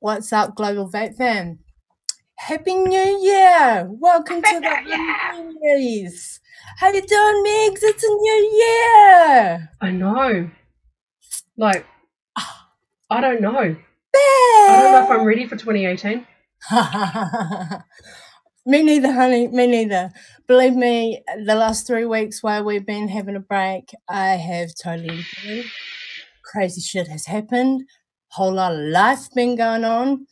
What's up, Global Vape Fam? Happy New Year! Welcome to the Ohm Kiwis. How you doing, Megs? It's a new year! I know. Like, I don't know. Babe. I don't know if I'm ready for 2018. Me neither, honey. Me neither. Believe me, the last 3 weeks while we've been having a break, I have totally enjoyed. Crazy shit has happened. Whole lot of life been going on.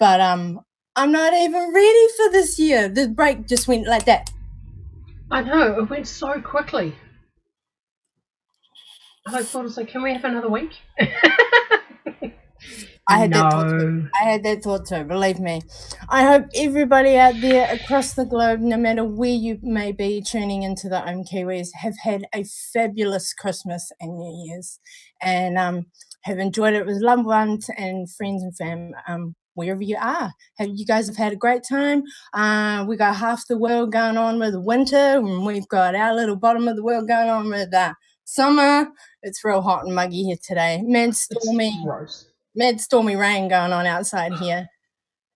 But I'm not even ready for this year. The break just went like that. I know. It went so quickly. I thought, it's like, can we have another week? I had that thought too, believe me. I hope everybody out there across the globe, no matter where you may be tuning into the Ohm Kiwis, have had a fabulous Christmas and New Year's and have enjoyed it with loved ones and friends and fam, wherever you are. You guys have had a great time. We got half the world going on with winter, and we've got our little bottom of the world going on with summer. It's real hot and muggy here today. Mad stormy rain going on outside here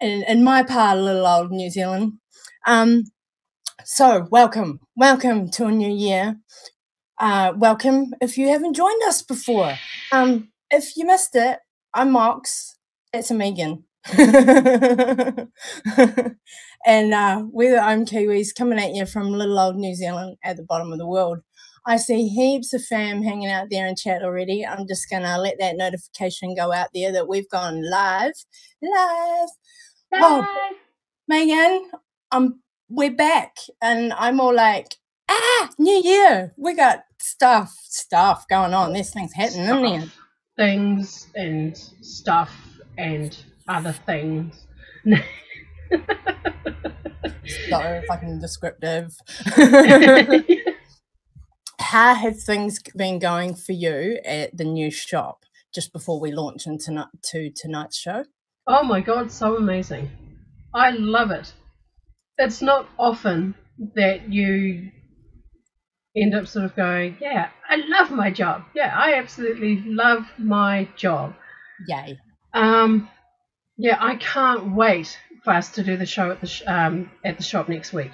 in my part of little old New Zealand. So welcome to a new year. Welcome if you haven't joined us before. If you missed it, I'm Mox. That's a Megan. And we're the Ohm Kiwis coming at you from little old New Zealand at the bottom of the world. I see heaps of fam hanging out there in chat already. I'm just going to let that notification go out there that we've gone live. Oh, Megan, we're back. And I'm all like, new year. We got stuff going on. There's things happening, isn't there? Things and stuff and other things. So fucking descriptive. How have things been going for you at the new shop just before we launch into tonight's show? Oh my God, so amazing. I love it. It's not often that you end up sort of going, yeah, I love my job. Yeah, I absolutely love my job. Yay. Yeah, I can't wait for us to do the show at the shop next week.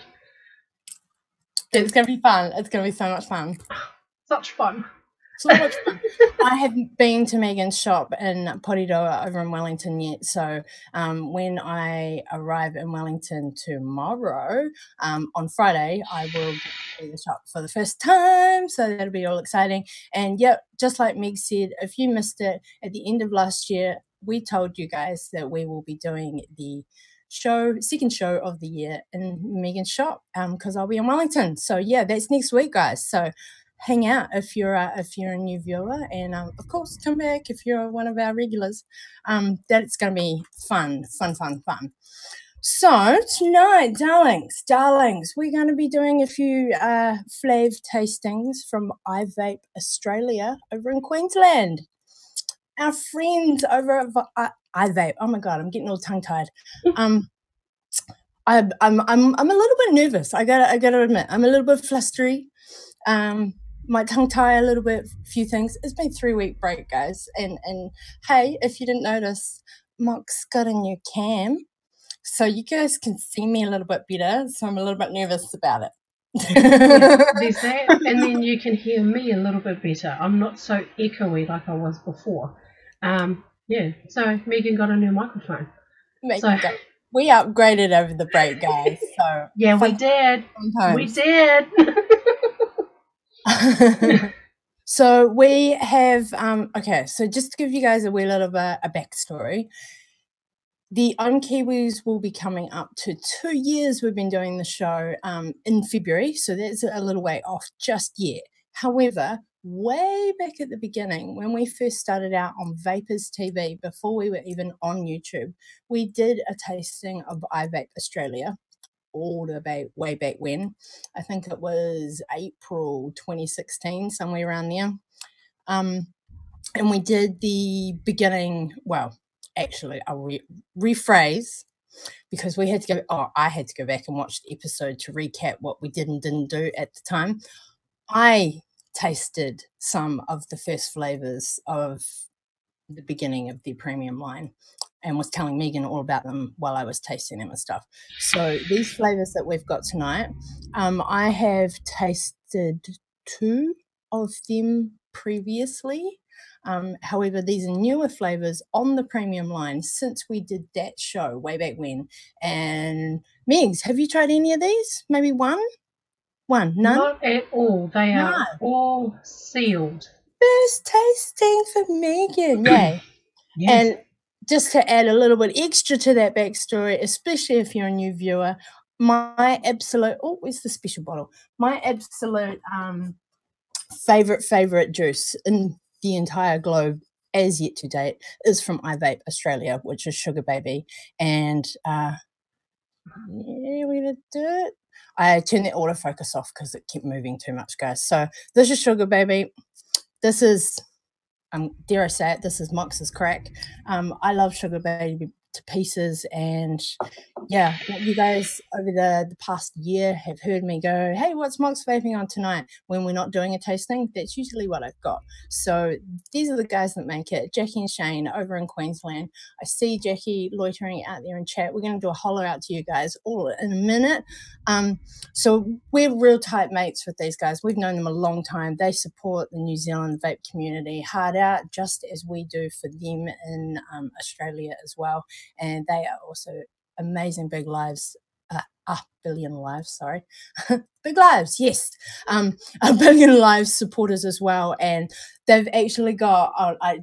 It's going to be fun. It's going to be so much fun. Such fun. So much fun. I haven't been to Megan's shop in Poriroa over in Wellington yet. So when I arrive in Wellington tomorrow, on Friday, I will get to the shop for the first time. So that'll be all exciting. And yeah, just like Meg said, if you missed it at the end of last year, we told you guys that we will be doing the second show of the year in Megan's shop because I'll be in Wellington. So yeah, that's next week, guys. So hang out if you're a new viewer, and of course come back if you're one of our regulars. That's going to be fun. So tonight, darlings, we're going to be doing a few flav tastings from IVape Australia over in Queensland. Our friends over at IVape. Oh my God, I'm getting all tongue-tied. I'm a little bit nervous. I gotta admit, I'm a little bit flustery. My tongue tie a little bit, few things. It's been 3-week break, guys. And hey, if you didn't notice, Mox got a new cam. So you guys can see me a little bit better. So I'm a little bit nervous about it. Yeah, there's that. And then you can hear me a little bit better. I'm not so echoey like I was before. Yeah, so Megan got a new microphone. We upgraded over the break, guys. So yeah, we did. We did. So we have okay, so just to give you guys a wee little bit a backstory, the Ohm Kiwis will be coming up to 2 years we've been doing the show in February, so that's a little way off just yet. However, way back at the beginning, when we first started out on Vapors TV, before we were even on YouTube, we did a tasting of IVape Australia all the way back when. I think it was April 2016, somewhere around there. And we did the beginning, well, actually, I'll rephrase, because we had to go, I had to go back and watch the episode to recap what we did and didn't do at the time. I tasted some of the first flavors of the beginning of the premium line. and was telling Megan all about them while I was tasting them and stuff. So these flavors that we've got tonight, I have tasted 2 of them previously. However, these are newer flavors on the premium line since we did that show way back when. And Megs, have you tried any of these? Maybe one? None? Not at all. They No. are all sealed. First tasting for Megan, yay. Yes. And just to add a little bit extra to that backstory, especially if you're a new viewer, my absolute, oh, where's the special bottle? My absolute favorite juice in the entire globe as yet to date is from IVape Australia, which is Sugar Baby. And yeah, we're going to do it. I turned the autofocus off because it kept moving too much, guys. So this is Sugar Baby. This is, dare I say it, this is Mox's crack. I love Sugar Baby to pieces, and yeah, you guys over the past year have heard me go, hey, what's Mox vaping on tonight? When we're not doing a tasting, that's usually what I've got. So these are the guys that make it, Jackie and Shane over in Queensland. I see Jackie loitering out there in chat. We're going to do a holler out to you guys all in a minute. So we're real tight mates with these guys. We've known them a long time. They support the New Zealand vape community hard out, just as we do for them in Australia as well. And they are also amazing big lives, billion lives, sorry. Big lives, yes. A billion lives supporters as well. And they've actually got, I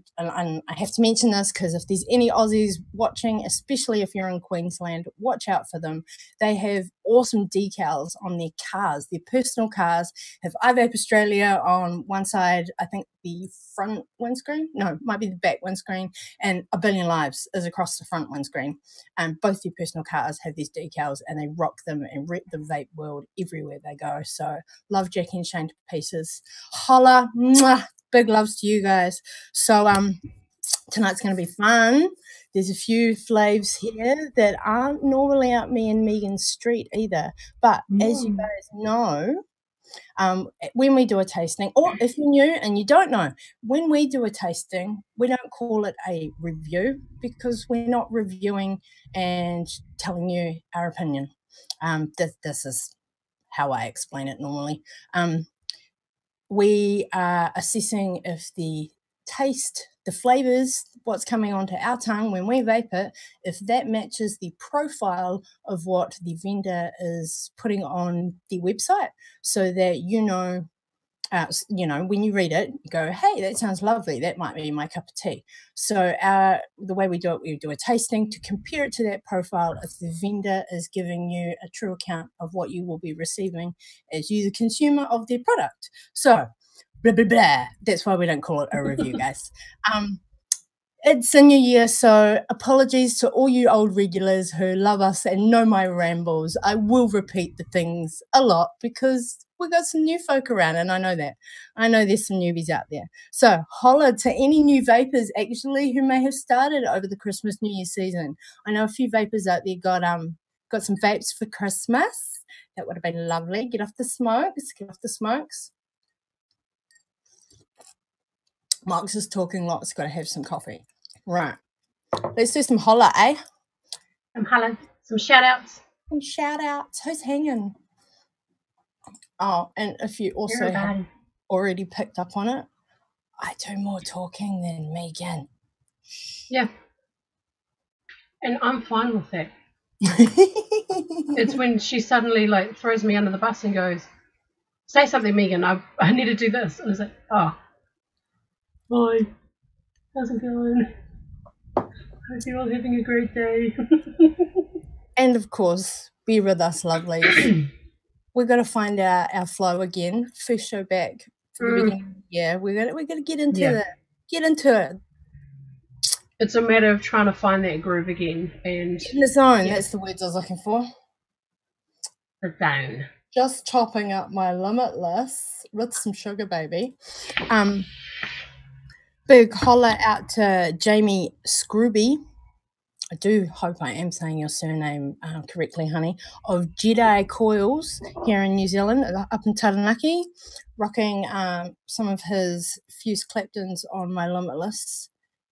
have to mention this because if there's any Aussies watching, especially if you're in Queensland, watch out for them. They have awesome decals on their cars. Their personal cars have IVape Australia on one side, I think the front windscreen, no, might be the back windscreen, and A Billion Lives is across the front windscreen. And both their personal cars have these decals, and they rock them and rep the vape world everywhere they go. So love Jackie and Shane to pieces. Holla, mwah, big loves to you guys. So tonight's going to be fun. There's a few flaves here that aren't normally up me and Megan's street either. But as you guys know, when we do a tasting, or if you're new and you don't know, when we do a tasting, we don't call it a review because we're not reviewing and telling you our opinion. This is how I explain it normally. We are assessing if the taste, the flavors, what's coming onto our tongue when we vape it, if that matches the profile of what the vendor is putting on the website, so that you know, when you read it, you go, hey, that sounds lovely. That might be my cup of tea. So the way we do it, we do a tasting to compare it to that profile if the vendor is giving you a true account of what you will be receiving as you, the consumer of their product. So, blah, blah, blah. That's why we don't call it a review, guys. It's a new year, so apologies to all you old regulars who love us and know my rambles. I will repeat the things a lot because we've got some new folk around, and I know that. I know there's some newbies out there. So holler to any new vapors, actually, who may have started over the Christmas, New Year season. I know a few vapors out there got some vapes for Christmas. That would have been lovely. Get off the smokes. Get off the smokes. Mark's is talking lots. Got to have some coffee. Right. Let's do some holler, eh? Some holler. Some shout-outs. Some shout-outs. Who's hanging? Oh, and if you also have already picked up on it, I do more talking than Megan. Yeah. And I'm fine with that. It's when she suddenly throws me under the bus and goes, say something, Megan, I need to do this. And I was like, oh. Hi. How's it going? Hope you're all having a great day. And of course, be with us, lovelies. We're going to find our flow again. First show back for the beginning of the year. We're going to get into it. Get into it. It's a matter of trying to find that groove again. And get in the zone. Yeah. That's the words I was looking for. The zone. Just chopping up my Limitless with some Sugar Baby. Big holler out to Jamie Scrooby. I do hope I am saying your surname correctly, honey, of Jedi Coils here in New Zealand, up in Taranaki, rocking some of his Fuse Claptons on my Limitless.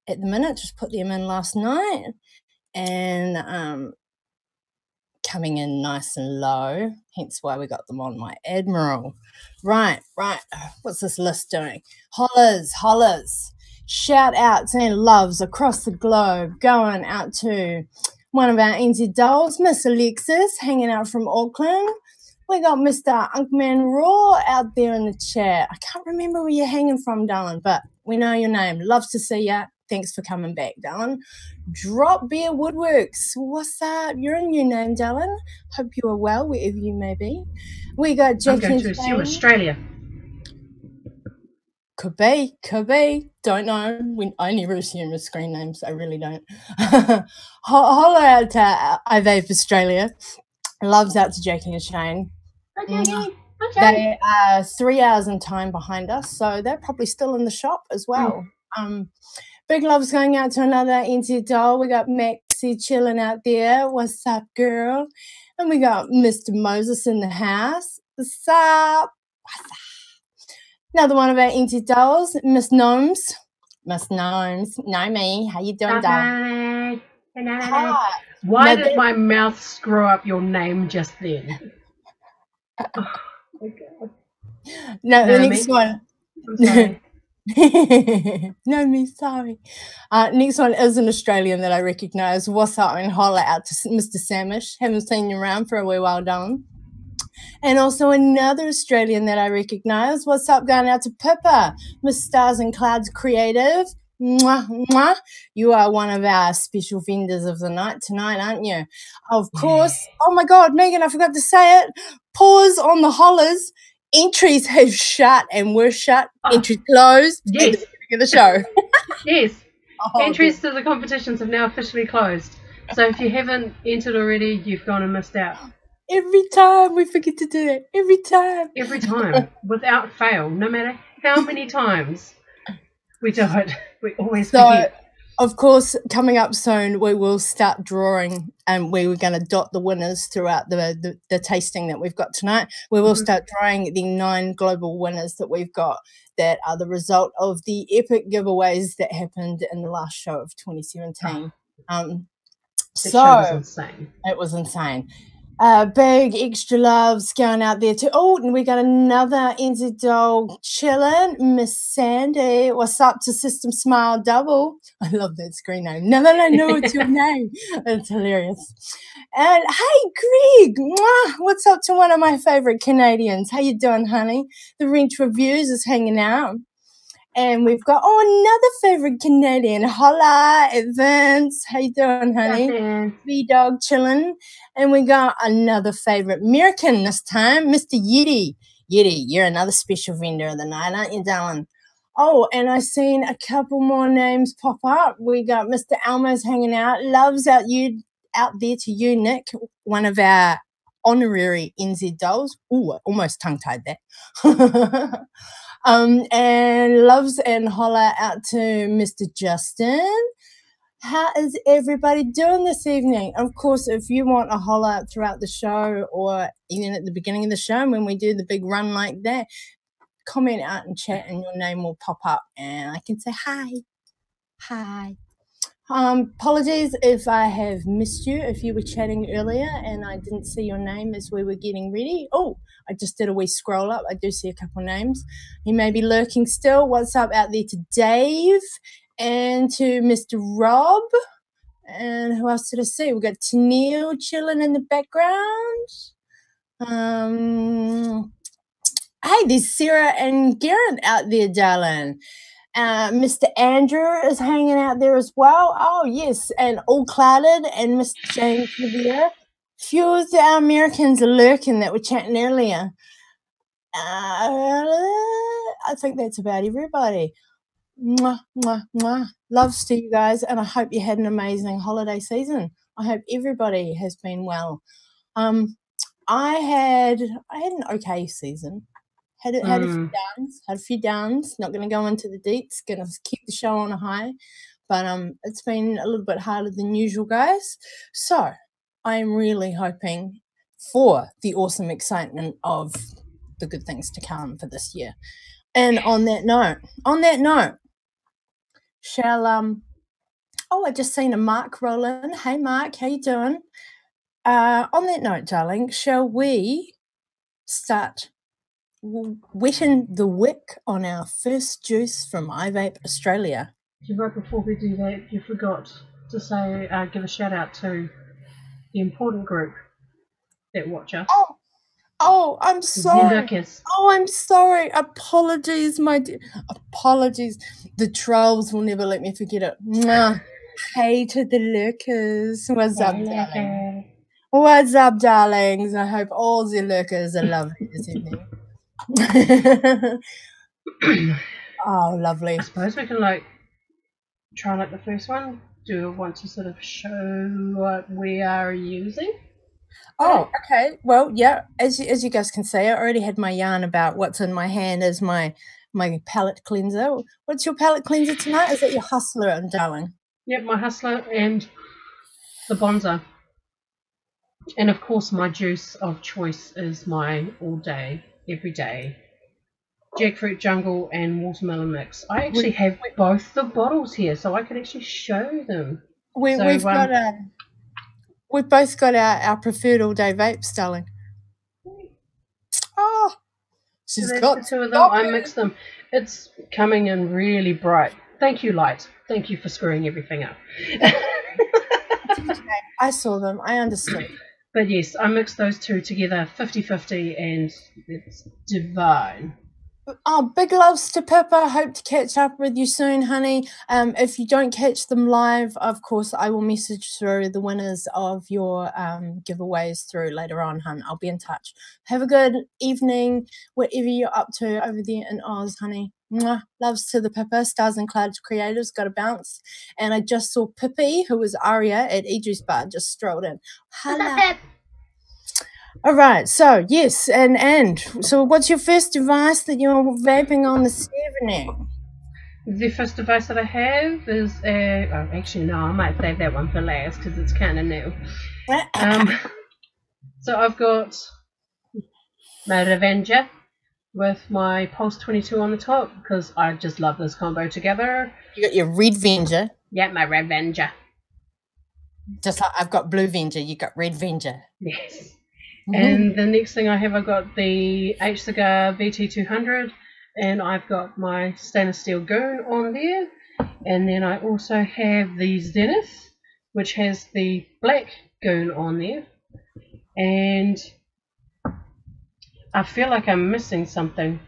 at the minute. Just put them in last night, and coming in nice and low, hence why we got them on my Admiral. Right. What's this list doing? Hollers. Shout outs and loves across the globe going out to one of our NZ dolls, Miss Alexis, hanging out from Auckland. We got Mr. Unkman Raw out there in the chat. I can't remember where you're hanging from, darling, but we know your name. Loves to see ya. Thanks for coming back, darling. Drop Beer Woodworks. What's up? You're a new name, darling. Hope you are well, wherever you may be. We got Jackie. I'm going to assume Australia. Could be. Don't know. I never assume with screen names. I really don't. Holler out to IVape Australia. Loves out to Jackie and Shane. Okay. They are 3 hours in time behind us, so they're probably still in the shop as well. Big loves going out to another NZ doll. We got Maxie chilling out there. What's up, girl? And we got Mr. Moses in the house. What's up? Another one of our NZ dolls, Miss Gnomes. Nomi, how you doing, doll? Hi. Why did my mouth screw up your name just then? Oh my God. No, the next one. I'm sorry. No, me sorry. Next one is an Australian that I recognise. What's up, and holler out to Mr. Samish. Haven't seen you around for a wee while, darling. And also another Australian that I recognise. What's up, going out to Pippa, Miss Stars and Clouds Creative. Mwah, mwah. You are one of our special vendors of the night tonight, aren't you? Of course. Oh my God, Megan, I forgot to say it. Pause on the hollers. Entries have shut and were shut. Entries closed. Yes. At the beginning of the show. Yes. Entries to the competitions have now officially closed. So if you haven't entered already, you've gone and missed out. Every time we forget to do it. Every time. Every time. Without fail. No matter how many times we do it, we always forget. Of course, coming up soon, we will start drawing, and we were going to dot the winners throughout the tasting that we've got tonight. We will start drawing the 9 global winners that we've got that are the result of the epic giveaways that happened in the last show of 2017. That show was insane. It was insane. Big extra loves going out there too. Oh, and we got another NZ doll chilling, Miss Sandy. What's up to System Smile Double? I love that screen name. No, it's your name. It's hilarious. And hey, Greg, mwah, what's up to one of my favourite Canadians? How you doing, honey? The Wrench Reviews is hanging out. And we've got, another favourite Canadian. Holla, Vince. How you doing, honey? V-Dog chilling. And we got another favourite American this time, Mr. Yeti. Yeti, you're another special vendor of the night, aren't you, darling? Oh, and I seen a couple more names pop up. We got Mr. Elmo's hanging out. Loves out there to you, Nick, one of our honorary NZ dolls. Ooh, I almost tongue-tied that. And loves and holler out to Mr. Justin. How is everybody doing this evening? Of course, if you want a holler out throughout the show or even at the beginning of the show when we do the big run like that, comment out and chat and your name will pop up and I can say hi. Apologies if I have missed you, if you were chatting earlier and I didn't see your name as we were getting ready. Oh, I just did a wee scroll up. I do see a couple names. He may be lurking still. What's up out there to Dave and to Mr. Rob? And who else did I see? We've got Tennille chilling in the background. Hey, there's Sarah and Garrett out there, darling. Mr. Andrew is hanging out there as well. Oh, yes, and All Clouded and Mr. James Rivera. Few of the Americans are lurking that were chatting earlier. I think that's about everybody. Mwah, mwah, mwah. Loves to you guys, and I hope you had an amazing holiday season. I hope everybody has been well. I had an okay season. Had a few downs. Not going to go into the deets. Going to keep the show on a high, but it's been a little bit harder than usual, guys. So I'm really hoping for the awesome excitement of the good things to come for this year. And on that note, shall Oh, I just seen a Mark roll in. Hey, Mark, how you doing? On that note, darling, shall we start wetting the wick on our first juice from IVape Australia? Right before we do that, you forgot to say, give a shout out to the important group that watch us. Oh, I'm sorry. Lucas. Oh, I'm sorry. Apologies, my dear. Apologies. The trolls will never let me forget it. Mwah. Hey to the lurkers. What's up, darling? What's up, darlings? I hope all the lurkers are lovely this evening. Oh, lovely. I suppose we can like try like the first one. Do I want to sort of show what we are using? Oh, okay. Well, yeah, as you guys can see, I already had my yarn about what's in my hand as my palette cleanser. What's your palette cleanser tonight? Is that your Hustler, darling? Yep, my Hustler and the Bonza. And of course my juice of choice is my all day, every day jackfruit jungle and watermelon mix. I actually have both the bottles here, so I can actually show them. We've both got our preferred all day vapes, darling. Oh, she's got the two of them. I mixed them. It's coming in really bright. Thank you, light. Thank you for screwing everything up. I saw them. I understood. But yes, I mixed those two together, 50-50, and it's divine. Oh, big loves to Pippa. Hope to catch up with you soon, honey. If you don't catch them live, of course, I will message through the winners of your giveaways through later on, hun. I'll be in touch. Have a good evening, whatever you're up to over there in Oz, honey. Mwah. Loves to the Pippa. Stars and Clouds Creators, got a bounce. And I just saw Pippi, who was Aria at Idris Bar, just strolled in. Hello. All right, so yes, and so what's your first device that you're vaping on this evening? The first device that I have is actually no, I might save that one for last because it's kind of new. So I've got my Revenger with my Pulse 22 on the top because I just love this combo together. You got your Red Venger. Yeah, my Revenger. Just like I've got Blue Venger, you got Red Venger. Yes. And the next thing I've got the H Cigar VT200, and I've got my stainless steel goon on there. And then I also have the Zenith, which has the black goon on there. And I feel like I'm missing something.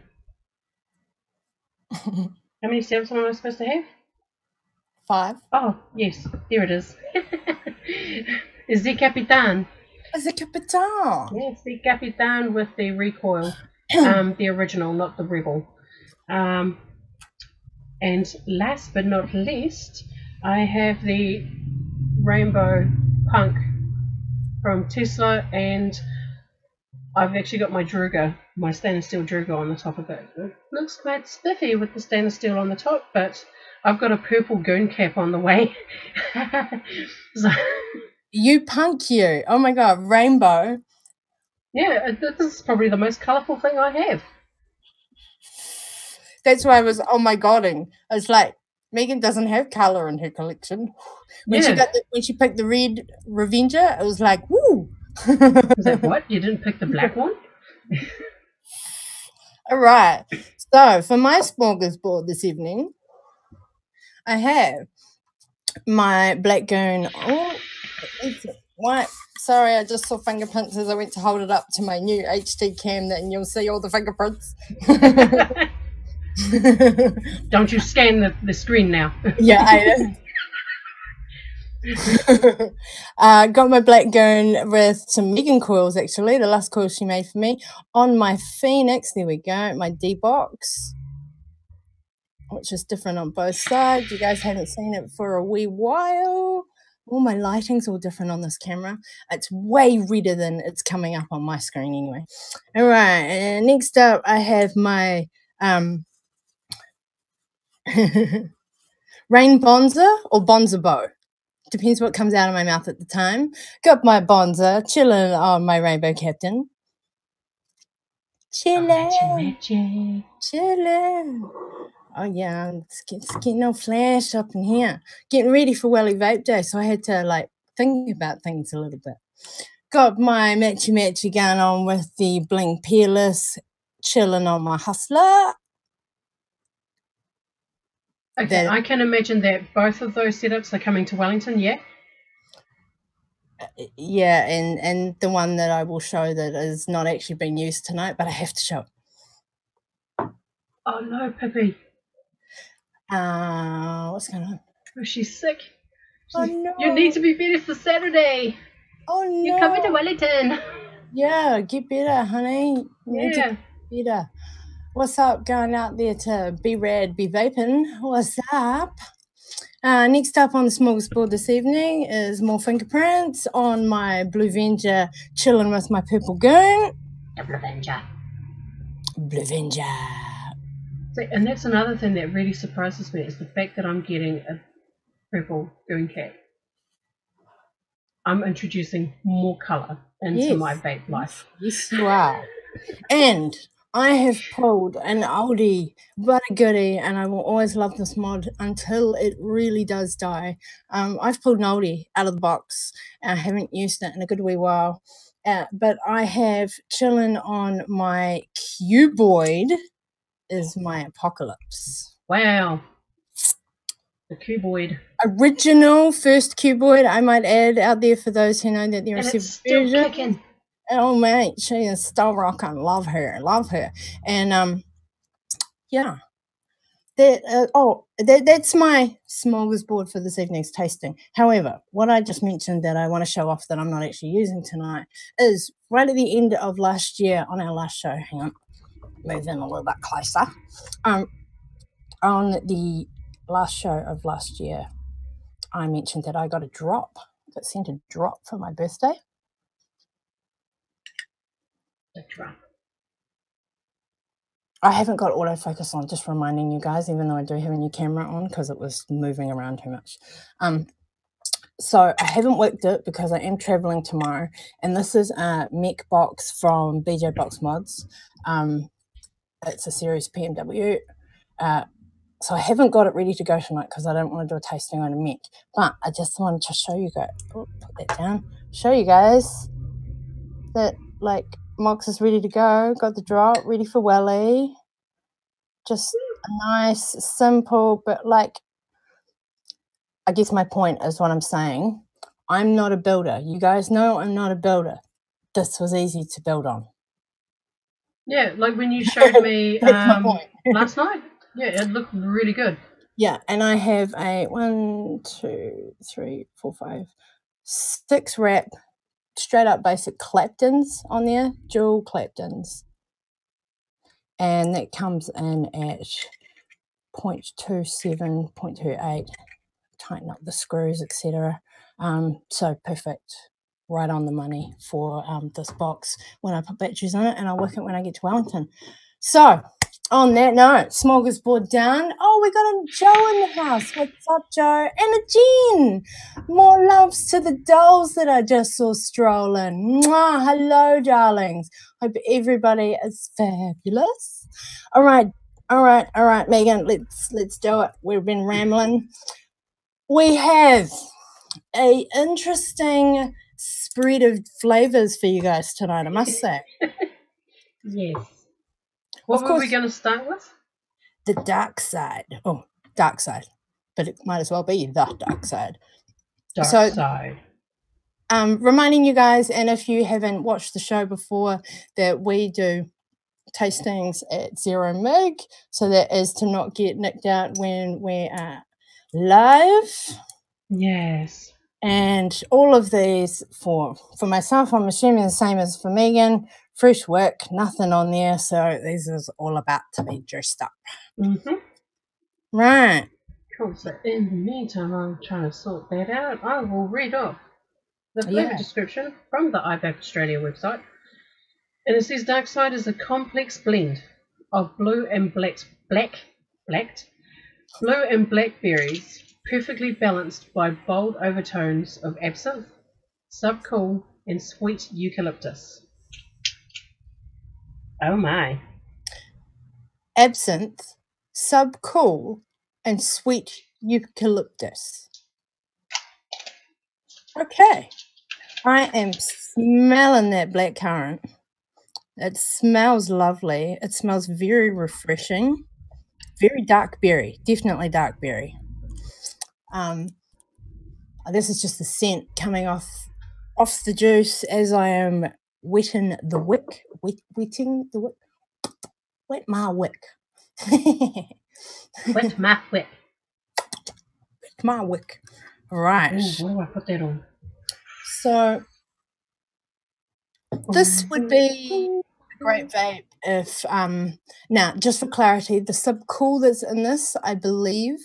How many stamps am I supposed to have? 5. Oh, yes, there it is. Is the Capitan. It's a Capitan. Yes, the Capitan with the recoil. The original, not the Rebel. And last but not least, I have the Rainbow Punk from Tesla, and I've actually got my Druga, my stainless steel Druga on the top of it. It looks quite spiffy with the stainless steel on the top, but I've got a purple goon cap on the way. So, you punk you. Oh my god, rainbow. Yeah, this is probably the most colourful thing I have. That's why I was oh my godding. It's like Megan doesn't have colour in her collection. When she picked the red Revenger, it was like, woo. Was that what? You didn't pick the black one? All right. So for my smorgasbord this evening, I have my black goon. Oh, what? Sorry, I just saw fingerprints as I went to hold it up to my new HD cam, and you'll see all the fingerprints. Don't you scan the screen now. Yeah, I got my black goon with some Megan coils, actually, the last coil she made for me, on my Phoenix. There we go, my D-Box, which is different on both sides. You guys haven't seen it for a wee while. All my lighting's all different on this camera. It's way redder than it's coming up on my screen anyway. All right, and next up I have my Rain Bonza or Bonza Bow. Depends what comes out of my mouth at the time. Got my Bonza chilling on my Rainbow Captain. Chilling. Oh yeah, it's getting all flash up in here. Getting ready for Welly Vape Day, so I had to like think about things a little bit. Got my matchy going on with the Bling Peerless, chilling on my Hustler. Okay, I can imagine that both of those setups are coming to Wellington, yeah? Yeah, and the one that I will show that is not actually being used tonight, but I have to show it. Oh no, Pippi. What's going on? Oh, she's sick. Oh no. You need to be better for Saturday. Oh no. You're coming to Wellington. Yeah, get better, honey. You need to get better. What's up going out there to be rad, be vaping? What's up? Next up on the smorgasbord this evening is more fingerprints on my Blue Venger, chilling with my purple goon. The Blue Venger. Blue Venger. See, and that's another thing that really surprises me is the fact that I'm getting a purple goon cat. I'm introducing more colour into my vape life. Yes, you are. And I have pulled an oldie but a goodie, and I will always love this mod until it really does die. I've pulled an oldie out of the box. I haven't used it in a good wee while, but I have chilling on my cuboid is my Apocalypse. Wow. The cuboid. Original first cuboid, I might add out there for those who know that there are several versions. Still kicking. Oh mate, she is still rocking. Love her. And yeah, that's my smorgasbord for this evening's tasting. However, what I just mentioned that I want to show off that I'm not actually using tonight is right at the end of last year on our last show. Hang on, move in a little bit closer. On the last show of last year, I mentioned that I got sent a drop for my birthday. A drop. I haven't got autofocus on, just reminding you guys, even though I do have a new camera on because it was moving around too much. So I haven't worked it because I am traveling tomorrow, and this is a mech box from BJ Box Mods. It's a series PMW. So I haven't got it ready to go tonight because I don't want to do a tasting on a mech. But I just wanted to show you guys. Oh, put that down. Show you guys that like Mox is ready to go. Got the drop ready for Welly. Just a nice, simple, but like, I guess my point is what I'm saying. I'm not a builder. You guys know I'm not a builder. This was easy to build on. Yeah, like when you showed me last night. Yeah, it looked really good. Yeah, and I have a 6 wrap straight up basic Claptons on there, dual Claptons. And that comes in at 0.27, 0.28. Tighten up the screws, etc. So perfect. Right on the money for this box when I put batteries in it, and I'll work it when I get to Wellington. So on that note, smorgasbord down. Oh, we got a Joe in the house. What's up, Joe? And a Jean. More loves to the dolls that I just saw strolling. Mwah, hello, darlings. Hope everybody is fabulous. All right, Megan. Let's do it. We've been rambling. We have a interesting spread of flavors for you guys tonight, I must say. Yes. What were we going to start with? The dark side. Oh, dark side. But it might as well be the dark side. Dark side. Reminding you guys, and if you haven't watched the show before, that we do tastings at 0 mig, so that is to not get nicked out when we are live. Yes. And all of these for myself, I'm assuming the same as for Megan. Fresh work, nothing on there. So this is all about to be dressed up. Mm-hmm. Right. Cool. So in the meantime, I'm trying to sort that out. I will read off the flavor description from the IVape Australia website. And it says Dark Side is a complex blend of blue and blackberries, perfectly balanced by bold overtones of absinthe, subcool, and sweet eucalyptus. Oh my. Absinthe subcool, and sweet eucalyptus. Okay, I am smelling that blackcurrant. It smells lovely. It smells very refreshing. Very dark berry, definitely dark berry. This is just the scent coming off the juice as I am wetting the wick. Wetting the wick. Wet my wick. Wet my wick. Wet my wick. Right. Ooh, what do I put that on? So this would be a great vape if now just for clarity, the subcool that's in this, I believe,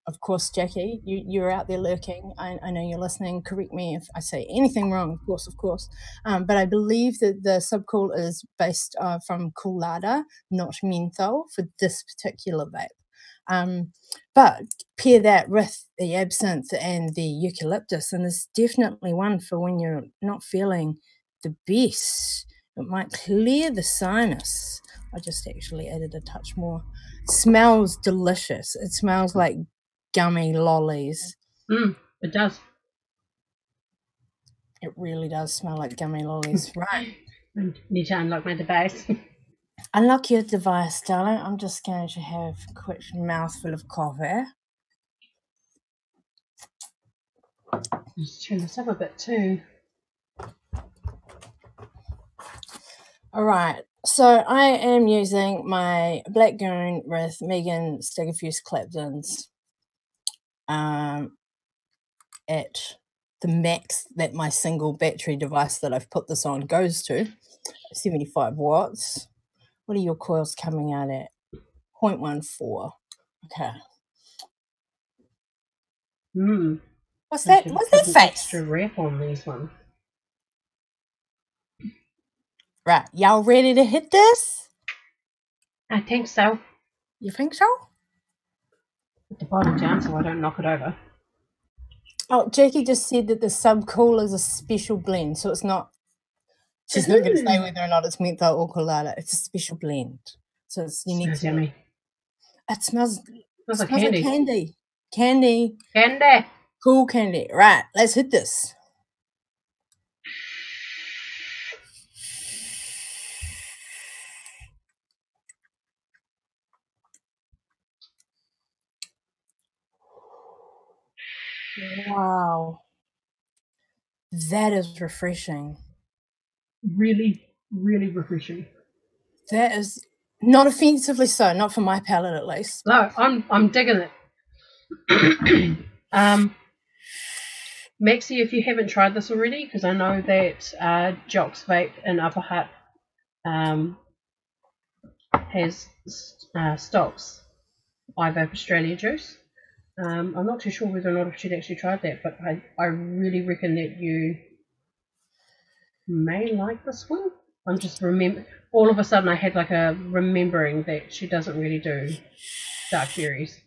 of course, Jackie, you're out there lurking. I know you're listening. Correct me if I say anything wrong, of course. But I believe that the subcool is based from Coolada, not menthol, for this particular vape. But pair that with the absinthe and the eucalyptus, and there's definitely one for when you're not feeling the best. It might clear the sinus. I just actually added a touch more. It smells delicious. It smells like gummy lollies. It does. It really does smell like gummy lollies. Right. I need to unlock my device. Unlock your device, darling. I'm just going to have a quick mouthful of coffee. Let's turn this up a bit too. All right. So I am using my Black Goon with Megan Stigafuse Claptons at the max that my single battery device that I've put this on goes to, 75 watts. What are your coils coming out at? 0.14. Okay. What's that? What's that face? Extra wrap on these ones. Right. Y'all ready to hit this? I think so. You think so? Put the bottle down so I don't knock it over. Oh, Jackie just said that the subcool is a special blend, so it's not. She's not going to say whether or not it's menthol or colada. It's a special blend, so it's unique. Smells yummy. It smells like candy. Candy. Cool candy. Right, let's hit this. Wow. That is refreshing. Really, really refreshing. That is not offensively so, not for my palate at least. No, I'm digging it. Maxie, if you haven't tried this already, because I know that Jock's Vape in Upper Hutt has stocks IVape Australia juice. I'm not too sure whether or not she'd actually tried that, but I really reckon that you may like this one. I'm just all of a sudden I had like a remembering that she doesn't really do dark berries.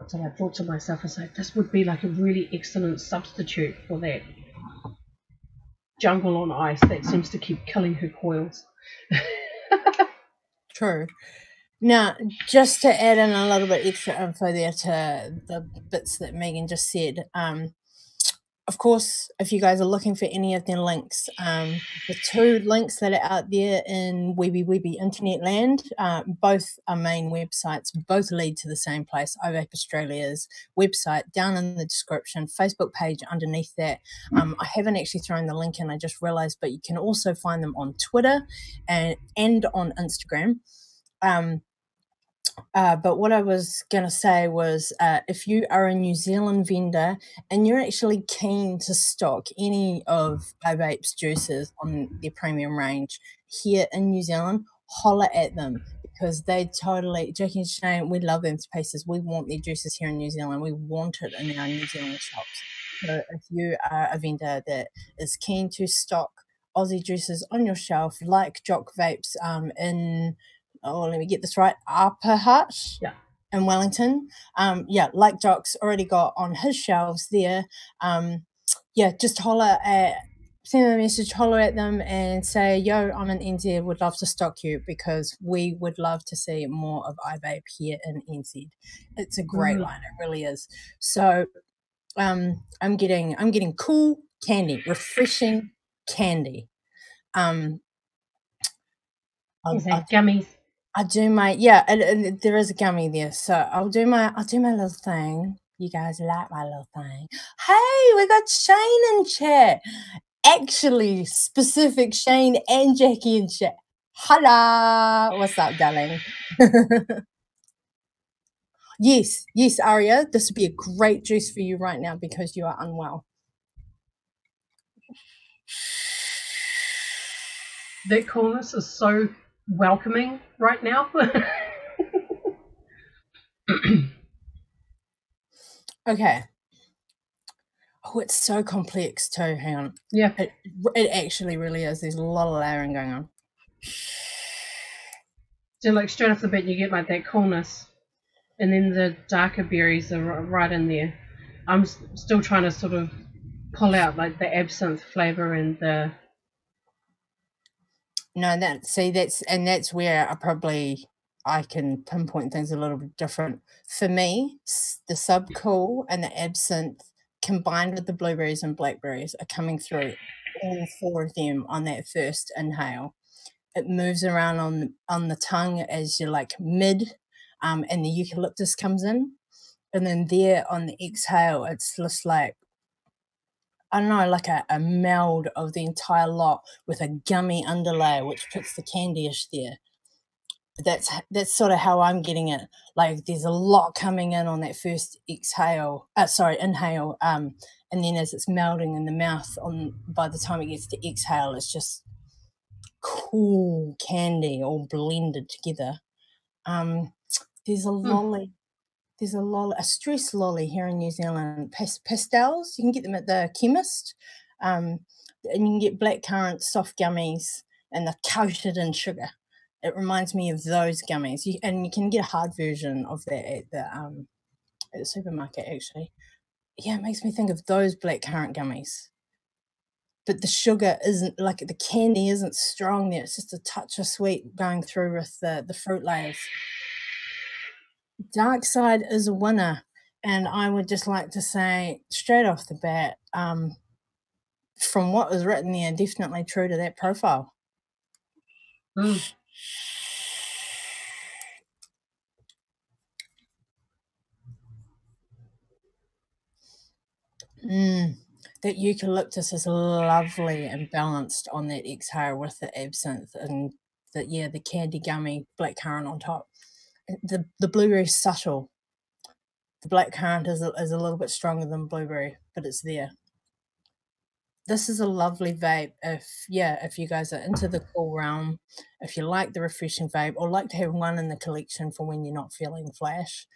So I thought to myself, I said, this would be like a really excellent substitute for that jungle on ice that seems to keep killing her coils. True. Now, just to add in a little bit extra info there to the bits that Megan just said, of course, if you guys are looking for any of the links, the two links that are out there in Weeby Internet Land, both are main websites, both lead to the same place, IVape Australia's website, down in the description, Facebook page underneath that. I haven't actually thrown the link in, I just realized, but you can also find them on Twitter and on Instagram. But what I was going to say was if you are a New Zealand vendor and you're actually keen to stock any of iVape's juices on their premium range here in New Zealand, holler at them because they totally, Jackie and Shane, we love them to pieces. We want their juices here in New Zealand. We want it in our New Zealand shops. So if you are a vendor that is keen to stock Aussie juices on your shelf, like Jock Vapes in... Oh, let me get this right. Upper Hutt in Wellington. Like Jock's already got on his shelves there. Just holler at send them a message, holler at them and say, yo, I'm in NZ, would love to stock you because we would love to see more of IVape here in NZ. It's a great line, it really is. So I'm getting cool candy, refreshing candy. Gummies. I do my there is a gummy there, so I'll do my little thing. You guys like my little thing. Hey, we got Shane in chat. Actually, specific Shane and Jackie in chat. Holla, what's up, darling? Yes, Aria, this would be a great juice for you right now because you are unwell. That coolness is so welcoming right now. Okay. Oh, it's so complex too. Hang on. Yeah. It actually really is. There's a lot of layering going on. So like straight off the bat you get like that coolness and then the darker berries are right in there. I'm still trying to sort of pull out like the absinthe flavour and the... No, that's where I can pinpoint things a little bit different. For me, the sub-cool and the absinthe combined with the blueberries and blackberries are coming through, all four of them on that first inhale. It moves around on the tongue as you're like mid, and the eucalyptus comes in. And then there on the exhale, it's just like, I don't know, like a meld of the entire lot with a gummy underlay, which puts the candyish there. But that's sort of how I'm getting it. Like there's a lot coming in on that first inhale, and then as it's melding in the mouth, by the time it gets to exhale, it's just cool candy all blended together. There's a lolly. There's a stress lolly here in New Zealand. Pastels, you can get them at the chemist. And you can get blackcurrant soft gummies and they're coated in sugar. It reminds me of those gummies. And you can get a hard version of that at the supermarket, actually. Yeah, it makes me think of those blackcurrant gummies. But the sugar isn't, like the candy isn't strong there. It's just a touch of sweet going through with the fruit layers. Dark Side is a winner. And I would just like to say straight off the bat, from what was written there, definitely true to that profile. That eucalyptus is lovely and balanced on that exhale with the absinthe and the candy gummy blackcurrant on top. The blueberry is subtle. The blackcurrant is a little bit stronger than blueberry, but it's there. This is a lovely vape if you guys are into the cool realm, if you like the refreshing vape or like to have one in the collection for when you're not feeling flash,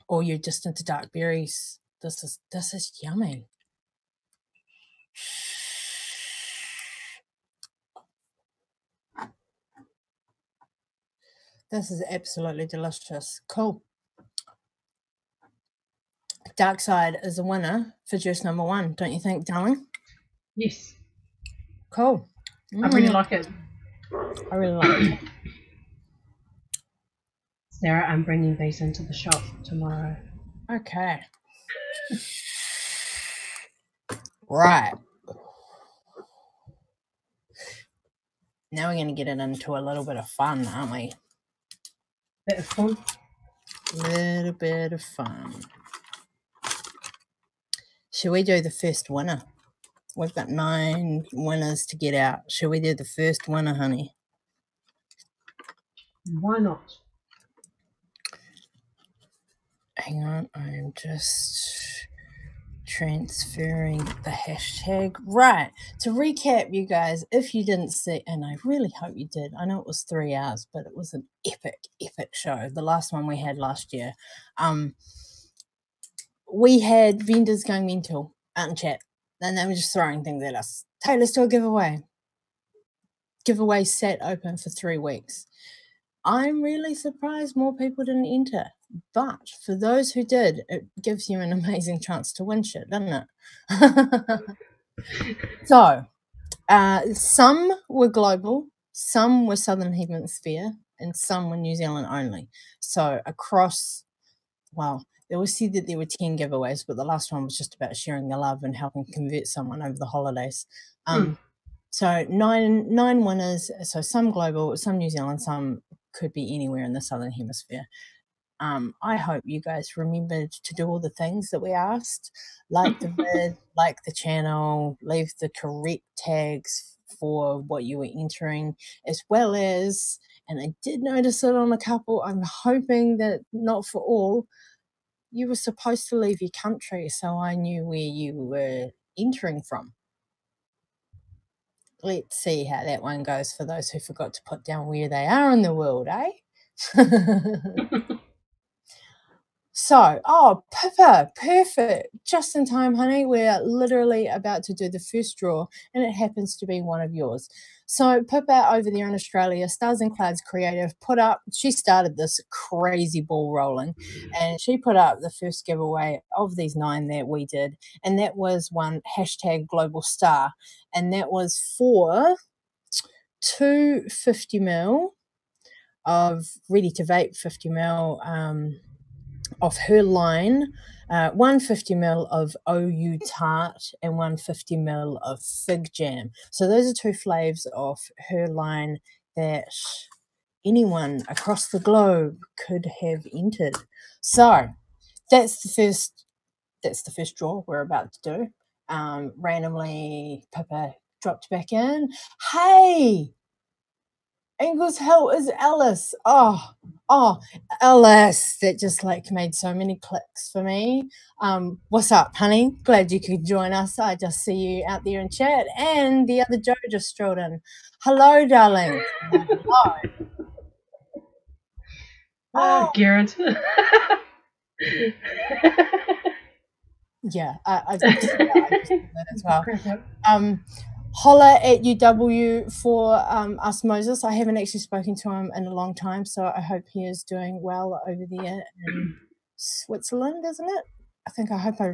or you're just into dark berries. This is yummy. This is absolutely delicious. Cool. Dark Side is a winner for juice number 1, don't you think, darling? Yes. Cool. I really like it. I really like it. Sarah, I'm bringing these into the shop tomorrow. Okay. Right. Now we're going to get it into a little bit of fun, aren't we? Bit of fun. Little bit of fun. Shall we do the first winner? We've got 9 winners to get out. Shall we do the first winner, honey? Why not? Hang on, I'm just transferring the hashtag. Right, to recap, you guys, if you didn't see, and I really hope you did, I know it was 3 hours, but it was an epic show, the last one we had last year. We had vendors going mental out in chat, and they were just throwing things at us. Hey, let's do a giveaway. Giveaway sat open for 3 weeks. I'm really surprised more people didn't enter. But for those who did, it gives you an amazing chance to win shit, doesn't it? So, some were global, some were Southern Hemisphere, and some were New Zealand only. So across, well, they always said that there were 10 giveaways, but the last one was just about sharing the love and helping convert someone over the holidays. So nine winners, so some global, some New Zealand, some could be anywhere in the Southern Hemisphere. I hope you guys remembered to do all the things that we asked, like the vid, like the channel, leave the correct tags for what you were entering, as well as, and I did notice it on a couple, I'm hoping that not for all, you were supposed to leave your country so I knew where you were entering from. Let's see how that one goes for those who forgot to put down where they are in the world, eh? So, oh, Pippa, perfect. Just in time, honey. We're literally about to do the first draw, and it happens to be one of yours. So, Pippa over there in Australia, Stars and Clouds Creative, she started this crazy ball rolling, and she put up the first giveaway of these 9 that we did, and that was one #Global Star, and that was for 2 50ml of ready to vape 50ml of her line, 1 50ml of OU Tart and 1 50ml of Fig Jam. So those are 2 flavors of her line that anyone across the globe could have entered. So that's the first draw we're about to do. Randomly, Pippa dropped back in. Hey! Angles Hill is Alice. Oh, Alice. That just made so many clicks for me. What's up, honey? Glad you could join us. I just see you out there in chat. And the other Joe just strolled in. Hello, darling. Hello. Oh, Garrett. Yeah, I just did that as well. Holler at UW for Osmosis. I haven't actually spoken to him in a long time, so I hope he is doing well over there in Switzerland, isn't it? I hope I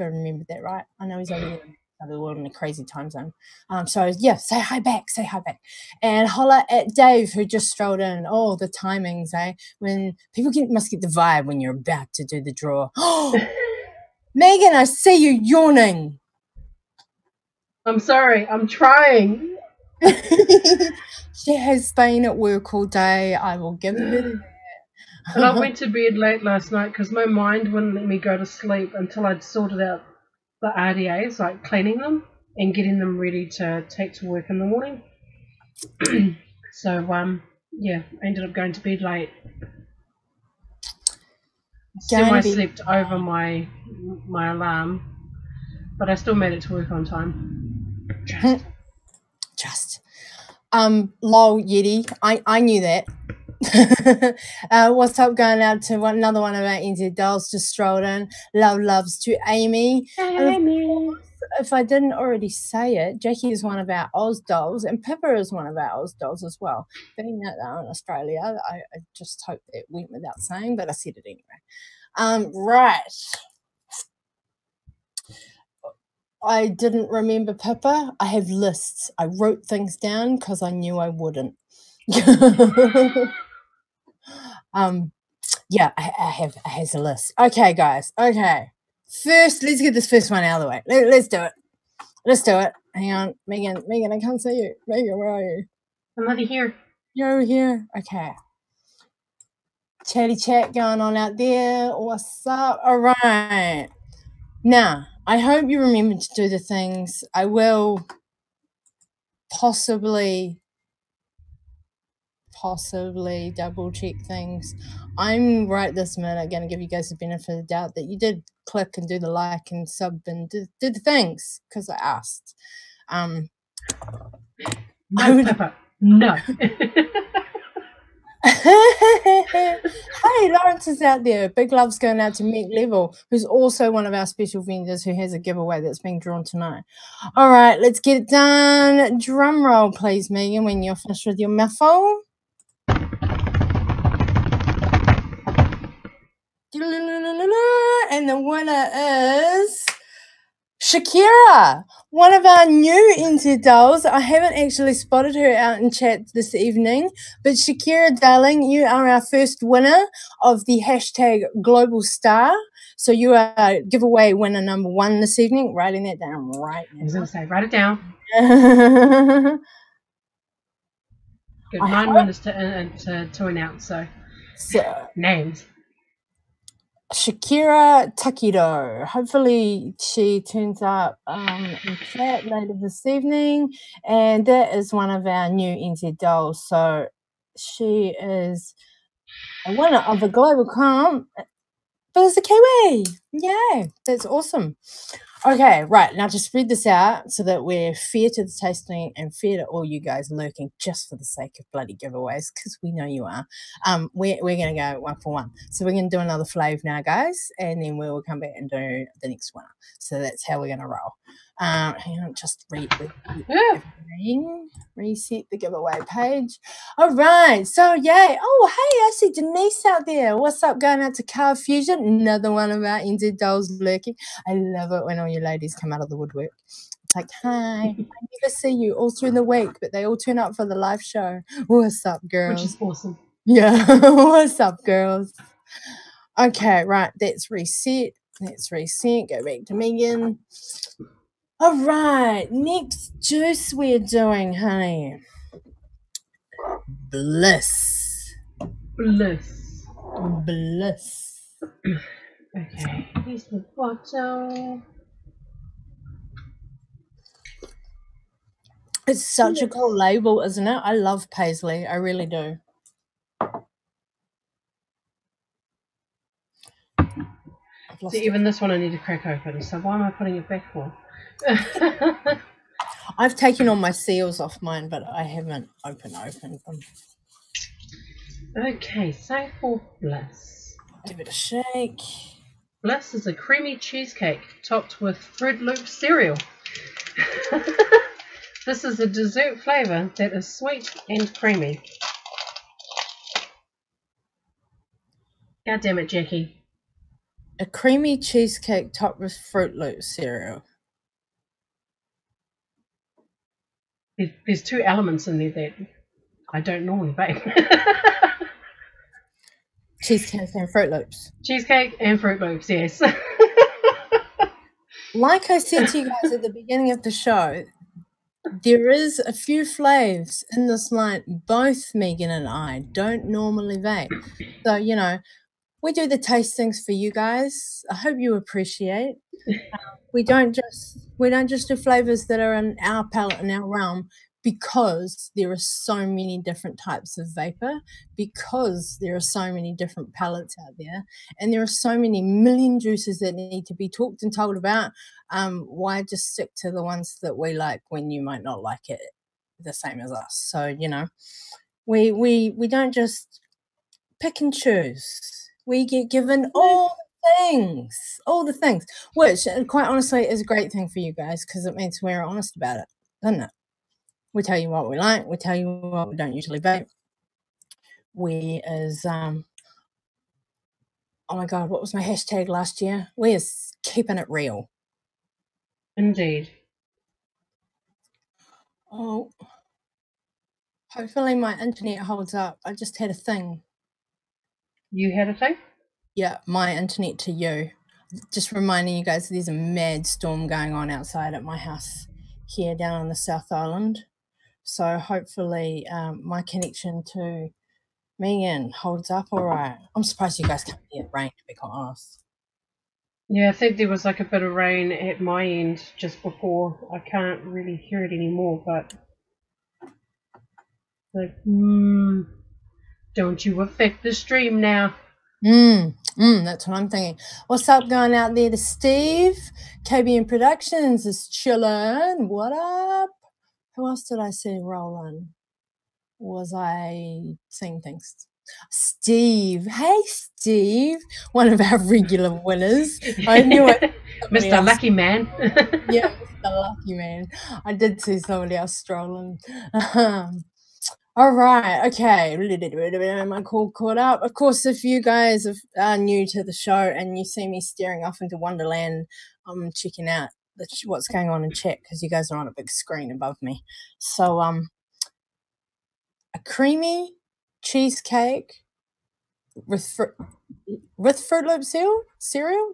remembered that right. I know he's over there in the world in a crazy time zone. So yeah, say hi back. And holler at Dave, who just strolled in. Oh, the timings, eh? When people must get the vibe when you're about to do the draw. Megan, I see you yawning. I'm sorry, I'm trying. She has been at work all day. I will give her that. And I went to bed late last night because my mind wouldn't let me go to sleep until I'd sorted out the RDAs, like cleaning them and getting them ready to take to work in the morning. So, yeah, I ended up going to bed late. Semi-slept over my alarm, but I still made it to work on time. Just. Lol, Yeti. I knew that. What's up going out to another one of our NZ dolls just strolled in. Loves to Amy. Amy. If I didn't already say it, Jackie is one of our Oz dolls and Pippa is one of our Oz dolls as well. Being that they're in Australia, I just hope that went without saying, but I said it anyway. Right. I didn't remember Pippa. I have lists. I wrote things down because I knew I wouldn't. Yeah, I have a list. Okay, guys. Okay. First, let's get this first one out of the way. Let's do it. Let's do it. Hang on. Megan, I can't see you. Megan, where are you? I'm over here. You're over here? Okay. Chatty chat going on out there. What's up? All right. Now, I hope you remember to do the things. I will possibly double check things. I'm right this minute going to give you guys the benefit of the doubt that you did click and do the like and sub and do the things because I asked. No, Pippa. No. Hey, Lawrence is out there. Big love's going out to Mick Level, who's also one of our special vendors who has a giveaway that's being drawn tonight. All right, let's get it done. Drum roll, please, Megan, when you're finished with your muffle. And the winner is Shakira. one of our new NZ dolls. I haven't actually spotted her out in chat this evening, but Shakira, darling, you are our first winner of the hashtag Global Star. So you are giveaway winner number 1 this evening. Writing that down right now. I was going to say, write it down. Good, 9 winners to announce, so names. Shakira Takido. Hopefully she turns up in chat later this evening. And that is one of our new NZ dolls. So she is a winner of the global comp, but it's a Kiwi. Yay, that's awesome. Okay, right, now to spread this out so that we're fair to the tasting and fair to all you guys lurking just for the sake of bloody giveaways, because we know you are. We're going to go 1 for 1. So we're going to do another flave now, guys, and then we will come back and do the next one. So that's how we're going to roll. Hang on, just reset the giveaway page. All right, so yay. Oh, hey, I see Denise out there. What's up, going out to Carve Fusion? Another one of our NZ dolls lurking. I love it when all you ladies come out of the woodwork. It's like, hi, I never see you all through the week, but they all turn up for the live show. What's up, girls? Which is awesome. Yeah, what's up, girls? Okay, right, that's reset. Let's reset. Go back to Megan. All right, next juice we're doing, honey. Bliss. Bliss. Bliss. Okay, here's the bottle. It's such a cool label, isn't it? I love Paisley. I really do. So even this one I need to crack open, so why am I putting it back for? I've taken all my seals off mine, but I haven't opened them. Okay, so for Bliss. Give it a shake. Bliss is a creamy cheesecake topped with Fruit Loop cereal. This is a dessert flavour that is sweet and creamy. God damn it, Jackie. A creamy cheesecake topped with Fruit Loop cereal. There's 2 elements in there that I don't normally bake. Cheesecake and Fruit Loops. Cheesecake and Fruit Loops, yes. Like I said to you guys at the beginning of the show, there is a few flavors in this line. Both Megan and I don't normally vape. So, you know, we do the tastings for you guys. I hope you appreciate. We don't just do flavors that are in our palette and our realm, because there are so many different types of vapor, because there are so many different palettes out there, and there are so many million juices that need to be talked and told about. Why just stick to the ones that we like when you might not like it the same as us? So, you know, we don't just pick and choose. We get given all the things, which quite honestly is a great thing for you guys, because it means we're honest about it, doesn't it? We tell you what we like. We tell you what we don't usually vape. We is, oh my God, what was my hashtag last year? We is keeping it real. Indeed. Oh, hopefully my internet holds up. I just had a thing. You had a thing? Yeah, my internet to you. Just reminding you guys, there's a mad storm going on outside at my house here down on the South Island. So hopefully my connection to Megan holds up all right. I'm surprised you guys can't hear it rain, to be quite honest. Yeah, I think there was like a bit of rain at my end just before. I can't really hear it anymore, but like, don't you affect the stream now. That's what I'm thinking. What's up going out there to Steve? KBN Productions is chillin'. What up? Who else did I see rolling? Was I seeing things? Steve. Hey, Steve. One of our regular winners. I knew it. Mr. Lucky Man. Yeah, Mr. Lucky Man. I did see somebody else strolling. All right, okay. Am I caught up? Of course, if you guys are new to the show and you see me staring off into Wonderland, I'm checking out what's going on in chat because you guys are on a big screen above me. So a creamy cheesecake with Fruit Loop cereal,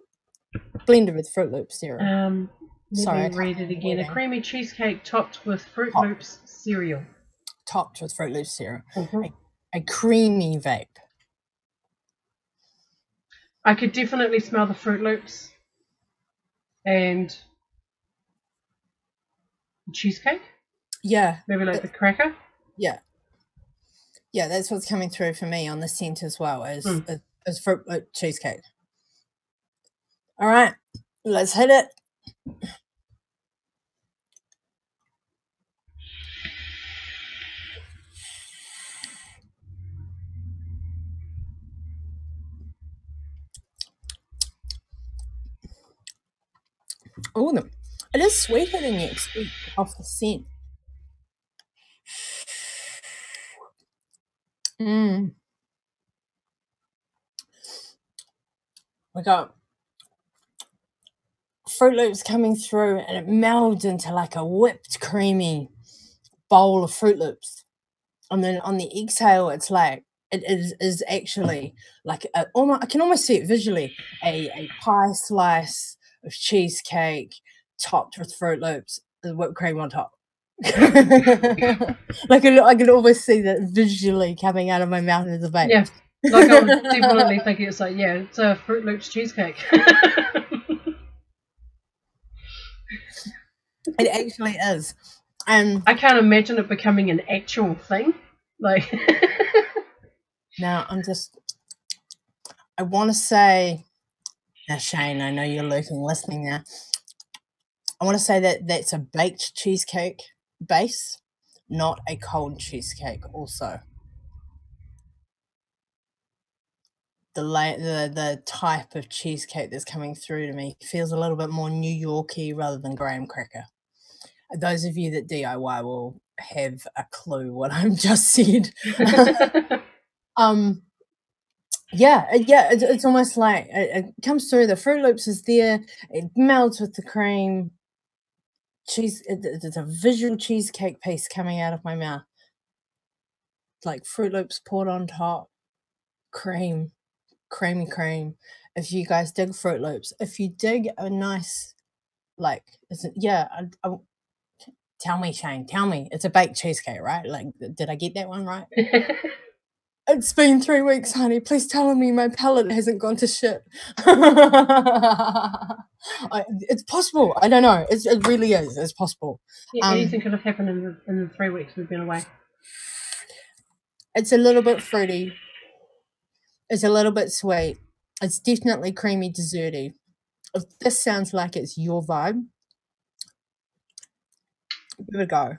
blended with Fruit Loop cereal. Let me read it again. A creamy cheesecake topped with Fruit Loops cereal. Topped with Fruit Loops cereal. A creamy vape. I could definitely smell the Fruit Loops and the cheesecake. Yeah. Maybe like the cracker. Yeah. Yeah, that's what's coming through for me on the scent as well as Fruit Loop cheesecake. All right, let's hit it. Oh, it is sweeter than you expect off the scent. We got Fruit Loops coming through and it melds into like a whipped creamy bowl of Fruit Loops. And then on the exhale, it's like, it is actually like, I can almost see it visually, a pie slice of cheesecake topped with Fruit Loops and whipped cream on top. Like I can almost see that visually coming out of my mouth as a vape. Yeah, like I would definitely think it's like, yeah, it's a Fruit Loops cheesecake. It actually is. And I can't imagine it becoming an actual thing. Like now I want to say, now Shane, I know you're lurking listening now. I want to say that that's a baked cheesecake base, not a cold cheesecake also. The type of cheesecake that's coming through to me feels a little bit more New Yorky rather than graham cracker. Those of you that DIY will have a clue what I'm just said. It's almost like it comes through. The Fruit Loops is there. It melts with the cream. Cheese. It's a visual cheesecake piece coming out of my mouth. Like Fruit Loops poured on top, creamy cream. If you guys dig Fruit Loops, if you dig a nice, like, tell me, Shane, tell me, it's a baked cheesecake, right? Like, did I get that one right? It's been 3 weeks, honey. Please tell me my palate hasn't gone to shit. It's possible. I don't know. It really is. It's possible. Yeah, anything could have happened in the 3 weeks we've been away. It's a little bit fruity. It's a little bit sweet. It's definitely creamy, desserty. If this sounds like it's your vibe, give it a go.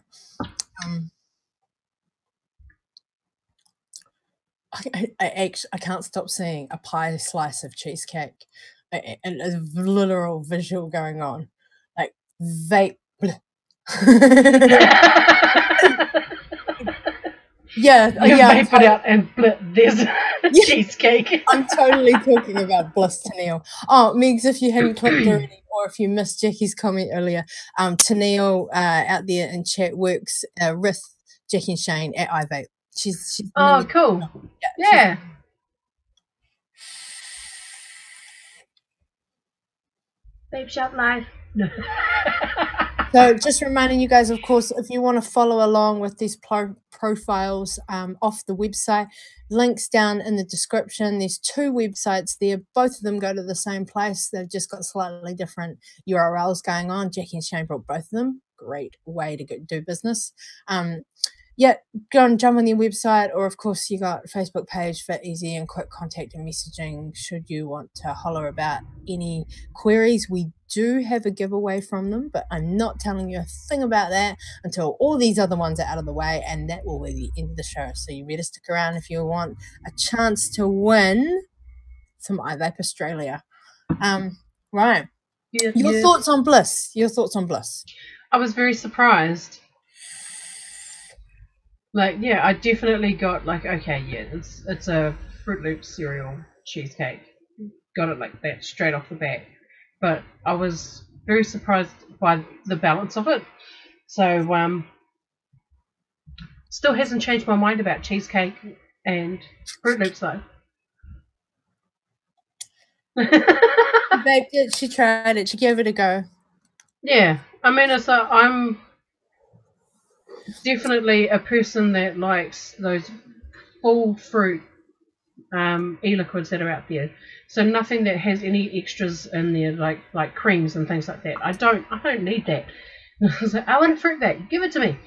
I can't stop seeing a pie slice of cheesecake and a literal visual going on, like vape. Vape it out and there's cheesecake. I'm totally talking about Bliss Tennille. Oh, Megs, if you hadn't clicked already, or if you missed Jackie's comment earlier, Tennille out there in chat works with Jackie and Shane at iVape. She's cool. Yeah. Vape Shop Live. So just reminding you guys, of course, if you want to follow along with these profiles off the website, links down in the description. There's 2 websites there. Both of them go to the same place. They've just got slightly different URLs going on. Jackie and Shane brought both of them. Great way to do business. Go and jump on their website, or of course you got a Facebook page for easy and quick contact and messaging should you want to holler about any queries. We do have a giveaway from them, but I'm not telling you a thing about that until all these other ones are out of the way, and that will be the end of the show. So you better stick around if you want a chance to win some iVape Australia. Right. Your thoughts on Bliss? I was very surprised. Like, yeah, I definitely got like, okay, yeah, it's a Fruit Loops cereal cheesecake. Got it like that straight off the bat. But I was very surprised by the balance of it. So still hasn't changed my mind about cheesecake and Fruit Loops though. She baked it, she tried it, she gave it a go. Yeah, I mean, I'm definitely a person that likes those full fruit e-liquids that are out there. So nothing that has any extras in there, like creams and things like that. I don't need that. So I want a fruit vape, give it to me.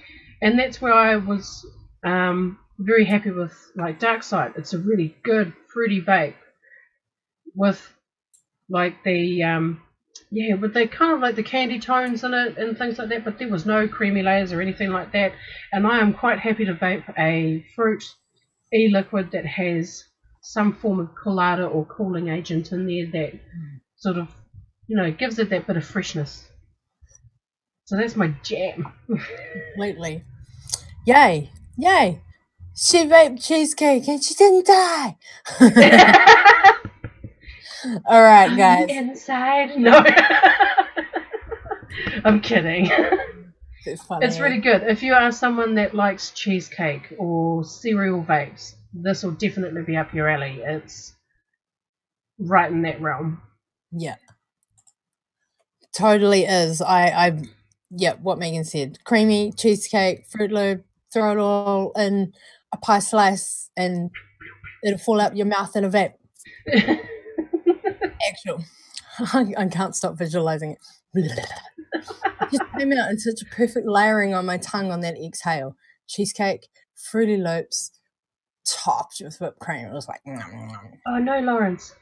And that's where I was very happy with like Dark Side. It's a really good fruity vape with like the with the kind of like the candy tones in it and things like that, but there was no creamy layers or anything like that. And I am quite happy to vape a fruit e-liquid that has some form of colada or cooling agent in there that sort of, gives it that bit of freshness. So that's my jam. Completely. Yay. Yay. She vaped cheesecake and she didn't die. All right, guys. Inside. No. I'm kidding. It's funny. It's really good. If you are someone that likes cheesecake or cereal vapes, this will definitely be up your alley. It's right in that realm. Yeah. Totally is. What Megan said. Creamy cheesecake, Fruit Loop, throw it all in a pie slice and it'll fall out your mouth in a vape. Actual. I can't stop visualizing it. It just came out in such a perfect layering on my tongue on that exhale. Cheesecake, Fruity Loops, topped with whipped cream. It was like, oh no, Lawrence.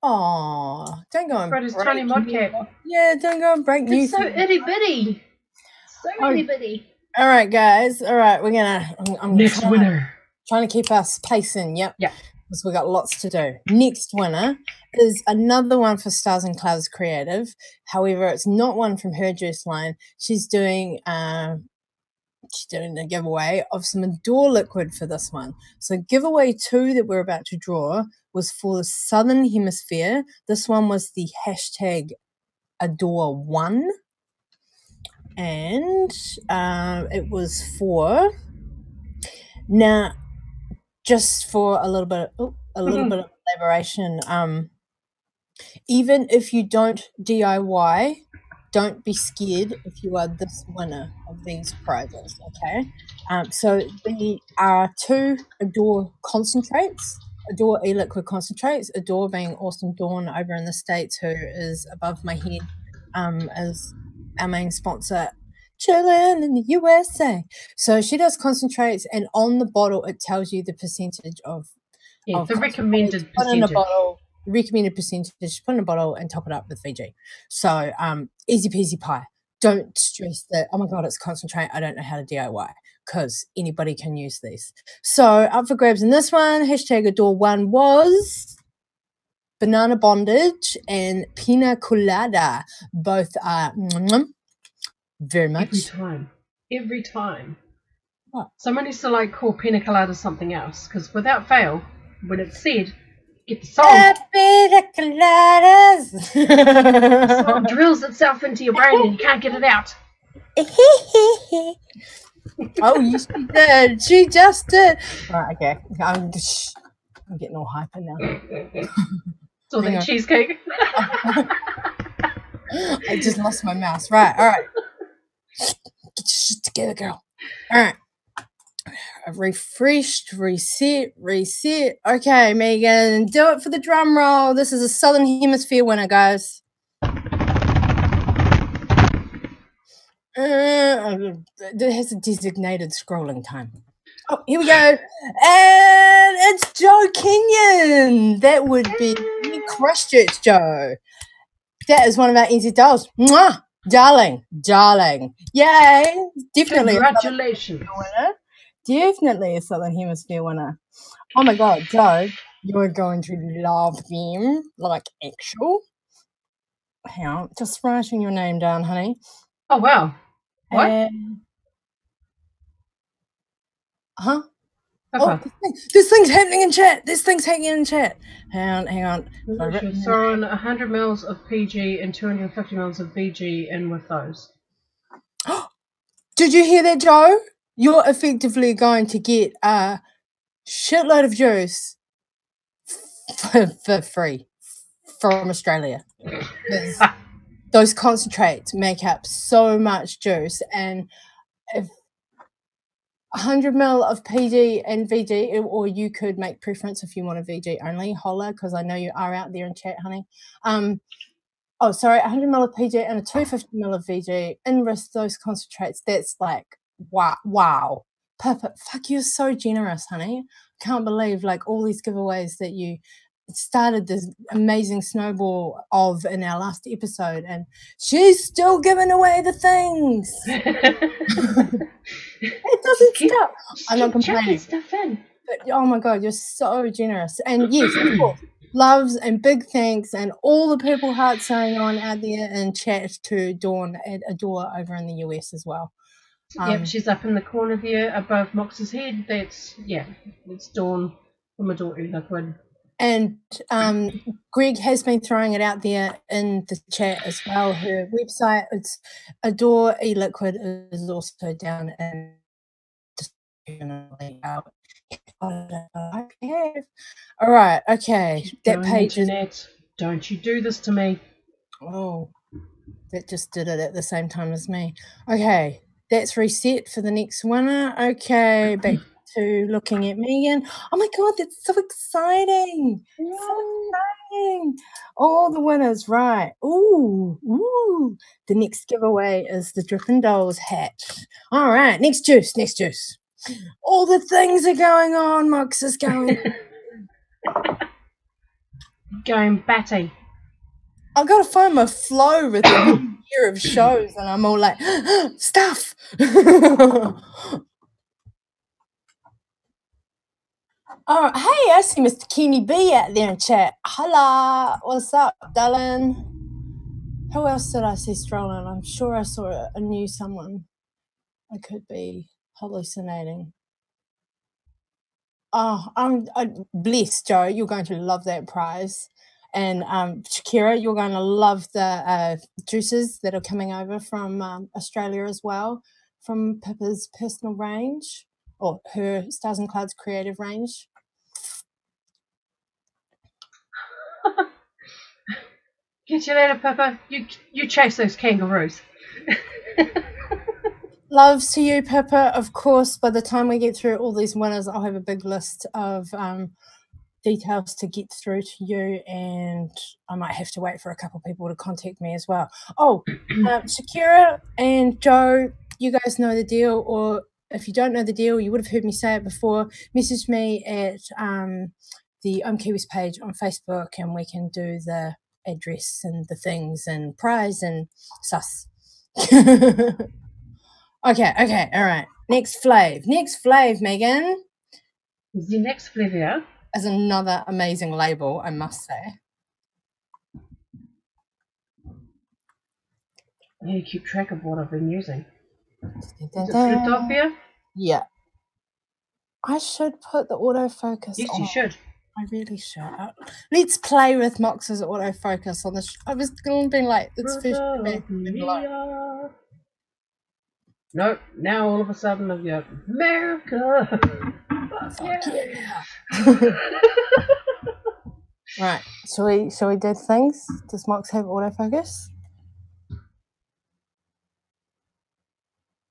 Oh, don't go and break his tiny mod cap. Yeah, don't go and break new. It's so itty bitty. So itty bitty. All right, guys. All right, we're gonna. I'm next winner. Trying to keep us pacing. Yep. Yeah. Because we got lots to do. Next winner is another one for Stars and Clouds Creative. However, it's not one from her juice line. She's doing a giveaway of some Adore liquid for this one. So giveaway 2 that we're about to draw was for the Southern Hemisphere. This one was the hashtag Adore 1. And it was for, now, just for a little bit of elaboration, even if you don't DIY, don't be scared if you are this winner of these prizes, okay? So there are 2 Adore concentrates, Adore e-liquid concentrates, Adore being Awesome Dawn over in the States, who is above my head, as our main sponsor, chilling in the USA. So she does concentrates, and on the bottle it tells you the percentage of the recommended percentage. Put in a bottle, recommended percentage, put in a bottle and top it up with Fiji. So easy peasy pie. Don't stress that, oh my god, it's concentrate, I don't know how to DIY, because anybody can use these. So up for grabs in this one, hashtag Adore 1 was Banana Bondage and Pina Colada. Both are very much. Every time. What? Someone needs to call Pina Colada something else, because without fail, when it's said, get the song. Pina Coladas. The song drills itself into your brain and you can't get it out. Oh, she did. She just did. All right, okay. I'm getting all hyper now. So that cheesecake. I just lost my mouse. Right, all right. Get your shit together, girl. All right. I've refreshed, reset. Okay, Megan, do it for the drum roll. This is a Southern Hemisphere winner, guys. It has a designated scrolling time. Oh, here we go. And it's Joe Kenyon. That would be Christchurch Joe. That is one of our NZ dolls. Mwah! Darling. Yay. Definitely. Congratulations. Definitely a Southern Hemisphere winner. Oh my god, Joe, you're going to love them. Like actual. Hang on, just writing your name down, honey. Oh wow. What? Papa. This thing's happening in chat. This thing's happening in chat. Hang on. Throw in 100 mils of PG and 250 mils of BG in with those. Did you hear that, Joe? You're effectively going to get a shitload of juice for free from Australia. Those concentrates make up so much juice, and if 100 ml of PG and VG, or you could make preference if you want a VG only, holla, because I know you are out there in chat, honey. 100 ml of PG and a 250 ml of VG in with those concentrates. That's like, wow. Pippa, fuck, you're so generous, honey. Can't believe like all these giveaways that you started this amazing snowball of in our last episode, and she's still giving away the things. It doesn't stop. I'm not complaining. Stuff in. But, oh my God, you're so generous. And yes, of course, loves and big thanks, and all the purple hearts going on out there in chat to Dawn at Adore over in the US as well. Yep, she's up in the corner there above Mox's head. It's Dawn from Adore Liquid. And Greg has been throwing it out there in the chat as well. Her website, it's Adore Liquid, is also down in all right, okay. That page internet. Don't you do this to me. Oh, that just did it at the same time as me. Okay, that's reset for the next winner. Okay, back to looking at Megan. Oh my God, that's so exciting. Yeah. So exciting. All the winners, right. Ooh. The next giveaway is the Drippin' Dolls hat. All right, next juice. All the things are going on. Mox is going. Going batty. I've got to find my flow with a new year of shows, and I'm all like, stuff. Oh, hey, I see Mr. Kenny B out there in chat. Holla, what's up, darling? Who else did I see strolling? I'm sure I saw a new someone. I could be hallucinating. Oh, I'm blessed, Joe. You're going to love that prize. And Shakira, you're going to love the juices that are coming over from Australia as well, from Pippa's personal range, or her Stars and Clouds creative range. Get you later, Pippa. You chase those kangaroos. Loves to you, Pippa. Of course, by the time we get through all these winners, I'll have a big list of details to get through to you, and I might have to wait for a couple of people to contact me as well. Oh, Shakira and Joe, you guys know the deal, or if you don't know the deal, you would have heard me say it before. Message me at the Ohm Kiwis page on Facebook, and we can do the address and the things and prize and sus. Okay, all right. Next flav, Megan. The next flavor is another amazing label, I must say. You keep track of what I've been using. Is it Fruitopia? Yeah. I should put the autofocus on. Yes, you should. I really should. Let's play with Mox's autofocus on this. I was going to be like, it's first. Nope. Now all of a sudden I've got America. Fuck yeah. Right. Shall we do things? Does Mox have autofocus?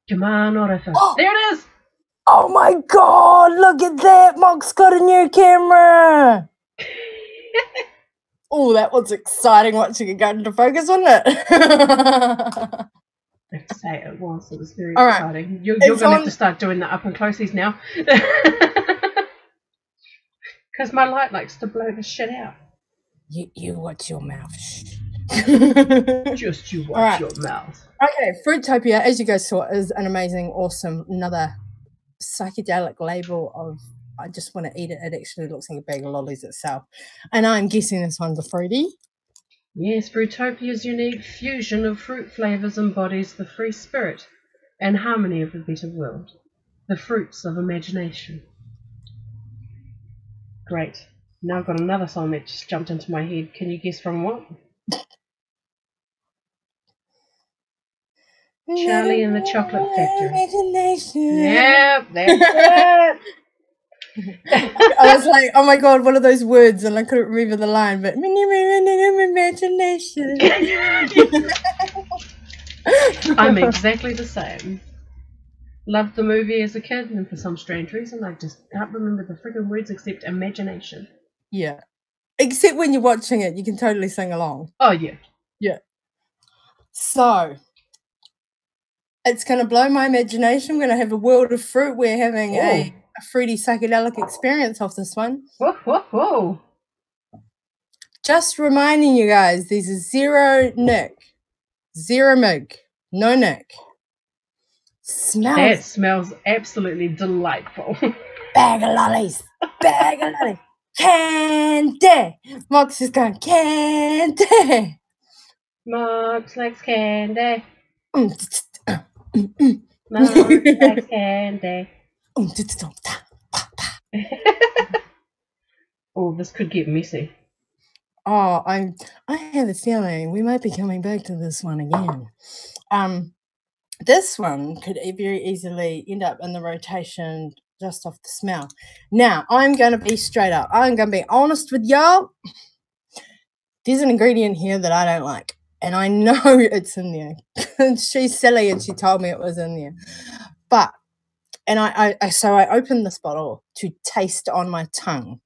Come on, autofocus. Oh. There it is. Oh my God! Look at that. Mox got a new camera. Oh, that was exciting watching it go into focus, wasn't it? I have to say it was very exciting. You're going to have to start doing the up and closies now. Because my light likes to blow the shit out. You watch your mouth. Just you watch your mouth. Okay, Fruitopia, as you guys saw, is an amazing, awesome, another psychedelic label of I just want to eat it. It actually looks like a bag of lollies itself. And I'm guessing this one's a fruity. Yes, Fruitopia's unique fusion of fruit flavours embodies the free spirit and harmony of the better world, the fruits of imagination. Great. Now I've got another song that just jumped into my head. Can you guess from what? Charlie and the Chocolate Factory. Imagination. Yep, that's it. I was like, oh my god, what are those words? And I couldn't remember the line, but imagination. I'm exactly the same. Loved the movie as a kid, and for some strange reason, I just can't remember the friggin' words except imagination. Yeah. Except when you're watching it, you can totally sing along. Oh, yeah. Yeah. So, it's going to blow my imagination. We're going to have a world of fruit. We're having a fruity psychedelic experience off this one. Whoa, whoa, whoa. Just reminding you guys, there's a zero nick, zero mig, no nick. That smells absolutely delightful. Bag of lollies, bag of lollies, candy. Mox is going, candy. Mox likes candy. Mox Mox likes candy. Oh, this could get messy. Oh, I have a feeling we might be coming back to this one again. This one could very easily end up in the rotation just off the smell. Now, I'm going to be straight up. I'm going to be honest with y'all. There's an ingredient here that I don't like, and I know it's in there. She's silly, and she told me it was in there. But, and so I opened this bottle to taste on my tongue.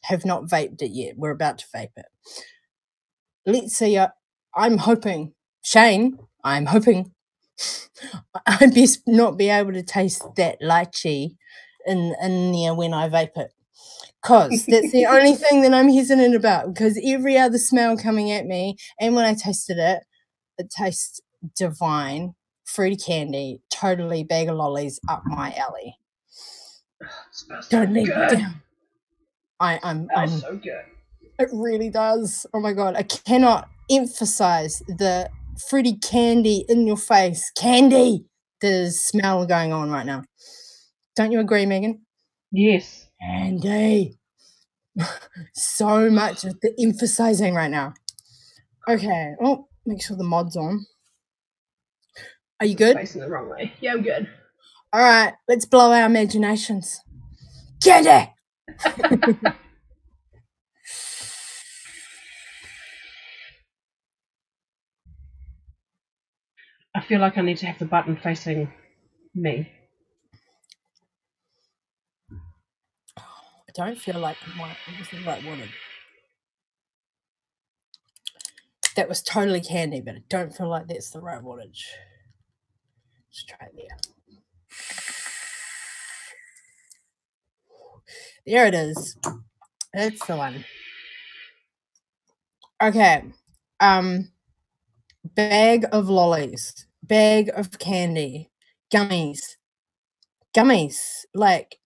Have not vaped it yet. We're about to vape it. Let's see. I'm hoping, Shane, I'm hoping I best not be able to taste that lychee in there when I vape it. Because that's the only thing that I'm hesitant about. Because every other smell coming at me, and when I tasted it, it tastes divine. Fruity candy, totally bag of lollies up my alley. Don't leave me down. I'm so good. It really does. Oh my god, I cannot emphasize the fruity candy in your face. Candy! The smell going on right now. Don't you agree, Megan? Yes. Candy. So much of the emphasizing right now. Okay. Oh, make sure the mod's on. Are you good? Facing the wrong way. Yeah, I'm good. All right, let's blow our imaginations. Candy! I feel like I need to have the button facing me. I don't feel like it was the right one. That was totally candy, but I don't feel like that's the right wattage. Let's try it there. There it is. That's the one. Okay. Bag of lollies. Bag of candy. Gummies. Gummies. Like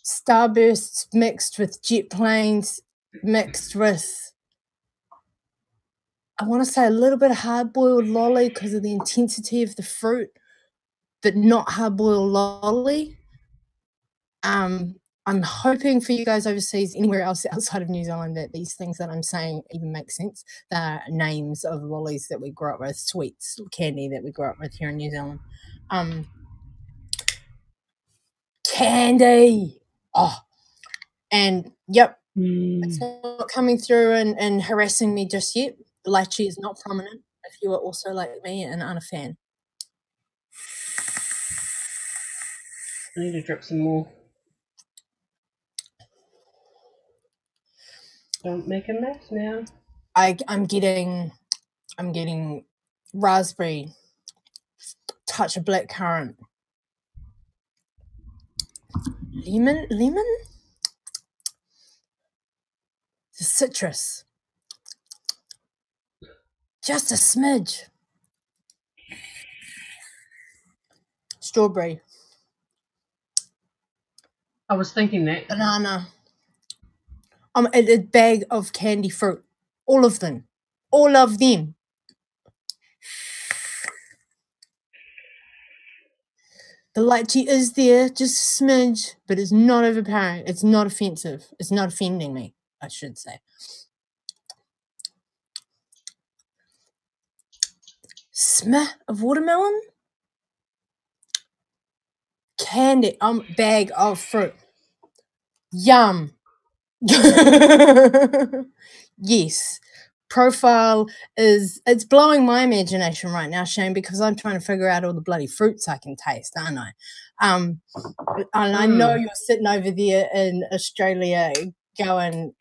Starbursts mixed with jet planes, mixed with, I want to say, a little bit of hard-boiled lolly because of the intensity of the fruit, but not hard-boiled lolly. I'm hoping for you guys overseas, anywhere else outside of New Zealand, that these things that I'm saying even make sense. They're names of lollies that we grew up with, sweets, candy that we grew up with here in New Zealand. Candy! Oh, and yep, it's not coming through and harassing me just yet. The lychee is not prominent if you are also like me and aren't a fan. I need to drip some more. Don't make a mess now. I'm getting raspberry, touch of blackcurrant, lemon, the citrus, just a smidge, strawberry, I was thinking that. banana. A bag of candy fruit, all of them. The lychee is there, just a smidge, but it's not overpowering. It's not offensive. It's not offending me, I should say. Smell of watermelon? Candy. Bag of fruit. Yum. Yes. Profile it's blowing my imagination right now, Shane, because I'm trying to figure out all the bloody fruits I can taste, aren't I? And I know you're sitting over there in Australia going,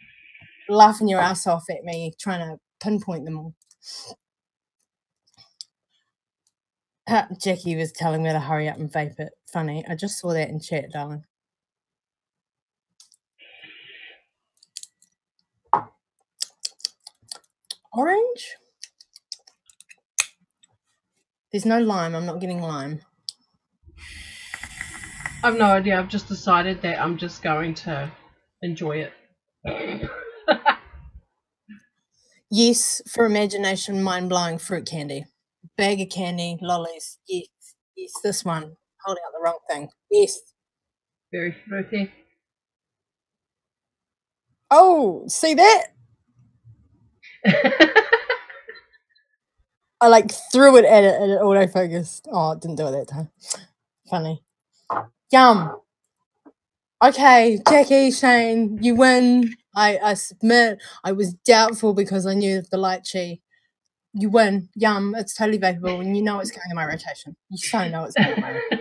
laughing your ass off at me, trying to pinpoint them all. Jackie was telling me to hurry up and vape it. Funny. I just saw that in chat, darling. Orange? There's no lime. I'm not getting lime. I've no idea. I've just decided that I'm just going to enjoy it. Yes, for imagination, mind-blowing fruit candy. Bag of candy, lollies. Yes, yes, this one. Holding up the wrong thing. Yes. Very fruity. Oh, see that? I like threw it at it and it auto-focused. Oh, it didn't do it that time. Funny. Yum. Okay, Jackie, Shane, you win. I submit. I was doubtful because I knew of the lychee. You win. Yum. It's totally vapeable and you know it's going in my rotation. You so know it's going in my rotation.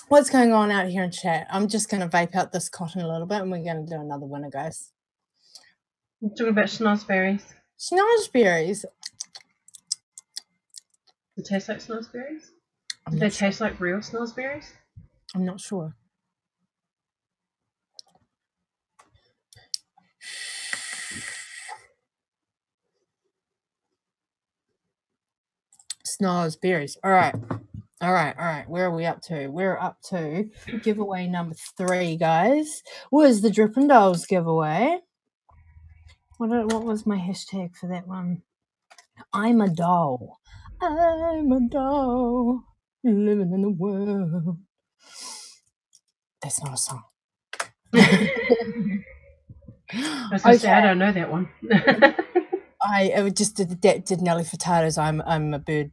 What's going on out here in chat? I'm just going to vape out this cotton a little bit and we're going to do another winner, guys. I'm talking about schnozberries. Schnozberries? Do they taste like schnozberries? Do they taste like real schnozberries? I'm not sure. Schnozberries. All right. All right. Where are we up to? We're up to giveaway number 3, guys. Was the Drippin' Dolls giveaway. What was my hashtag for that one? I'm a doll. I'm a doll. Living in the world. That's not a song. I was going to say, I don't know that one. I just did Nelly Furtado's I'm a bird.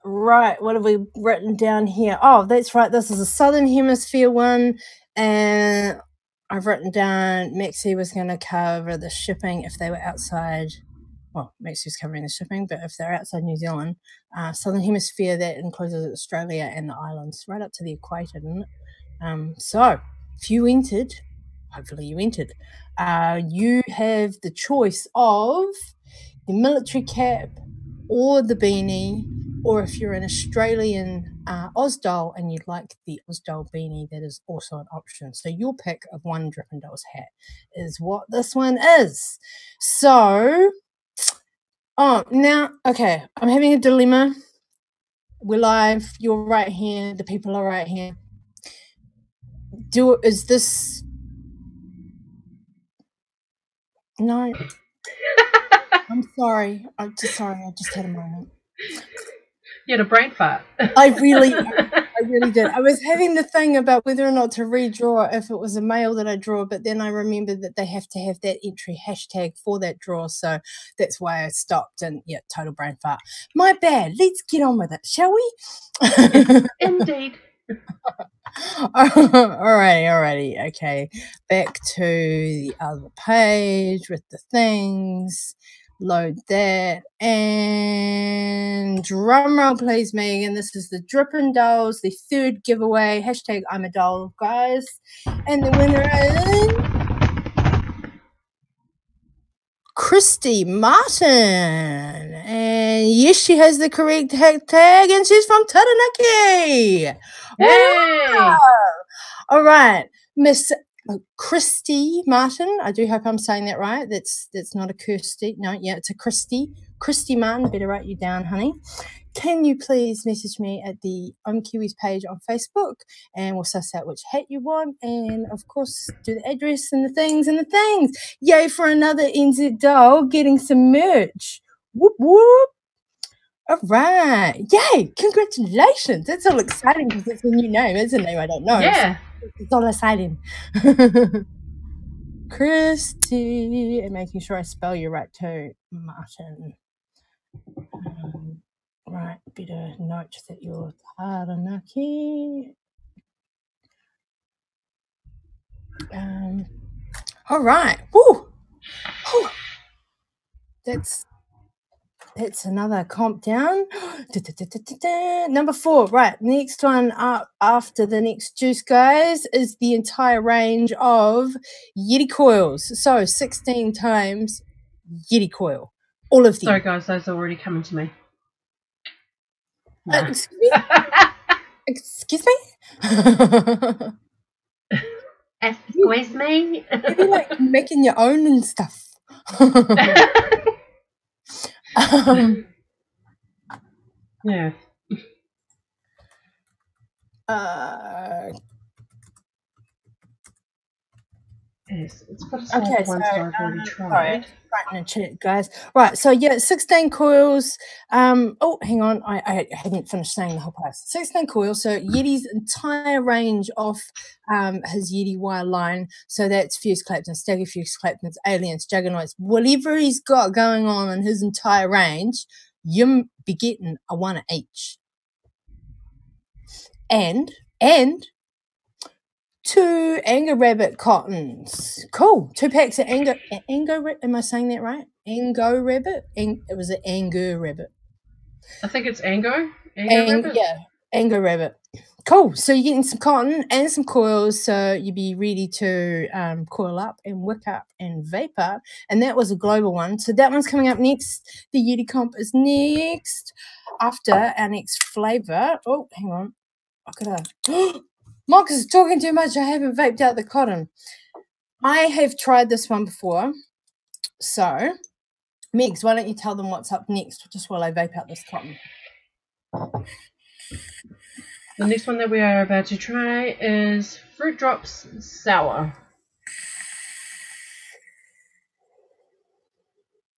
Right, what have we written down here? Oh, that's right. This is a Southern Hemisphere one, and I've written down Maxie was going to cover the shipping if they were outside. Well, Maxie was covering the shipping, but if they're outside New Zealand, Southern Hemisphere, that includes Australia and the islands, right up to the equator, didn't it? So, if you entered, hopefully you entered, you have the choice of the military cap or the beanie, or if you're an Australian Ausdol and you'd like the Ausdol beanie, that is also an option. So your pick of one Drippin' Dolls hat is what this one is. So, now, okay, I'm having a dilemma. We're live. You're right here. The people are right here. Is this... No. I'm sorry. I just had a moment. You had a brain fart. I really did. I was having the thing about whether or not to redraw if it was a male that I draw, but then I remembered that they have to have that entry hashtag for that draw, so that's why I stopped. And yeah, total brain fart. My bad. Let's get on with it, shall we? Indeed. Alrighty. Okay, back to the other page with the things. Load that, and drum roll please, Megan. This is the Drippin' Dolls, the 3rd giveaway. Hashtag I'm a doll, guys. And the winner is Christy Martin. And yes, she has the correct hashtag, and she's from Taranaki. Hey! Wow. All right, Miss Christy Martin. I do hope I'm saying that right. That's not a Kirsty. No, yeah, it's a Christy. Christy Martin. Better write you down, honey. can you please message me at the Ohm Kiwis page on Facebook, and we'll suss out which hat you want, and of course do the address and the things. Yay for another NZ doll getting some merch. Whoop whoop. All right. Yay. Congratulations. That's all exciting because it's a new name. It's a name I don't know. Yeah. So it's all exciting. Christy. And making sure I spell you right too. Martin. Right. Better note that you're Taranaki. All right. Woo. Whew. That's another comp down. Number 4, right. Next one up after the next juice, guys, is the entire range of Yeti coils. So 16 times Yeti coil. All of them. Sorry, guys, those are already coming to me. No. Excuse me? Excuse me? Excuse me? Maybe like making your own and stuff. Yeah. Yes, it's got a small Okay, ones so that I've already tried. sorry, right in the chat, guys. Right, so yeah, 16 coils. Oh, hang on, I hadn't finished saying the whole price. 16 coils. So Yeti's entire range of his Yeti wire line. So that's fuse Claptons, stagger fuse Claptons, aliens, juggernauts, whatever he's got going on in his entire range. You'll be getting a one of each, and 2 Anglo Rabbit cottons. Cool. 2 packs of Anglo Rabbit. Am I saying that right? Anglo Rabbit? It was an Anglo Rabbit. I think it's Ango. Rabbit? Yeah, Anglo Rabbit. Cool. So you're getting some cotton and some coils, so you'll be ready to coil up and wick up and vape up. And that was a global one. So that one's coming up next. The Yeti comp is next after our next flavour. Oh, hang on. I gotta... Mox is talking too much. I haven't vaped out the cotton. I have tried this one before. So, Megs, why don't you tell them what's up next just while I vape out this cotton? The next one that we are about to try is Fruit Drops Sour.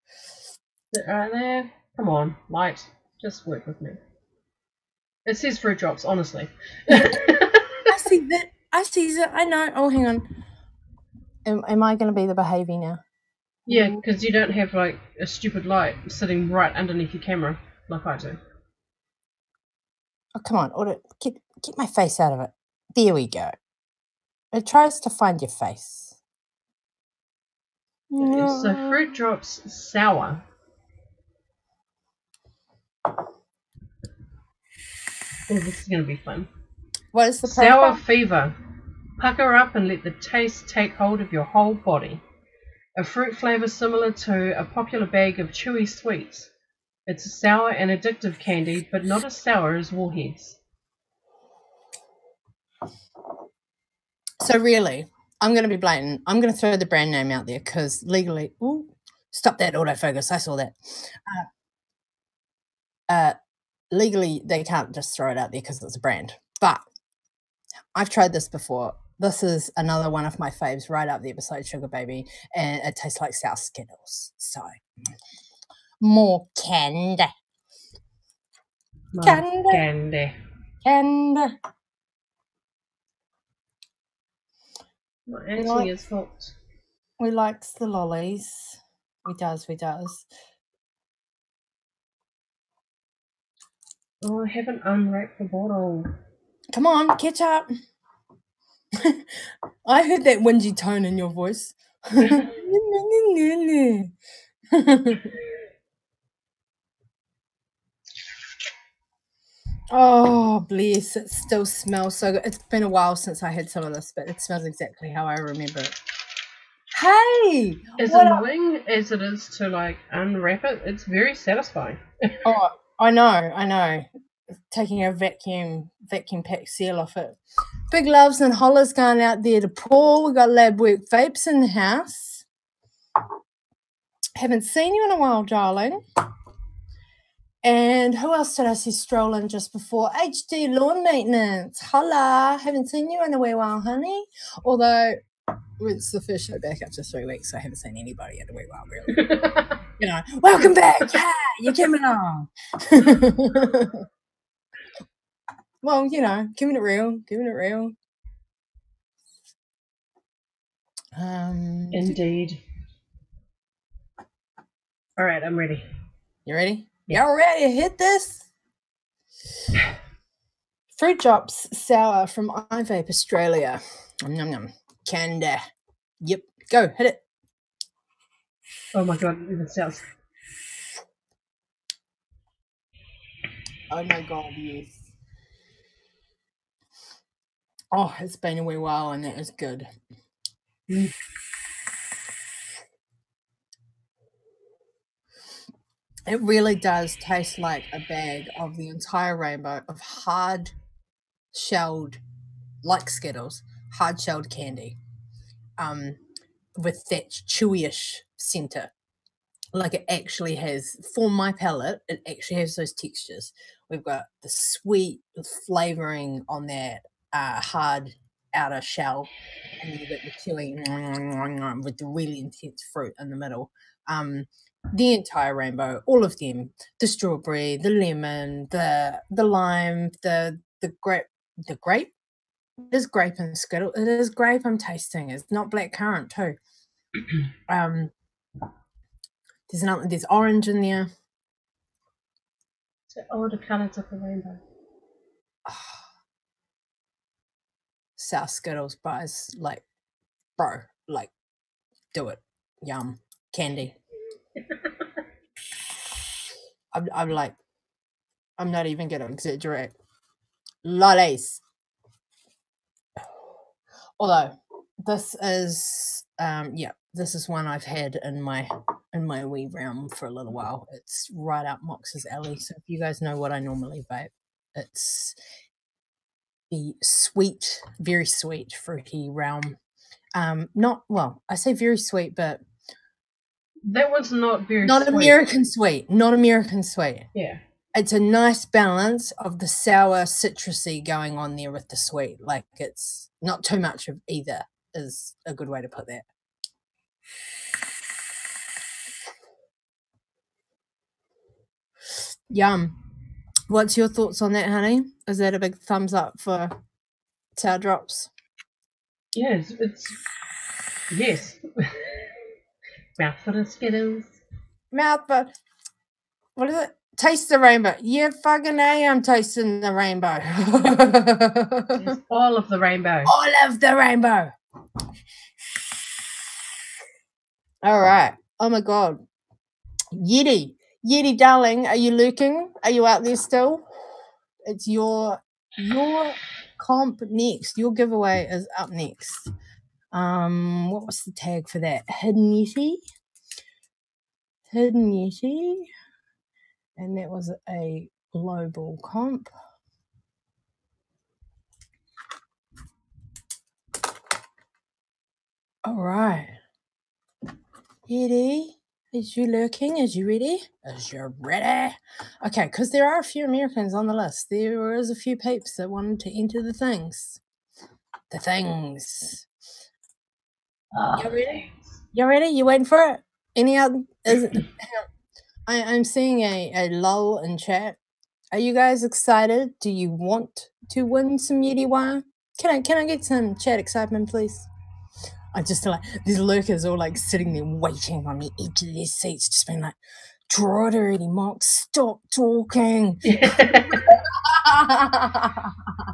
Is it right there? Come on, light. Just work with me. It says Fruit Drops, honestly. I see that. I know. Oh, hang on. Am I going to be the behaviour now? Yeah, because you don't have like a stupid light sitting right underneath your camera like I do. Oh, come on. Get my face out of it. There we go. It tries to find your face. No. So Fruit Drops Sour. Oh, this is going to be fun. What is the Sour Fever. Pucker up and let the taste take hold of your whole body. A fruit flavour similar to a popular bag of chewy sweets. It's a sour and addictive candy, but not as sour as Warheads. So really, I'm going to be blatant. I'm going to throw the brand name out there because legally... Ooh, stop that autofocus. I saw that. Legally, they can't just throw it out there because it's a brand. But I've tried this before. This is another one of my faves right up there beside Sugar Baby. And it tastes like South Skittles. So, more candy. Candy. Well, Anthony is hooked. We likes the lollies. We does. Oh, I haven't unwrapped the bottle. Come on, catch up. I heard that whingy tone in your voice. Oh, bless. It still smells so good. It's been a while since I had some of this, but it smells exactly how I remember it. Hey! As annoying as it is to like unwrap it, it's very satisfying. Oh, I know. Taking a vacuum pack seal off it. Big loves and hollers going out there to Paul. We got Lab Work Vapes in the house. Haven't seen you in a while, darling. And who else did I see strolling just before? HD Lawn Maintenance. Holla. Haven't seen you in a wee while, honey. Although it's the first show back after 3 weeks, so I haven't seen anybody in a wee while, really. You know, welcome back. Yeah, you're coming on. Well, you know, giving it real. Indeed. All right, I'm ready. You ready? Yeah. Y'all ready to hit this? Fruit Drops Sour from IVape Australia. Nom nom. Candy. Yep. Go, hit it. Oh my god, it sounds. Oh my god, yes. Oh, it's been a wee while and that is good. It really does taste like a bag of the entire rainbow of hard shelled, like Skittles, hard shelled candy, with that chewy-ish center. Like it actually has, for my palate, it actually has those textures. We've got the sweet flavoring on that hard outer shell, and then you've got the chewy with the really intense fruit in the middle. The entire rainbow, all of them, the strawberry, the lemon, the lime, the grape. It is grape and Skittle. It is grape I'm tasting. It's not blackcurrant too. There's orange in there. So all the colours of the rainbow. Sour Skittles, but it's like, bro, like, do it. Yum. Candy. I'm like, I'm not even going to exaggerate. Lollies. Although, this is, this is one I've had in my wee realm for a little while. It's right up Mox's alley. So if you guys know what I normally vape, it's the sweet, very sweet, fruity realm. Not, well, I say very sweet, but that one's not very not sweet. American sweet. Not American sweet. Yeah. It's a nice balance of the sour citrusy going on there with the sweet. Like it's not too much of either is a good way to put that. Yum. What's your thoughts on that, honey? Is that a big thumbs up for Sour Drops? Yes, yes. Mouthful of Skittles. Mouthful. What is it? Taste the rainbow. Yeah, fucking A, I'm tasting the rainbow. Yes, all of the rainbow. All of the rainbow. All right. Oh my God. Yeti, darling, are you lurking? Are you out there still? It's your comp next. Your giveaway is up next. What was the tag for that? Hidden Yeti. And that was a global comp. All right. Yeti, is you lurking? Is you ready? Is you ready? Okay, because there are a few Americans on the list. There is a few peeps that wanted to enter the things. Oh, You ready? You ready? You waiting for it? Any other? I'm seeing a lull in chat. Are you guys excited? Do you want to win some Yeti wire? Can I get some chat excitement, please? I just like these lurkers all like sitting there waiting on the edge of their seats, just being like, draw it already, Mox. Stop talking.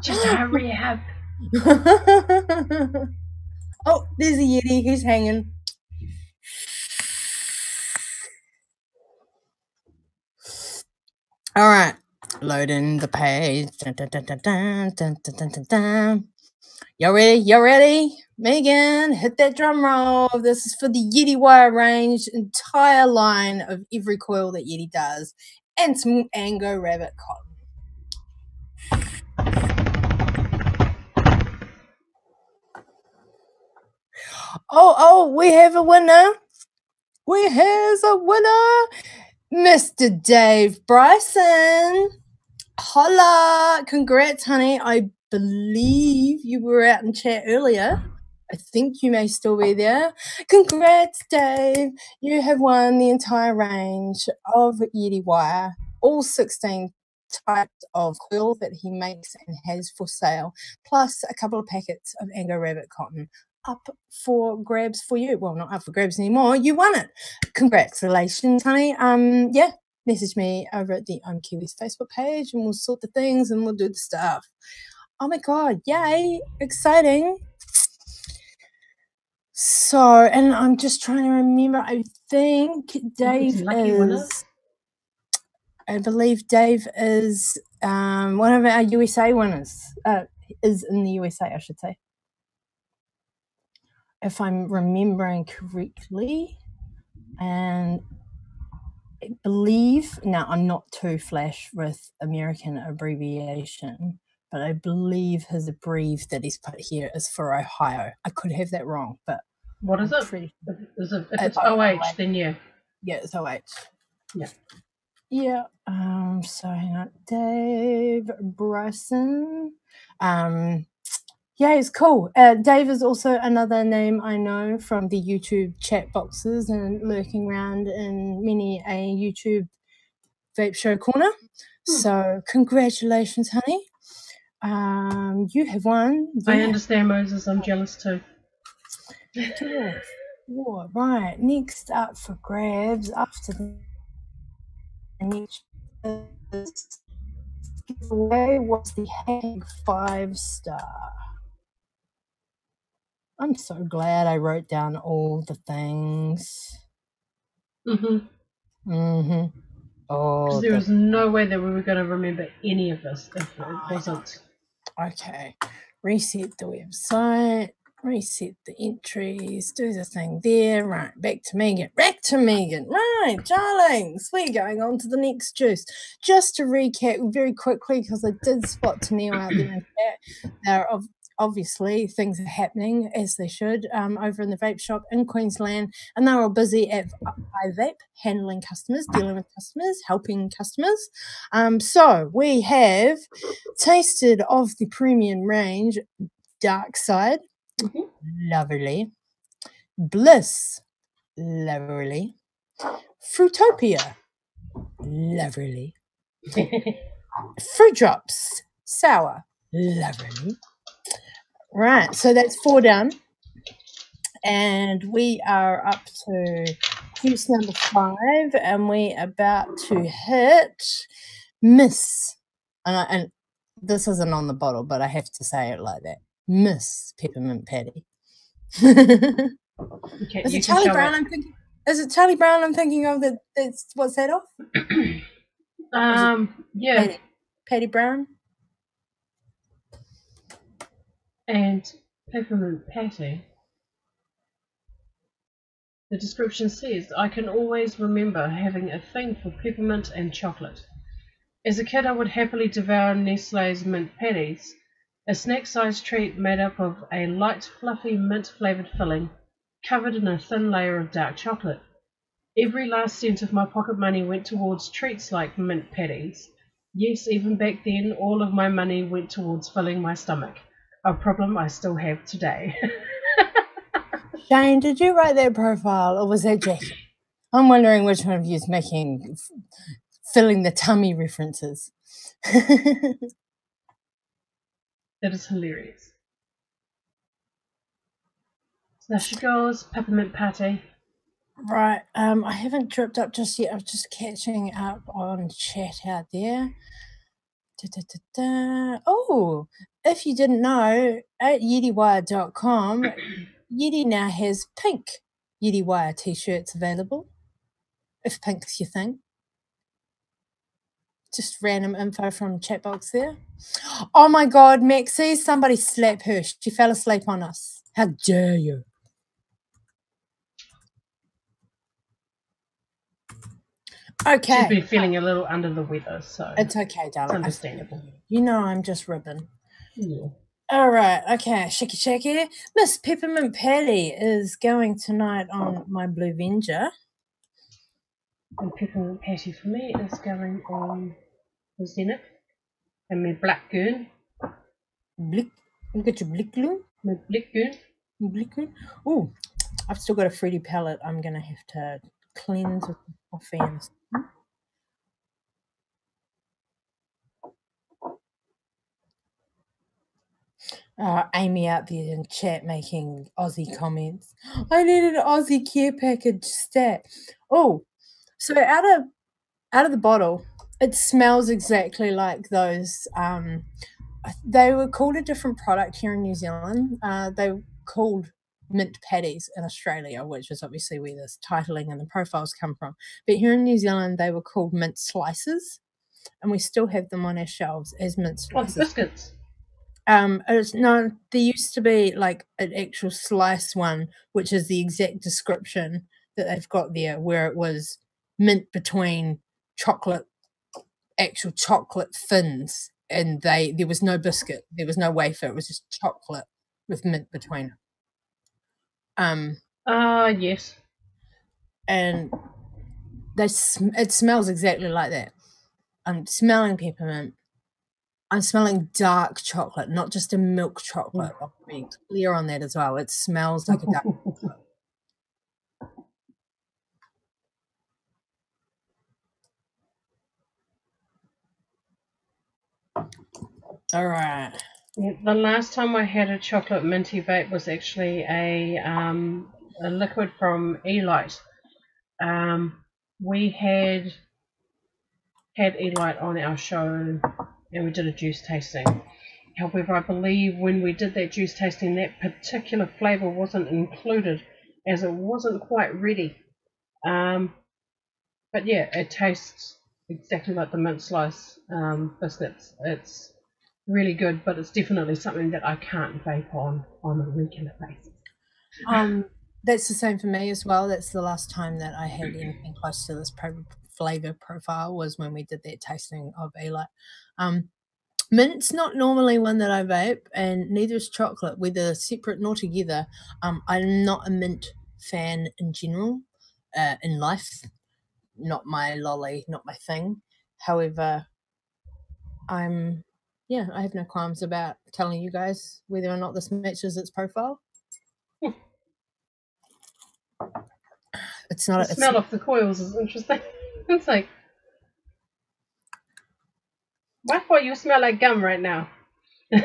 Just hurry up. Oh, there's a Yeti. He's hanging. All right. Loading the page. Dun, dun, dun, dun, dun, dun, dun, dun, dun. Y'all ready? Y'all ready? Megan, hit that drum roll. This is for the Yeti wire range, entire line of every coil that Yeti does, and some Ango Rabbit cotton. Oh, we have a winner. We has a winner. Mr. Dave Bryson. Holla. Congrats, honey. I believe you were out in chat earlier. I think you may still be there. Congrats, Dave. You have won the entire range of Yeti wire, all 16 types of coil that he makes and has for sale, plus a couple of packets of Ango Rabbit cotton up for grabs for you. Well, not up for grabs anymore. You won it. Congratulations, honey. Yeah, message me over at the Ohm Kiwis Facebook page and we'll sort the things and we'll do the stuff. Oh my God, yay, exciting. So, and I'm just trying to remember, I think Dave is, I believe Dave is one of our USA winners, is in the USA, I should say. If I'm remembering correctly, and I believe, now I'm not too flash with American abbreviation, but I believe his abbrev that he's put here is for Ohio. I could have that wrong, but what is it? If it's OH, then yeah. Yeah, it's OH. Yeah. Yeah. So hang on, Dave Bryson. Yeah, it's cool. Dave is also another name I know from the YouTube chat boxes and lurking around in many a YouTube vape show corner. So congratulations, honey. You have won. Yeah. I understand, Moses. I'm jealous too. Right. Next up for grabs after the next giveaway was the Hag 5-star. I'm so glad I wrote down all the things. Oh, there was no way that we were going to remember any of this if it wasn't. Okay. Reset the website. Reset the entries. Do the thing there. Right. Back to Megan. Right, darlings. We're going on to the next juice. Just to recap very quickly, because I did spot Tennille out there in chat. There are obviously things are happening as they should over in the vape shop in Queensland, and they're all busy at IVape, handling customers, dealing with customers, helping customers. So we have tasted of the premium range, Dark Side, lovely, Bliss, lovely, Fruitopia, lovely, Fruit Drops, sour, lovely. Right, so that's 4 down, and we are up to juice number 5, and we're about to hit Miss, and this isn't on the bottle, but I have to say it like that, Miss Peppermint Patty. Is it Charlie Brown? Is it Charlie Brown? I'm thinking of that. That's what's that off? Yeah, Patty Brown. And Peppermint Patty. The description says, I can always remember having a thing for peppermint and chocolate. As a kid, I would happily devour Nestle's mint patties, a snack-sized treat made up of a light, fluffy, mint-flavoured filling, covered in a thin layer of dark chocolate. Every last cent of my pocket money went towards treats like mint patties. Yes, even back then, all of my money went towards filling my stomach. A problem I still have today. Shane, did you write that profile or was that Jackie? I'm wondering which one of you is making filling the tummy references. That is hilarious. So there she goes, Peppermint Patty. Right, I haven't dripped up just yet. I'm just catching up on chat out there. Oh, if you didn't know, at YetiWire.com, Yeti now has pink Yeti Wire t-shirts available, if pink's your thing. Just random info from chat box there. Oh my God, Maxie, somebody slap her. She fell asleep on us. How dare you? Okay. She's been feeling a little under the weather, so it's okay, darling. It's understandable. You know I'm just ribbing. Yeah. All right, okay, shaky. Miss Peppermint Patty is going tonight on my Blue Venger. And peppermint patty for me is going on the zenith. And my black goon. Blick. Look at your blickloon. My black goon. Blickloon. Oh, I've still got a fruity palate. I'm going to have to cleanse with coffee and stuff. Amy out there in chat making Aussie comments. I need an Aussie care package stat. Oh, so out of the bottle, it smells exactly like those. They were called a different product here in New Zealand. They were called mint patties in Australia, which is obviously where this titling and the profiles come from. But here in New Zealand, they were called mint slices, and we still have them on our shelves as mint slices. Oh, biscuits. No, there used to be like an actual slice one, which is the exact description that they've got there, where it was mint between actual chocolate fins, and there was no biscuit, there was no wafer, it was just chocolate with mint between it. Yes. And it smells exactly like that. I'm smelling peppermint. I'm smelling dark chocolate, not just a milk chocolate. I'll be clear on that as well. It smells like a dark chocolate. All right. Yeah, the last time I had a chocolate minty vape was actually a liquid from Elite. We had Elite on our show and we did a juice tasting. However, I believe when we did that juice tasting, that particular flavour wasn't included as it wasn't quite ready. But yeah, it tastes exactly like the mint slice biscuits. It's really good, but it's definitely something that I can't vape on a regular basis. That's the same for me as well. That's the last time that I had anything close to this flavour profile was when we did that tasting of Elite. Mint's not normally one that I vape, and neither is chocolate, whether separate nor together. I'm not a mint fan in general, in life. Not my lolly, not my thing. However, I have no qualms about telling you guys whether or not this matches its profile. It's not. The smell of the coils is interesting. It's like, why you smell like gum right now? That's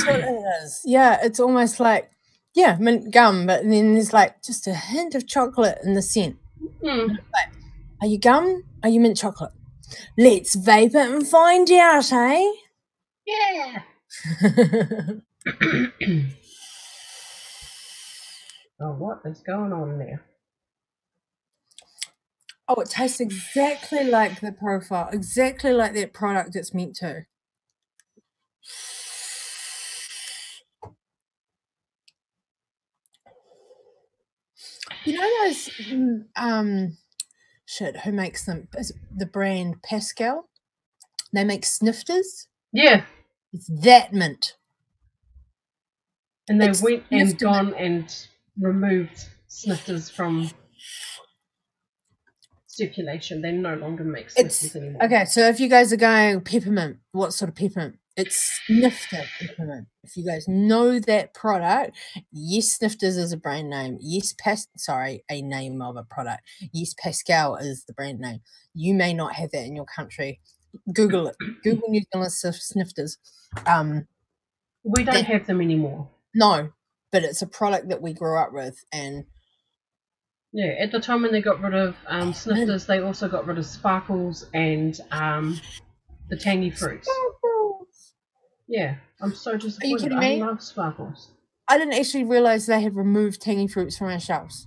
what it is. Yeah, it's almost like, mint gum, but then there's like just a hint of chocolate in the scent. Like, are you gum? Are you mint chocolate? Let's vape it and find out, eh? Yeah. Oh, what is going on there? Oh, it tastes exactly like the profile, exactly like that product it's meant to. You know those, who makes them? Is the brand Pascal? They make snifters. Yeah. It's that mint. And they went and gone and removed snifters from circulation. They no longer make snifters anymore. Okay, so if you guys are going peppermint, what sort of peppermint? It's snifter peppermint. If you guys know that product, yes, snifters is a brand name. Yes, a name of a product. Yes, Pascal is the brand name. You may not have that in your country. Google it. Google New Zealand snifters. We don't have them anymore. No, but it's a product that we grew up with, and yeah, at the time when they got rid of snifters, they also got rid of sparkles and the tangy fruits. Sparkles. Yeah, I'm so disappointed. Are you kidding me? I love sparkles. I didn't actually realise they had removed tangy fruits from our shelves.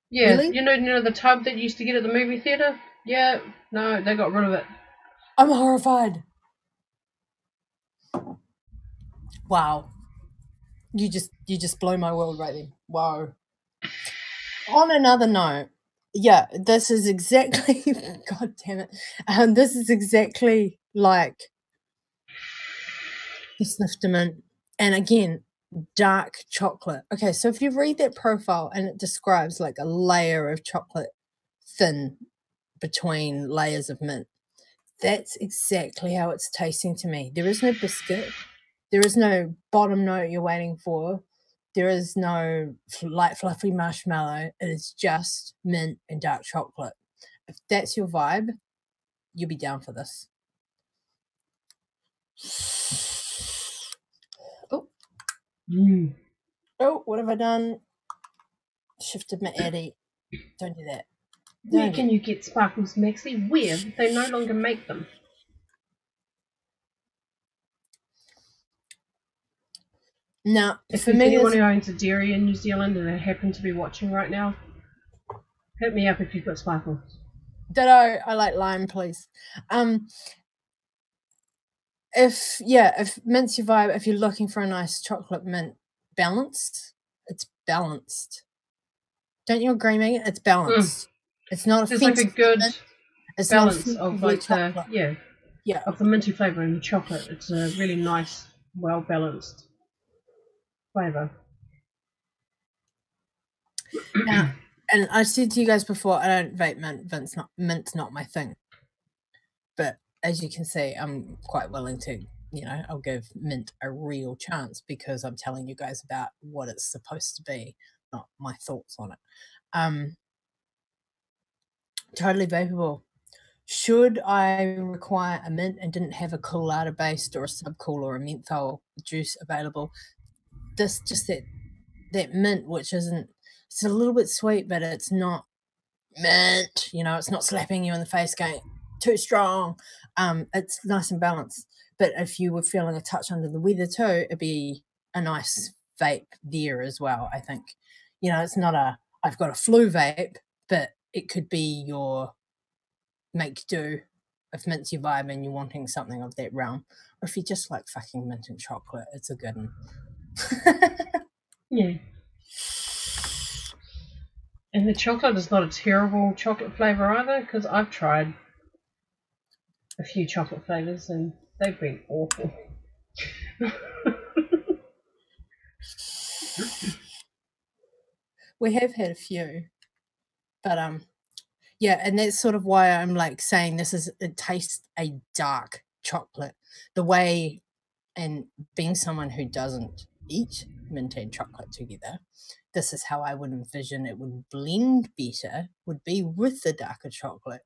Yeah, really? you know the tub that you used to get at the movie theatre? Yeah, no, they got rid of it. I'm horrified. Wow. You just blow my world right there. Wow. On another note, yeah, this is exactly God damn it. This is exactly like the snifter mint. And again, dark chocolate. Okay, so if you read that profile and it describes like a layer of chocolate thin between layers of mint, that's exactly how it's tasting to me. There is no biscuit. There is no bottom note you're waiting for. There is no light fluffy marshmallow. It is just mint and dark chocolate. If that's your vibe, you'll be down for this. Oh. Oh, what have I done? Shifted my Addy. Don't do that. Where can you get sparkles, Maxley? Where? They no longer make them. Now, if for there's me, anyone who owns a dairy in New Zealand and they happen to be watching right now, hit me up if you've got sparkles. Ditto. I like lime, please. If mint's your vibe, if you're looking for a nice chocolate mint, balanced, it's balanced. Don't you agree, Megan? It's balanced. It's not There's like a good balance of like chocolate. of the minty flavour in the chocolate. It's a really nice, well balanced flavour. Now, and I said to you guys before, I don't vape mint. Mint's not my thing. But as you can see, I'm quite willing to, I'll give mint a real chance because I'm telling you guys about what it's supposed to be, not my thoughts on it. Totally vapable. Should I require a mint and didn't have a coolada based or a subcool or a menthol juice available, that mint, which it's a little bit sweet, but it's not mint, it's not slapping you in the face going too strong. It's nice and balanced. But if you were feeling a touch under the weather too, it'd be a nice vape there as well, I think. It's not I've got a flu vape, but it could be your make do if mint's your vibe and you're wanting something of that realm. Or if you just like fucking mint and chocolate, it's a good one. Yeah. And the chocolate is not a terrible chocolate flavour either, because I've tried a few chocolate flavours and they've been awful. We have had a few, but yeah, and that's sort of why I'm like saying it tastes a dark chocolate. The way, and being someone who doesn't eat mint and chocolate together, this is how I would envision it would blend better, would be with the darker chocolate.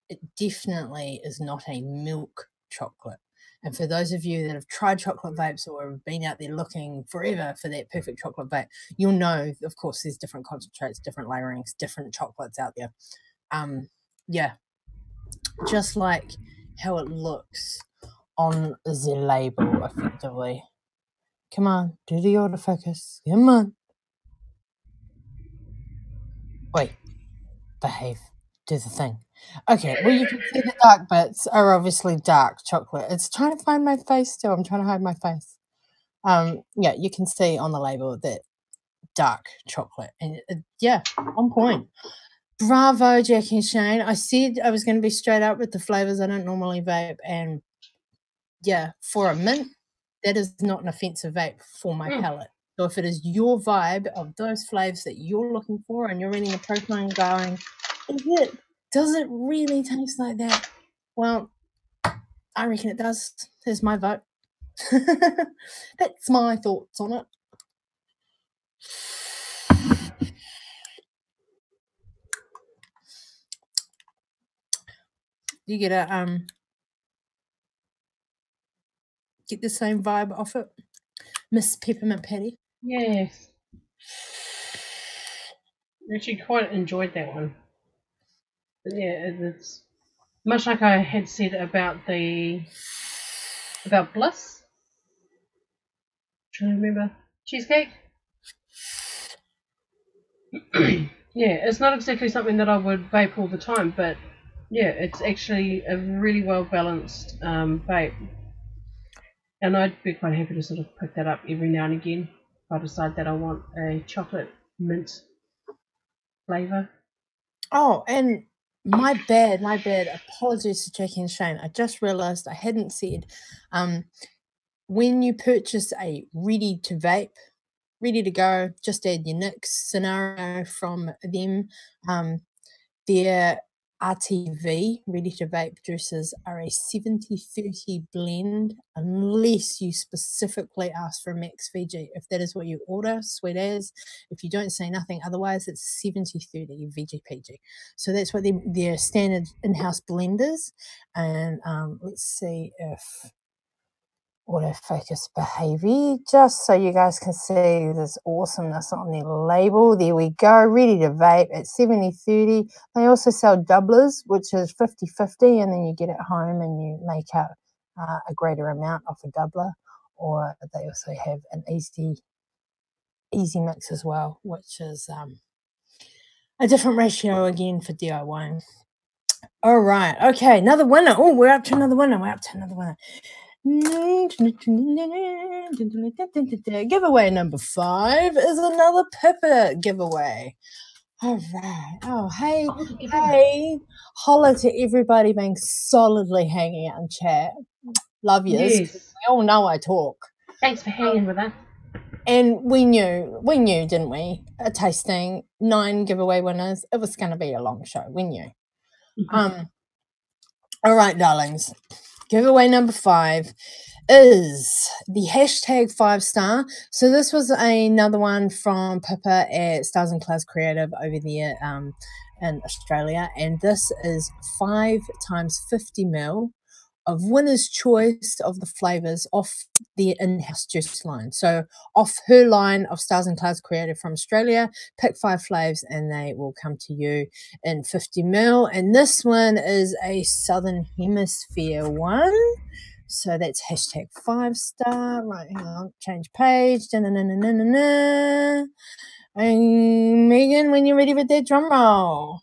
It definitely is not a milk chocolate. And for those of you that have tried chocolate vapes or have been out there looking forever for that perfect chocolate vape, you'll know, of course, there's different concentrates, different layerings, different chocolates out there. Yeah, just like how it looks on the label, effectively. Come on, do the autofocus. Come on. Wait, behave. Do the thing. Okay, well, you can see the dark bits are obviously dark chocolate. It's trying to find my face still. I'm trying to hide my face. Yeah, you can see on the label that dark chocolate. And yeah, on point. Bravo, Jackie and Shane. I said I was going to be straight up with the flavors. I don't normally vape. And yeah, for a mint, that is not an offensive vape for my palate. So if it is your vibe of those flavors that you're looking for and you're reading the profile and going, does it really taste like that? Well, I reckon it does. There's my vote. That's my thoughts on it. You get get the same vibe off it, Miss Peppermint Patty? Yes. I actually quite enjoyed that one. But yeah, it's much like I had said about Bliss. Trying to remember cheesecake. Yeah, it's not exactly something that I would vape all the time, but yeah, it's actually a really well balanced vape, and I'd be quite happy to sort of pick that up every now and again if I decide that I want a chocolate mint flavour. Oh, and my bad. Apologies to Jackie and Shane. I just realised I hadn't said when you purchase a ready to vape, ready to go, just add your NICs scenario from them. Their RTV, ready to vape juices, are a 70-30 blend unless you specifically ask for a max VG. If that is what you order, sweet as. If you don't say nothing otherwise, it's 70-30 VGPG. So that's what their standard in-house blenders. And let's see if autofocus behavior, just so you guys can see this awesomeness on their label. There we go, ready to vape at 70-30. They also sell doublers, which is 50-50, and then you get it home and you make out a greater amount off a doubler. Or they also have an easy mix as well, which is a different ratio again for DIY. All right, okay, another winner. Oh, we're up to another winner. Giveaway number 5 is another Pippa giveaway. All right. Oh, hey. Holla to everybody being solidly hanging out in chat. Love yous. Yes. We all know I talk. Thanks for hanging with us. And we knew, didn't we? A tasting, 9 giveaway winners. It was going to be a long show. We knew. All right, darlings. Giveaway number 5 is the hashtag 5-star. So this was another one from Pippa at Stars and Clouds Creative over there in Australia. And this is 5 times 50 ml of winner's choice of the flavours off the in-house juice line. So off her line of Stars and Clouds Creative from Australia, pick 5 flavours and they will come to you in 50 ml. And this one is a Southern Hemisphere one. So that's hashtag 5-star. Right, hang on, change page. Da-na-na-na-na-na. And Megan, when you're ready with that drum roll.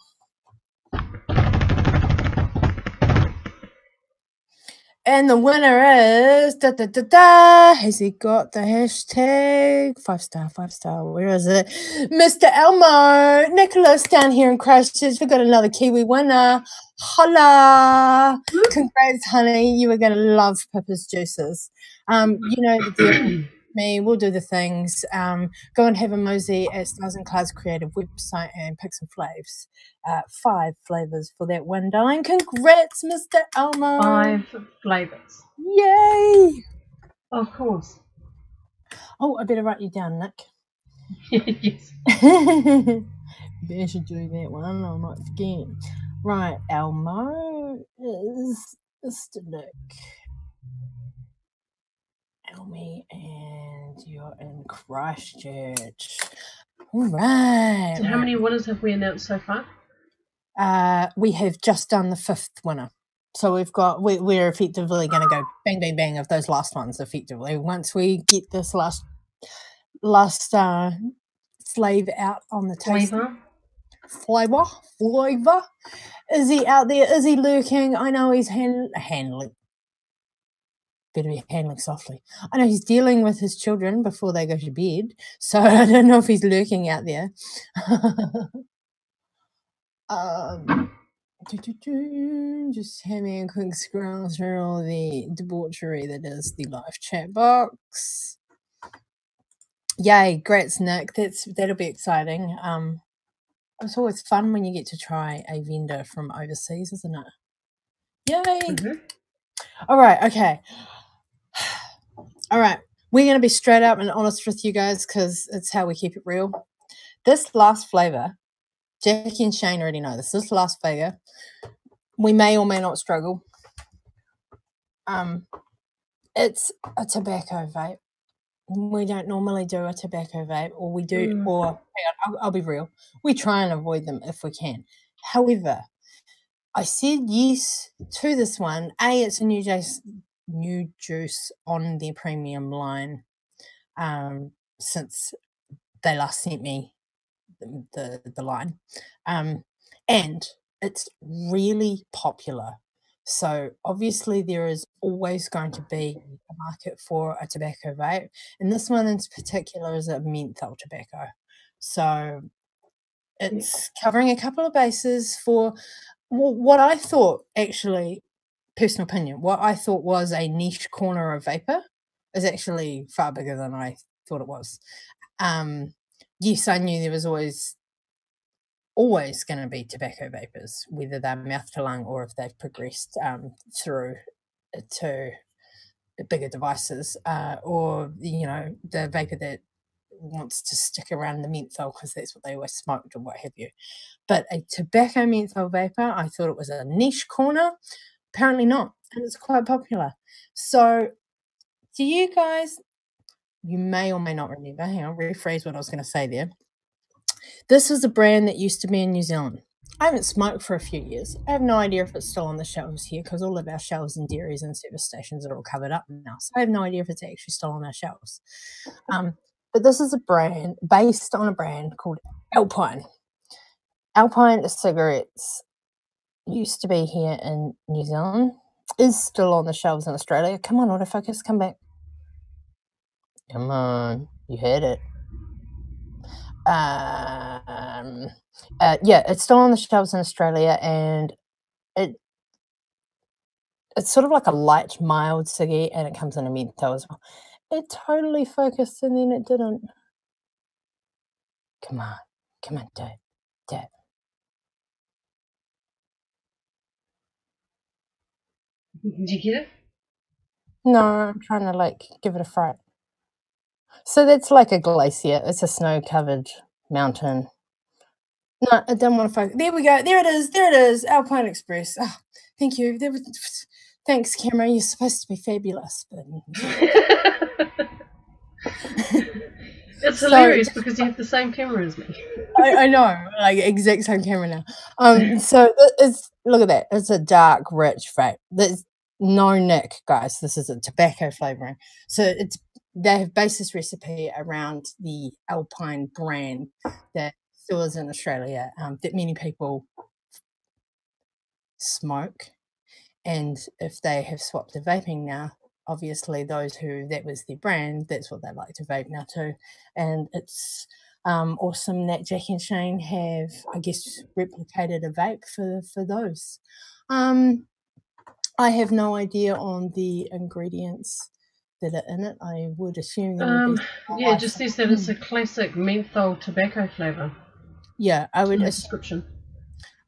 And the winner is, has he got the hashtag? 5-star, where is it? Mr. Elmo, Nicholas down here in Christchurch. We've got another Kiwi winner. Holla. Congrats, honey. You are going to love Pippa's juices. You know the deal. Me, we'll do the things. Go and have a mosey at Stars and Clouds Creative website and pick some flaves. 5 flavours for that one, darling. Congrats, Mr. Elmo. 5 flavours. Yay! Of course. Oh, I better write you down, Nick. Yes. Better should do that one. I might forget. Right, Elmo is Mr. Nick. Elmy, and you're in Christchurch. All right. So how many winners have we announced so far? We have just done the 5th winner. So we're effectively going to go bang, bang, bang of those last ones effectively. Once we get this last flavour out on the taste. Flavor. Is he out there? Is he lurking? I know he's handling. Better be handling softly. I know he's dealing with his children before they go to bed, so I don't know if he's lurking out there. Just having a quick scroll through all the debauchery that is the live chat box. Yay, great, Nick. That'll be exciting. It's always fun when you get to try a vendor from overseas, isn't it? Yay! All right, okay. All right, we're going to be straight up and honest with you guys because it's how we keep it real. This last flavour, Jackie and Shane already know this. This last flavour, we may or may not struggle. It's a tobacco vape. We don't normally do a tobacco vape, or we do, or hang on, I'll be real. We try and avoid them if we can. However, I said yes to this one. It's a new juice on their premium line since they last sent me the line, and it's really popular. So obviously there is always going to be a market for a tobacco vape, and this one in particular is a menthol tobacco. So it's covering a couple of bases for what I thought, actually, personal opinion, what I thought was a niche corner of vapor is actually far bigger than I thought it was. Yes, I knew there was always going to be tobacco vapors, whether they're mouth to lung or if they've progressed through to bigger devices, or the vapor that wants to stick around the menthol because that's what they always smoked or what have you. But a tobacco menthol vapor, I thought it was a niche corner. Apparently not, and it's quite popular. So do you guys, you may or may not remember, hang on, rephrase what I was going to say there. This is a brand that used to be in New Zealand. I haven't smoked for a few years. I have no idea if it's still on the shelves here because all of our shelves and dairies and service stations are all covered up now. So I have no idea if it's actually still on our shelves. But this is a brand based on a brand called Alpine. Alpine cigarettes used to be here in New Zealand, is still on the shelves in Australia. Come on, autofocus, come back. Come on, you heard it. Yeah, it's still on the shelves in Australia, and it's sort of like a light, mild ciggy, and it comes in a menthol as well. It totally focused, and then it didn't. Come on, Dad. Did you get it? No, I'm trying to give it a fright. So that's like a glacier. It's a snow-covered mountain. No, I don't want to focus. There we go. There it is. There it is. Alpine Express. Oh, thank you. Thanks, camera. You're supposed to be fabulous. But it's hilarious because you have the same camera as me. I know, exact same camera now. So look at that. It's a dark, rich vape. There's no nick, guys. This is a tobacco flavoring. So they have based this recipe around the Alpine brand that still is in Australia, that many people smoke. And if they have swapped to vaping now, obviously those who that was their brand, that's what they like to vape now too. And it's awesome that Jackie and Shane have, I guess, replicated a vape for those. I have no idea on the ingredients that are in it. I would assume there would be. Yeah, just says that it's a classic menthol tobacco flavour. Yeah, I would description.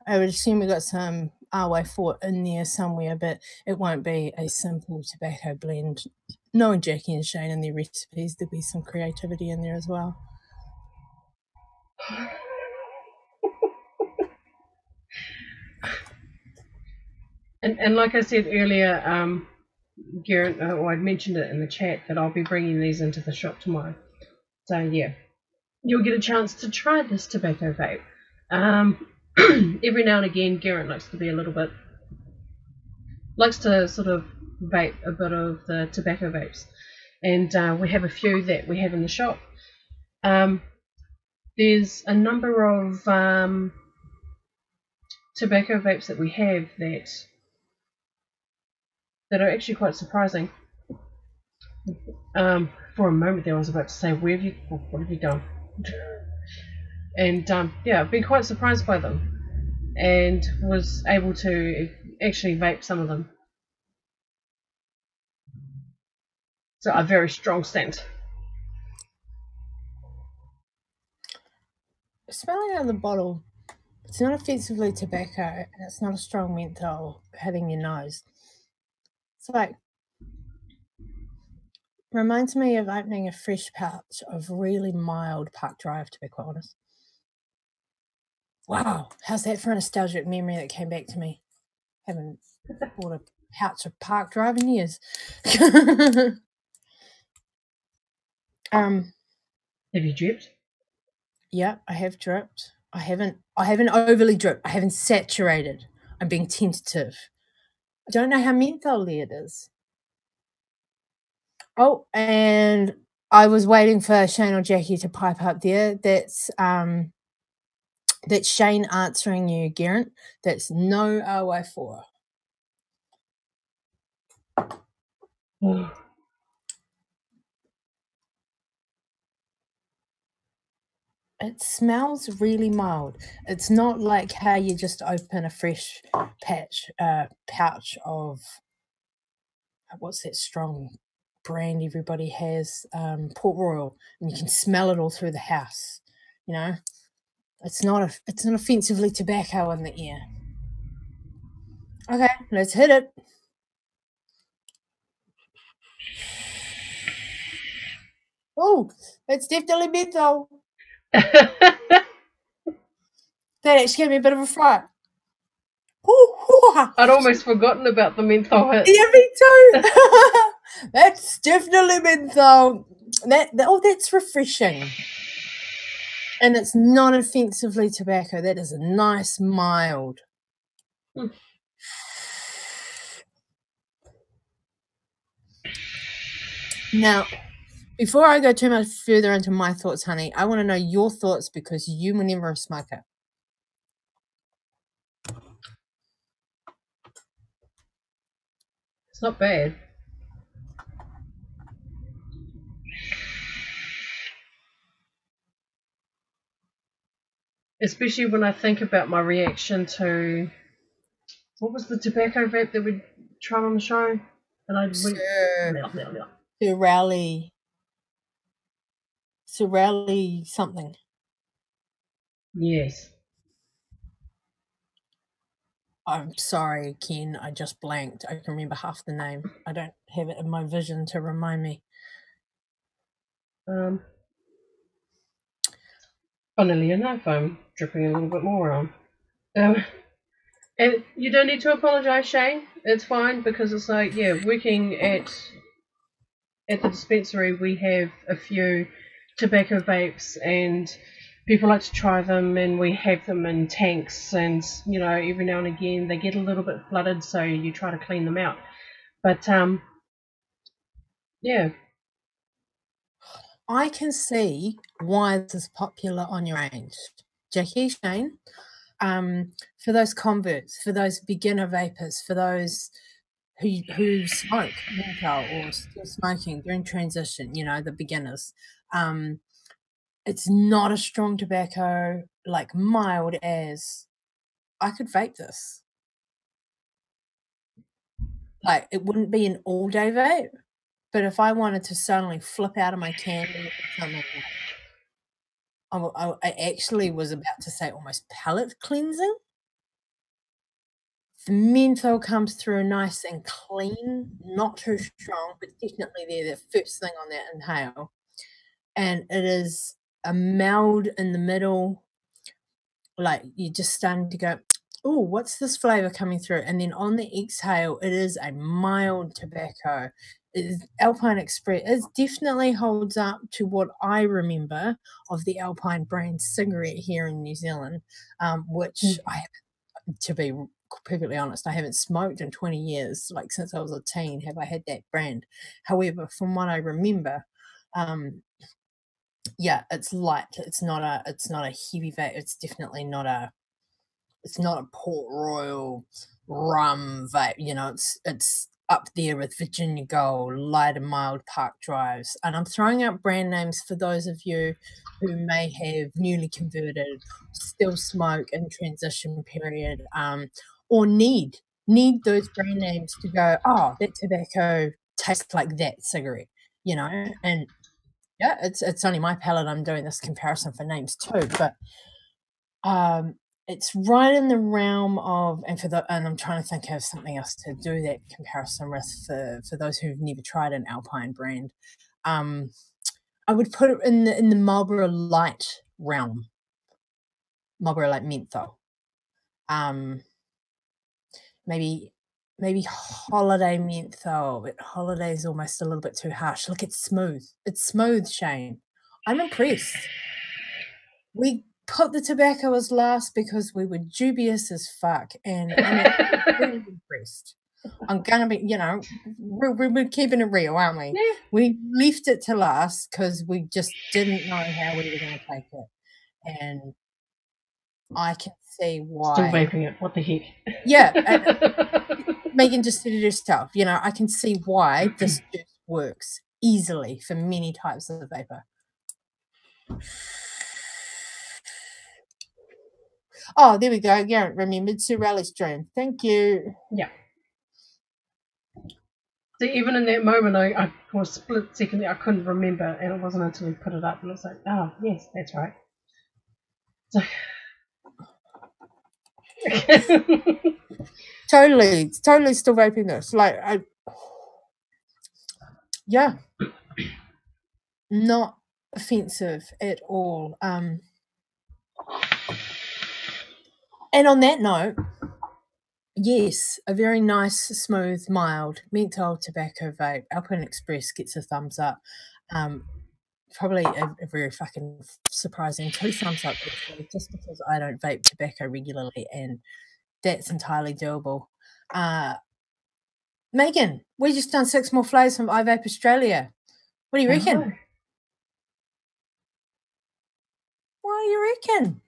I would assume we got some RY4 in there somewhere, but it won't be a simple tobacco blend. Knowing Jackie and Shane and their recipes, there'll be some creativity in there as well. And like I said earlier, Garrett, I'd mentioned it in the chat that I'll be bringing these into the shop tomorrow. So yeah, you'll get a chance to try this tobacco vape. Every now and again, Garrett likes to sort of vape a bit of the tobacco vapes, and we have a few that we have in the shop. There's a number of tobacco vapes that we have that are actually quite surprising. For a moment there I was about to say, what have you done? And yeah, I've been quite surprised by them and was able to actually vape some of them. So a very strong scent. Smelling out of the bottle, it's not offensively tobacco and it's not a strong menthol hitting your nose. It's reminds me of opening a fresh pouch of really mild Park Drive, to be quite honest. Wow, how's that for a nostalgic memory that came back to me? Haven't bought a pouch of Park Drive in years. Have you dripped? Yeah, I have dripped. I haven't overly dripped. I haven't saturated. I'm being tentative. I don't know how mentholy it is. Oh, and I was waiting for Shane or Jackie to pipe up there. That's Shane answering you, Garrett. That's no RY4. It smells really mild. It's not like how you just open a fresh pouch of what's that strong brand everybody has, Port Royal, and you can smell it all through the house. You know, it's not offensively tobacco in the air. Okay, let's hit it. Oh, it's definitely menthol. That actually gave me a bit of a fright. I'd almost forgotten about the menthol hit. Yeah, me too. That's definitely menthol. That's refreshing. And it's not offensively tobacco. That is a nice mild. Now, before I go too much further into my thoughts, honey, I want to know your thoughts because you were never a smoker. It's not bad. Especially when I think about my reaction to, what was the tobacco vape that we tried on the show? And I went, Sorelli something. Yes. I'm sorry, Ken. I just blanked. I can remember half the name. I don't have it in my vision to remind me. Funnily enough, I'm dripping a little bit more on. And you don't need to apologise, Shane. It's fine because it's like, yeah, working at the dispensary, we have a few tobacco vapes and people like to try them, and we have them in tanks, and you know, every now and again they get a little bit flooded, so you try to clean them out. But yeah, I can see why this is popular on your range, Jackie, Shane. For those converts, for those beginner vapors, for those who smoke menthol or still smoking during transition, you know, the beginners. It's not a strong tobacco, like mild as I could vape this. Like it wouldn't be an all day vape, but if I wanted to suddenly flip out of my candy or something, I actually was about to say almost palate cleansing. The menthol comes through nice and clean, not too strong, but definitely there, the first thing on that inhale. And it is a meld in the middle, like you're just starting to go, oh, what's this flavor coming through? And then on the exhale, it is a mild tobacco. Alpine Express. It definitely holds up to what I remember of the Alpine brand cigarette here in New Zealand, which I have, to be perfectly honest, I haven't smoked in 20 years. Like since I was a teen, have I had that brand. However, from what I remember, yeah, it's light. It's not a heavy vape. It's definitely not a Port Royal rum vape. You know, it's up there with Virginia Gold, light and mild park drives. And I'm throwing out brand names for those of you who may have newly converted, still smoke in transition period, or need those brand names to go, oh, that tobacco tastes like that cigarette, you know. And yeah, it's only my palate. I'm doing this comparison for names too, but it's right in the realm of, and I'm trying to think of something else to do that comparison with for those who've never tried an Alpine brand. I would put it in the Marlboro Light realm, Marlboro Light menthol. Maybe holiday menthol, but holiday is almost a little bit too harsh. Look, it's smooth. It's smooth, Shane. I'm impressed. We put the tobacco as last because we were dubious as fuck, and I'm really impressed. I'm gonna be, you know, we're keeping it real, aren't we? Yeah. We left it to last because we just didn't know how we were going to take it, and I can see why. Still vaping it. What the heck? Yeah, Megan just said it herself. You know, I can see why this just works easily for many types of vapor. Oh, there we go. Garrett remembered Sue Rally's dream. Thank you. Yeah. So even in that moment, I for a split second I couldn't remember, and it wasn't until we put it up and it's like, oh yes, that's right. So Totally still vaping this. Like, yeah, not offensive at all. And on that note, yes, a very nice, smooth, mild menthol tobacco vape. Alpine Express gets a thumbs up. Probably a very fucking surprising 2 thumbs up, actually, just because I don't vape tobacco regularly, and that's entirely doable. Megan, we just done 6 more flavors from IVape Australia. What do you reckon? What do you reckon?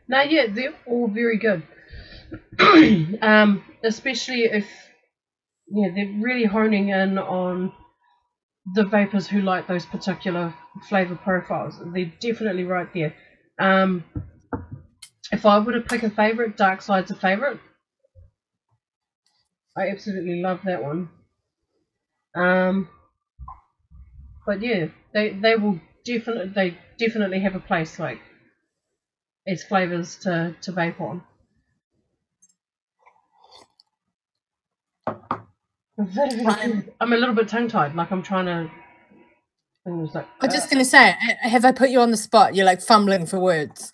No, yeah, they're all very good. Especially if they're really honing in on the vapors who like those particular flavor profiles. They're definitely right there. If I were to pick a favorite, Dark Side's a favorite. I absolutely love that one. But yeah, they will definitely have a place like as flavors to vape on. I'm a little bit tongue tied, like I'm trying to. I'm just gonna say, have I put you on the spot? You're like fumbling for words.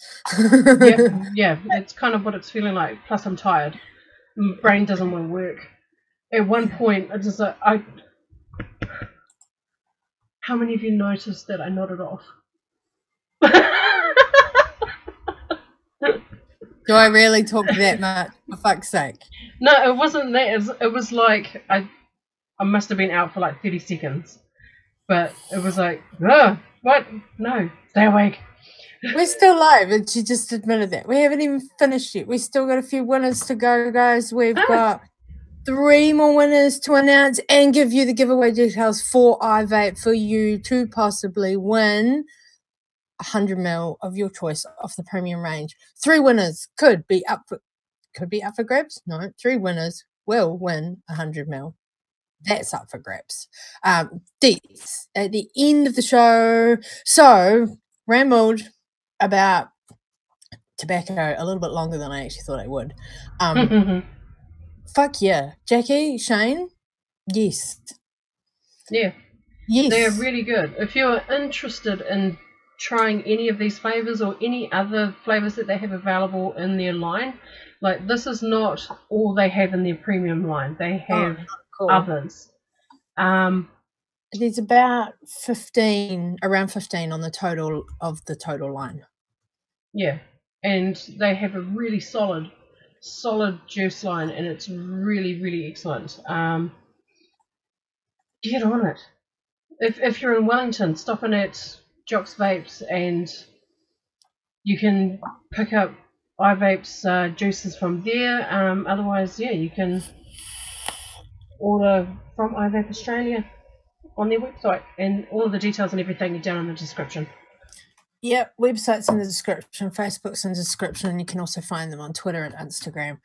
Yeah, it's kind of what it's feeling like. Plus, I'm tired. My brain doesn't want to work. At one point, I just like How many of you noticed that I nodded off? Do I really talk that much? For fuck's sake. No, it wasn't that. It was like I must have been out for like 30 seconds. But it was like, what? No, stay awake. We're still live, and she just admitted that. We haven't even finished yet. We still got a few winners to go, guys. We've got 3 more winners to announce and give you the giveaway details for IVape for you to possibly win 100ml of your choice off the premium range. 3 winners could be up for grabs. No, 3 winners will win 100ml. That's up for grabs. Deets at the end of the show. So rambled about tobacco a little bit longer than I actually thought I would. Fuck yeah. Jackie, Shane, yes. Yeah. Yes. They're really good. If you're interested in trying any of these flavors or any other flavors that they have available in their line, like this is not all they have in their premium line. They have others. There's about 15, around 15 on the total of the total line. Yeah. And they have a really solid juice line, and it's really, really excellent. Get on it. If you're in Wellington, stop in at Jock's Vapes and you can pick up iVape's juices from there. Otherwise, yeah, you can order from iVape Australia on their website, and all of the details and everything are down in the description. Yep, website's in the description, Facebook's in the description, and you can also find them on Twitter and Instagram.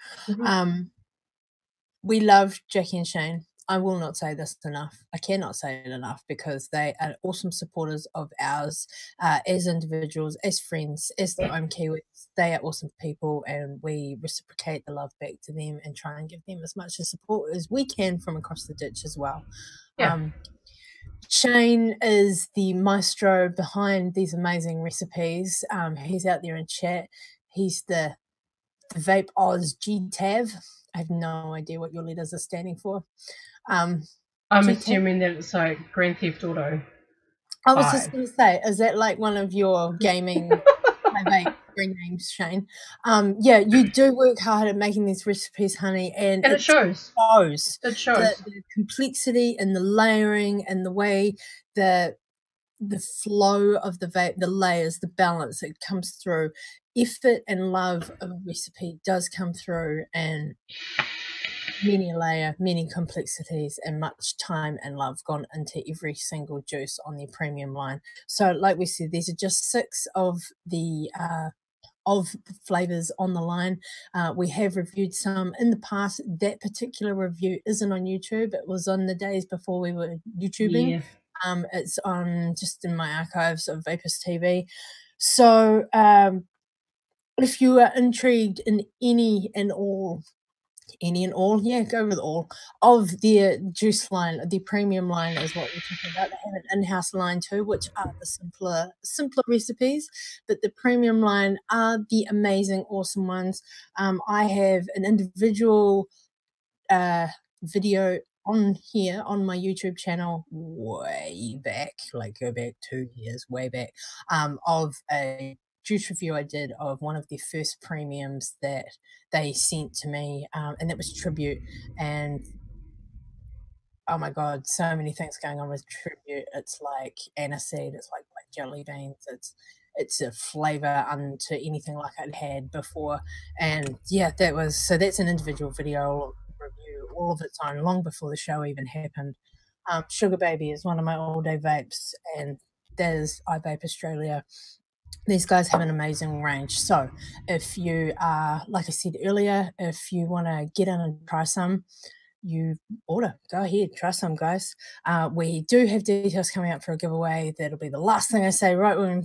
We love Jackie and Shane. I will not say this enough. I cannot say it enough, because they are awesome supporters of ours as individuals, as friends, as the Ohm Kiwis. They are awesome people, and we reciprocate the love back to them and try and give them as much support as we can from across the ditch as well. Yeah. Shane is the maestro behind these amazing recipes. He's out there in chat. He's the Vape Oz GTAV. I have no idea what your letters are standing for. I'm assuming that it's like Grand Theft Auto. I was just going to say, is that like one of your gaming vape names, Shane? Yeah, you do work hard at making these recipes, honey, and it shows. It shows the complexity and the layering and the way the flow of the vape, the layers, the balance that comes through. Effort and love of a recipe does come through, and many a layer, many complexities, and much time and love gone into every single juice on their premium line. So like we said, these are just 6 of the of flavors on the line. We have reviewed some in the past. That particular review isn't on YouTube. It was on the days before we were YouTubing. Yeah. It's on just in my archives of Vapus TV. So if you are intrigued in any and all, yeah, go with all of their juice line, the premium line is what we're talking about. They have an in-house line too, which are the simpler recipes, but the premium line are the amazing, awesome ones. I have an individual video on here on my YouTube channel way back, like go back 2 years, way back, of a juice review I did of one of the first premiums that they sent to me, and that was Tribute. And oh my god, so many things going on with Tribute. It's like aniseed, it's like black jelly beans, it's a flavor unto anything like I'd had before. And yeah, that's an individual video review all of its own, long before the show even happened. Sugar Baby is one of my all-day vapes, and that is iVape Australia. These guys have an amazing range. So if you are, like I said earlier, if you want to get in and try some, you order. Go ahead, try some, guys. We do have details coming up for a giveaway. That'll be the last thing I say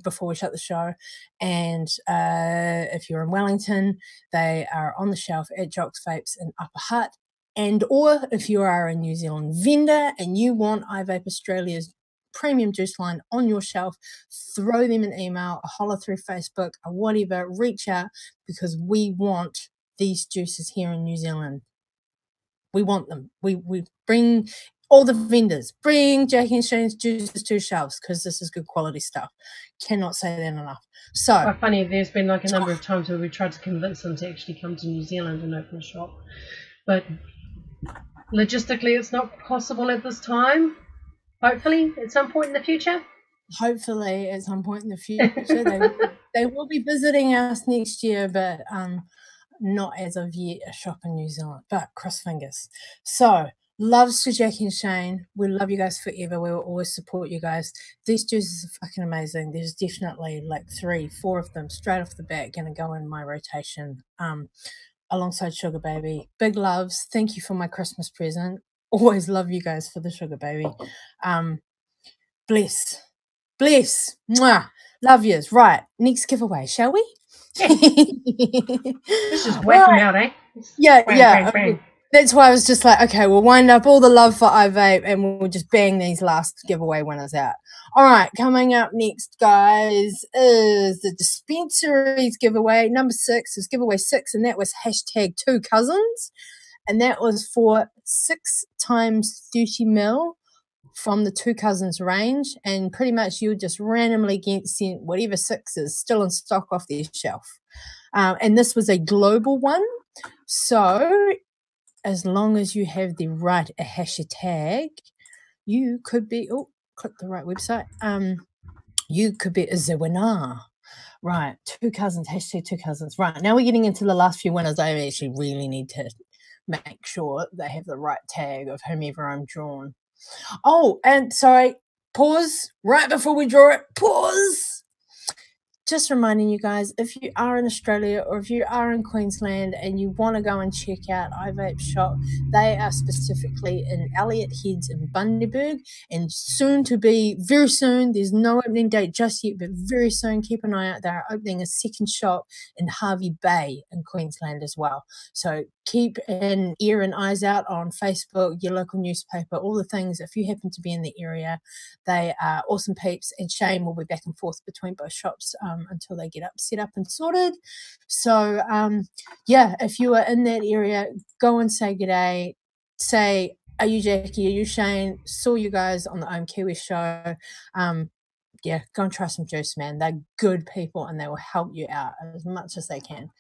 before we shut the show. And if you're in Wellington, they are on the shelf at Jocks Vapes in Upper Hutt. And or if you are a New Zealand vendor and you want iVape Australia's premium juice line on your shelf, throw them an email, a holler through Facebook, or whatever, reach out, because we want these juices here in New Zealand. We want them. We bring all the vendors, bring Jackie and Shane's juices to shelves, because this is good quality stuff. Cannot say that enough. So quite funny, there's been like a number of times where we tried to convince them to actually come to New Zealand and open a shop, but logistically it's not possible at this time. Hopefully at some point in the future. Hopefully at some point in the future. They will be visiting us next year, but not as of yet a shop in New Zealand, but cross fingers. So loves to Jackie and Shane. We love you guys forever. We will always support you guys. These juices are fucking amazing. There's definitely like 3-4 of them straight off the bat going to go in my rotation alongside Sugar Baby. Big loves. Thank you for my Christmas present. Always love you guys for the Sugar Baby. Bless. Mwah. Love yous. Right. Next giveaway, shall we? Let's just whack them out, eh? Yeah, bang, yeah. Bang, bang. That's why I was just like, okay, we'll wind up all the love for iVape and we'll just bang these last giveaway winners out. All right, coming up next, guys, is the dispensaries giveaway. Number 6 is giveaway 6, and that was #2cousins. And that was for 6 times 30 ml from the 2 Cousins range. And pretty much you would just randomly get sent whatever 6 is still in stock off their shelf. And this was a global one. So as long as you have the right hashtag, you could be, click the right website. You could be a winner. Right, 2 Cousins, #2 Cousins. Right, now we're getting into the last few winners. I actually really need to make sure they have the right tag of whomever I'm drawn. Oh, and sorry, pause right before we draw it. Pause. Just reminding you guys, if you are in Australia or if you are in Queensland and you want to go and check out iVape Shop, they are specifically in Elliot Heads in Bundaberg, and soon to be, very soon, there's no opening date just yet, but very soon, keep an eye out, they're opening a second shop in Hervey Bay in Queensland as well. So keep an ear and eyes out on Facebook, your local newspaper, all the things. If you happen to be in the area, they are awesome peeps, and Shane will be back and forth between both shops until they get set up and sorted. So yeah, if you are in that area, go and say g'day. Say, are you Jackie? Are you Shane? Saw you guys on the Ohm Kiwis show. Yeah, go and try some juice, man. They're good people and they will help you out as much as they can.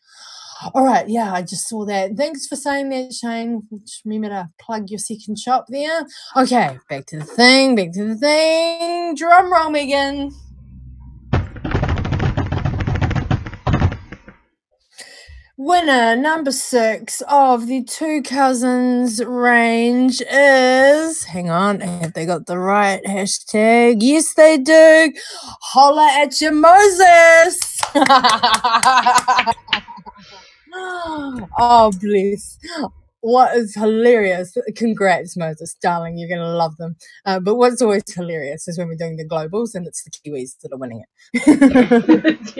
All right, yeah, I just saw that. Thanks for saying that, Shane. Just remember to plug your second shop there. Okay, back to the thing. Drum roll, Megan. Winner number 6 of the 2 Cousins range is, hang on, have they got the right hashtag? Yes, they do. Holla at your Moses. Oh, bless. What is hilarious, congrats, Moses, darling, you're going to love them. But what's always hilarious is when we're doing the globals and it's the Kiwis that are winning it.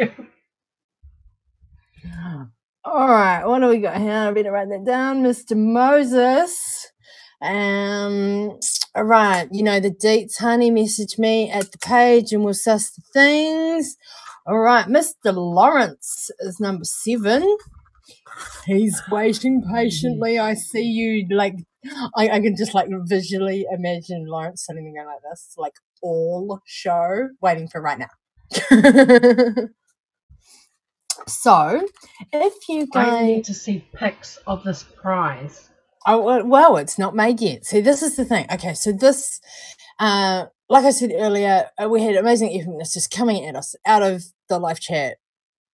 Yeah. All right, what do we got here? I better write that down. Mr. Moses. All right, you know the deets, honey. Message me at the page and we'll suss the things. All right, Mr. Lawrence is number 7. He's waiting patiently. I see you, like, I can just like visually imagine Lawrence sitting there like this, like all show, waiting for right now. So, if you guys... I need to see pics of this prize. Oh, well, it's not made yet. See, this is the thing. Okay, so this, like I said earlier, we had amazing evidence just coming at us out of the live chat,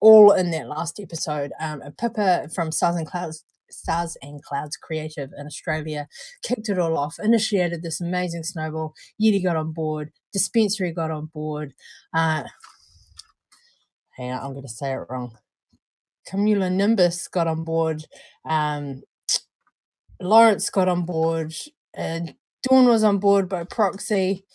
all in that last episode. Pippa from Stars and Clouds Creative in Australia kicked it all off, initiated this amazing snowball. Yeti got on board. Dispensary got on board. Hang on, I'm going to say it wrong. Cumulonimbus got on board. Lawrence got on board. Dawn was on board by proxy.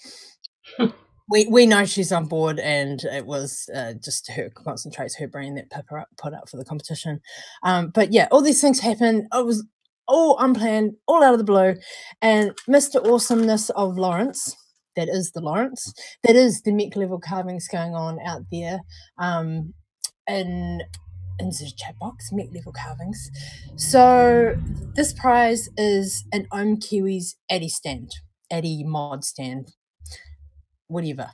We know she's on board, and it was just her concentrates, her brain that Pippa put up for the competition. But yeah, all these things happened. It was all unplanned, all out of the blue. And Mr. Awesomeness of Lawrence, that is the Lawrence, that is the mech level carvings going on out there in the chat box, mech level carvings. So this prize is an Ohm Kiwis Addy mod stand, whatever.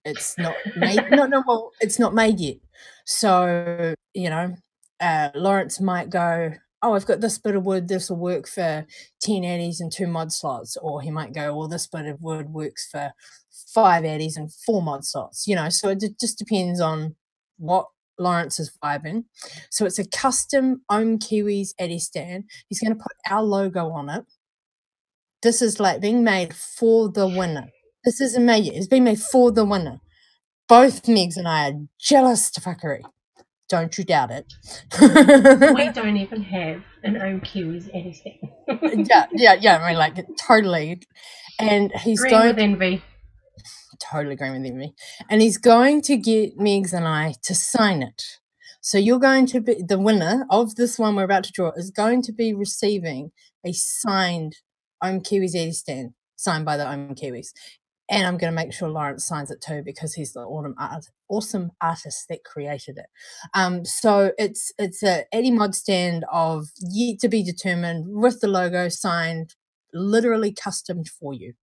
It's not made. Well, it's not made yet. So you know, Lawrence might go, oh, I've got this bit of wood. This will work for 10 addies and 2 mod slots, or he might go, well, this bit of wood works for 5 addies and 4 mod slots. You know, so it just depends on what Lawrence is vibing. So it's a custom Ohm Kiwis Addy stand. He's going to put our logo on it. This is like being made for the winner. This isn't made yet. It's been made for the winner. Both Megs and I are jealous to fuckery. Don't you doubt it. We don't even have an Ohm Kiwis Addy stand. yeah. I mean, like, totally. And he's Green going with envy. Totally agreeing with envy. And he's going to get Megs and I to sign it. So you're going to be the winner of this one we're about to draw is going to be receiving a signed Ohm Kiwis Addy stand, signed by the Ohm Kiwis. And I'm going to make sure Lawrence signs it too, because he's the awesome artist that created it. So it's a Addy mod stand of yet to be determined, with the logo signed, literally customed for you.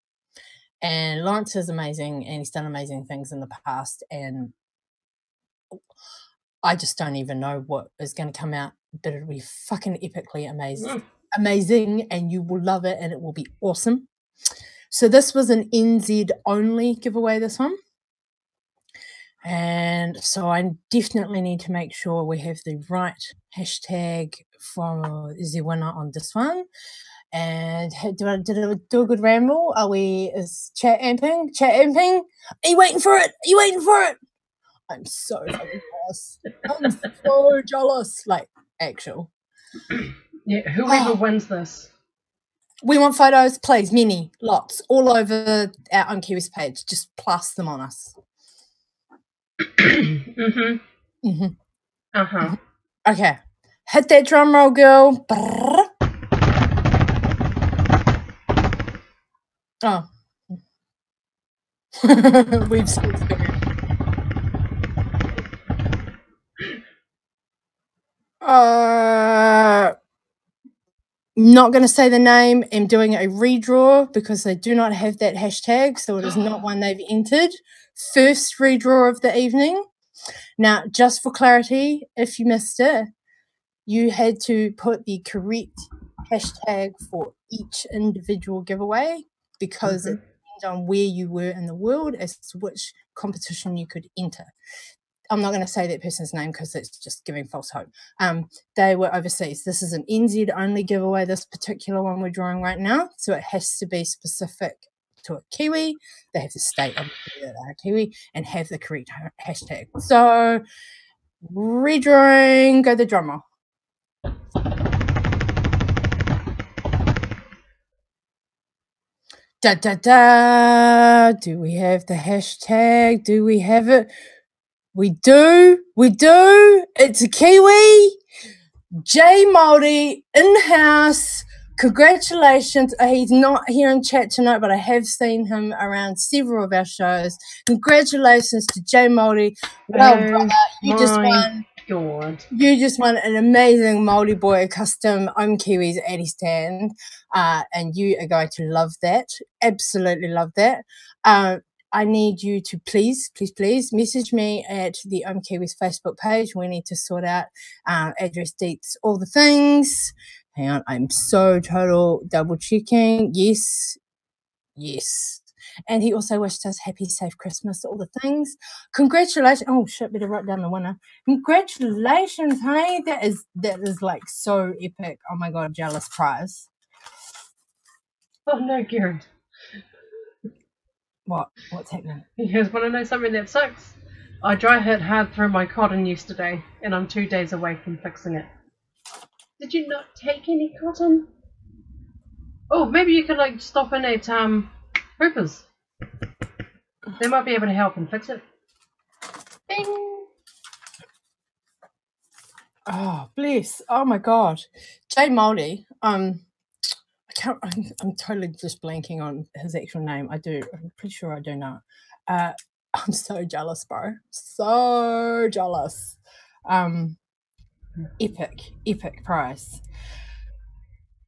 And Lawrence is amazing, and he's done amazing things in the past, and I just don't even know what is going to come out, but it'll be fucking epically amazing, and you will love it, and it will be awesome. So this was an NZ only giveaway, this one. And so I definitely need to make sure we have the right hashtag for the winner on this one. And did I do a good ramble? Is chat amping? Chat amping? Are you waiting for it? Are you waiting for it? I'm so fucking jealous. I'm so jealous. Like, actual. Yeah, whoever wins this. We want photos, please, many, lots, all over our Ohm Kiwis page. Just plaster them on us. Okay. Hit that drum roll, girl. Brrr. Oh. We've seen not going to say the name. I'm doing a redraw because they do not have that hashtag, so it is not one they've entered. First redraw of the evening. Now, just for clarity, if you missed it, you had to put the correct hashtag for each individual giveaway, because it depends on where you were in the world as to which competition you could enter. I'm not going to say that person's name because it's just giving false hope. They were overseas. This is an NZ only giveaway, this particular one we're drawing right now. So it has to be specific to a Kiwi. They have to state obviously that they're a Kiwi and have the correct hashtag. So Redrawing, go the drummer. Da da da. Do we have the hashtag? Do we have it? We do. We do. It's a Kiwi. J Māori in-house. Congratulations. He's not here in chat tonight, but I have seen him around several of our shows. Congratulations to J Māori. Well, brother, you just won. God. You just won an amazing Māori Boy custom Ohm Kiwis Addy stand, and you are going to love that. Absolutely love that. I need you to please message me at the Ohm Kiwis Facebook page. We need to sort out address, dates, all the things. Hang on, I'm so total double checking. Yes. And he also wished us happy, safe Christmas, all the things. Congratulations. Oh shit, better write down the winner. Congratulations, hey. That is like so epic. Oh my god, jealous prize. Oh no, Garrett. What's happening? You guys want to know something that sucks? I dry hit hard through my cotton yesterday, and I'm 2 days away from fixing it. Did you not take any cotton? Oh, maybe you could like stop in at Hooper's. They might be able to help and fix it. Bing. Oh, bless. Oh my god. Jay Māori, I'm totally just blanking on his actual name. I'm pretty sure I do know. I'm so jealous, bro. So jealous. Epic prize.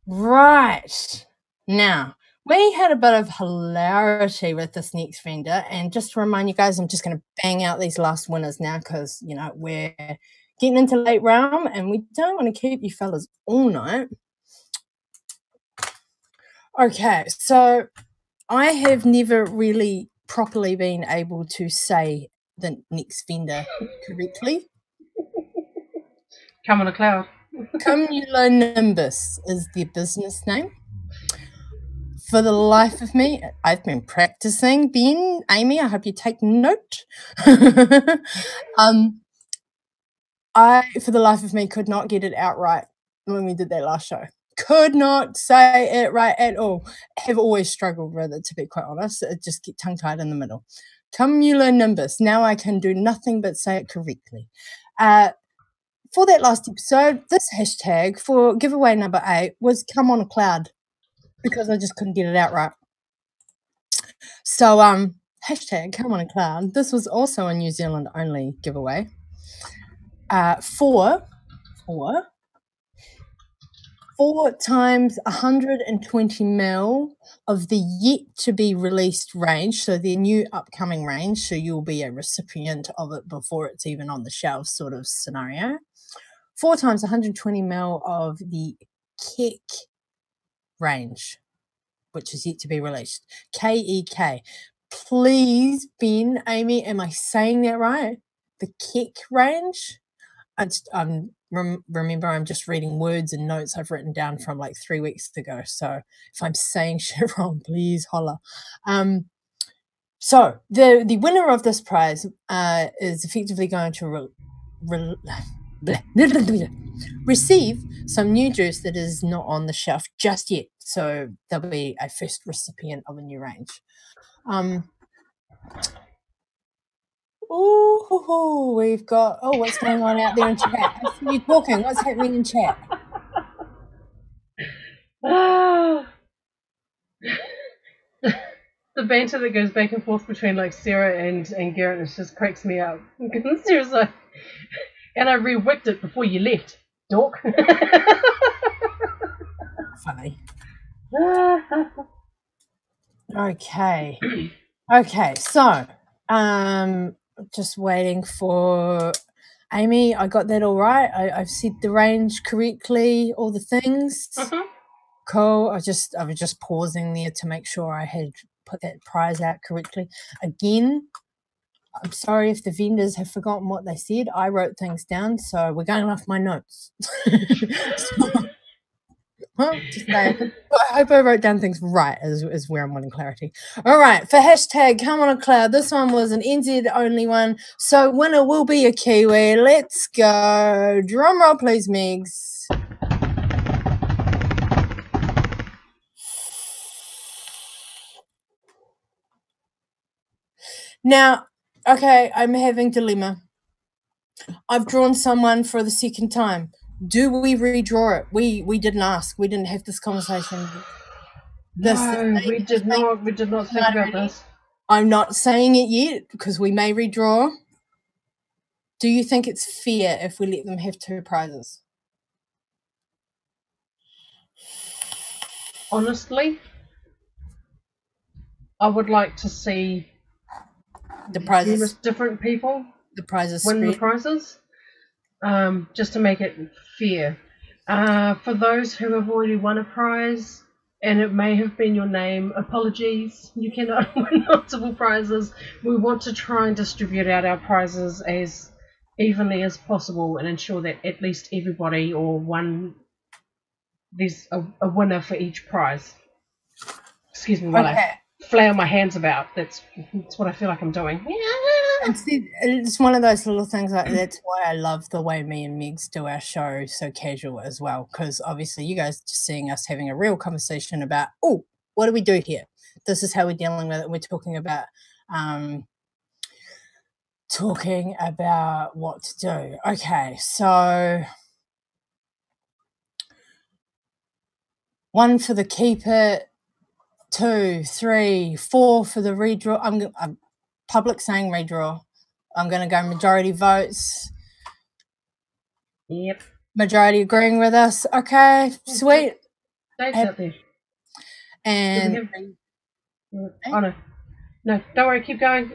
Right. Now, we had a bit of hilarity with this next vendor, and just to remind you guys, I'm just going to bang out these last winners now because, you know, we're getting into late realm and we don't want to keep you fellas all night. Okay, so I have never really properly been able to say the next vendor correctly. Come on a cloud. Cumulonimbus is their business name. For the life of me, I've been practicing. Ben, Amy, I hope you take note. I, for the life of me, could not get it out right when we did that last show. Could not say it right at all. Have always struggled with it, to be quite honest. It just get tongue-tied in the middle. Cumulonimbus. Now I can do nothing but say it correctly. For that last episode, this hashtag for giveaway number 8 was come on a cloud because I just couldn't get it out right. So hashtag come on a cloud. This was also a New Zealand only giveaway. Four times 120 ml of the yet to be released range, so the new upcoming range, so you'll be a recipient of it before it's even on the shelf sort of scenario. 4 times 120 ml of the Keck range, which is yet to be released. K-E-K. Please, Ben, Amy, am I saying that right? The Keck range? Remember, I'm just reading words and notes I've written down from like 3 weeks ago. So if I'm saying shit wrong, please holler. So the winner of this prize is effectively going to receive some new juice that is not on the shelf just yet. So they'll be a first recipient of a new range. Oh, we've got, what's going on out there in chat? I see you talking. What's happening in chat? The banter that goes back and forth between like Sarah and Garrett just cracks me up. Sarah's like, and I re-wicked it before you left, dork. Funny. Okay, so just waiting for Amy. I got that all right. I've said the range correctly, all the things. Cool. I was just pausing there to make sure I had put that prize out correctly. Again, I'm sorry if the vendors have forgotten what they said. I wrote things down, so we're going off my notes. Well, just saying. I hope I wrote down things right is where I'm wanting clarity. All right, for hashtag come on a cloud, this one was an NZ only one, so winner will be a Kiwi. Let's go. Drum roll, please, Megs. Now, okay, I'm having dilemma. I've drawn someone for the second time. Do we redraw it? We didn't ask. We didn't have this conversation. No, we did not. We did not think about this. I'm not saying it yet because we may redraw. Do you think it's fair if we let them have 2 prizes? Honestly, I would like to see The prizes, different people the prizes win the spread. prizes, just to make it fair. For those who have already won a prize, and it may have been your name, apologies, you cannot win multiple prizes. We want to try and distribute out our prizes as evenly as possible and ensure that at least everybody there's a winner for each prize. Excuse me while I flail my hands about. That's what I feel like I'm doing. It's one of those little things. That's why I love the way me and Megs do our show so casual as well, because obviously you guys just seeing us having a real conversation about, oh, what do we do here? This is how we're dealing with it. We're talking about what to do. Okay, so 1 for the keep it, 2, 3, 4 for the redraw. I'm public saying redraw. I'm going to go majority votes. Yep. Majority agreeing with us. Okay, sweet. Dave's out there. And oh no, don't worry, keep going.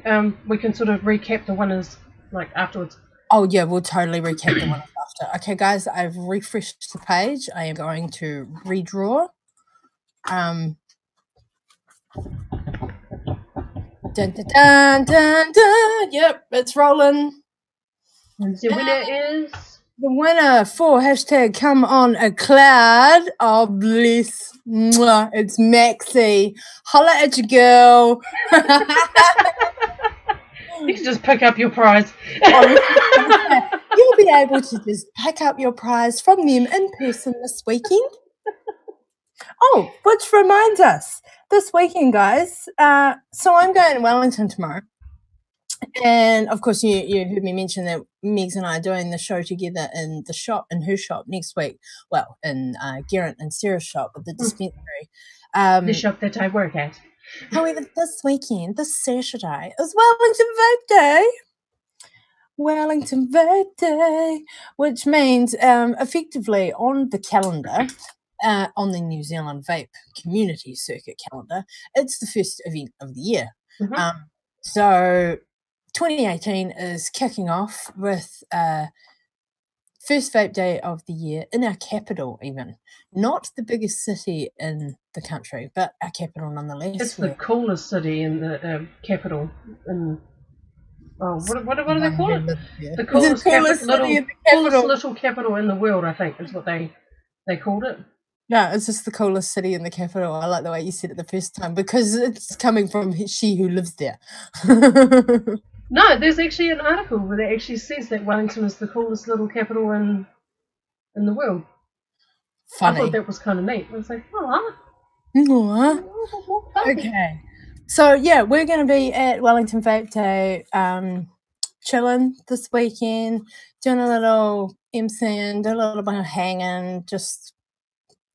We can sort of recap the winners like afterwards. Oh yeah, we'll totally recap the winners after. Okay, guys, I've refreshed the page. I am going to redraw. Dun, dun, dun, dun, dun. Yep, it's rolling. And the winner is the winner for hashtag come on a cloud. Oh bless. Mwah. It's Maxie. Holla at your girl. You can just pick up your prize. You'll be able to just pick up your prize from them in person this weekend. Oh, which reminds us, this weekend, guys, so I'm going to Wellington tomorrow. And, of course, you heard me mention that Megs and I are doing the show together in her shop next week. Well, in Garrett and Sarah's shop at the dispensary. The shop that I work at. However, this weekend, this Saturday, is Wellington Vape Day. Wellington Vape Day, which means effectively on the calendar, on the New Zealand Vape Community Circuit calendar, it's the first event of the year. Mm-hmm. So 2018 is kicking off with first Vape Day of the year in our capital even. Not the biggest city in the country, but our capital nonetheless. It's the coolest city in the capital. What do they call it? Yeah. The coolest little capital in the world, I think, is what they called it. No, it's just the coolest city in the capital. I like the way you said it the first time because it's coming from she who lives there. No, there's actually an article where it actually says that Wellington is the coolest little capital in the world. Funny. I thought that was kind of neat. I was like, okay. So, yeah, we're going to be at Wellington Vape Day, chilling this weekend, doing a little MCing, doing a little bit of hanging, just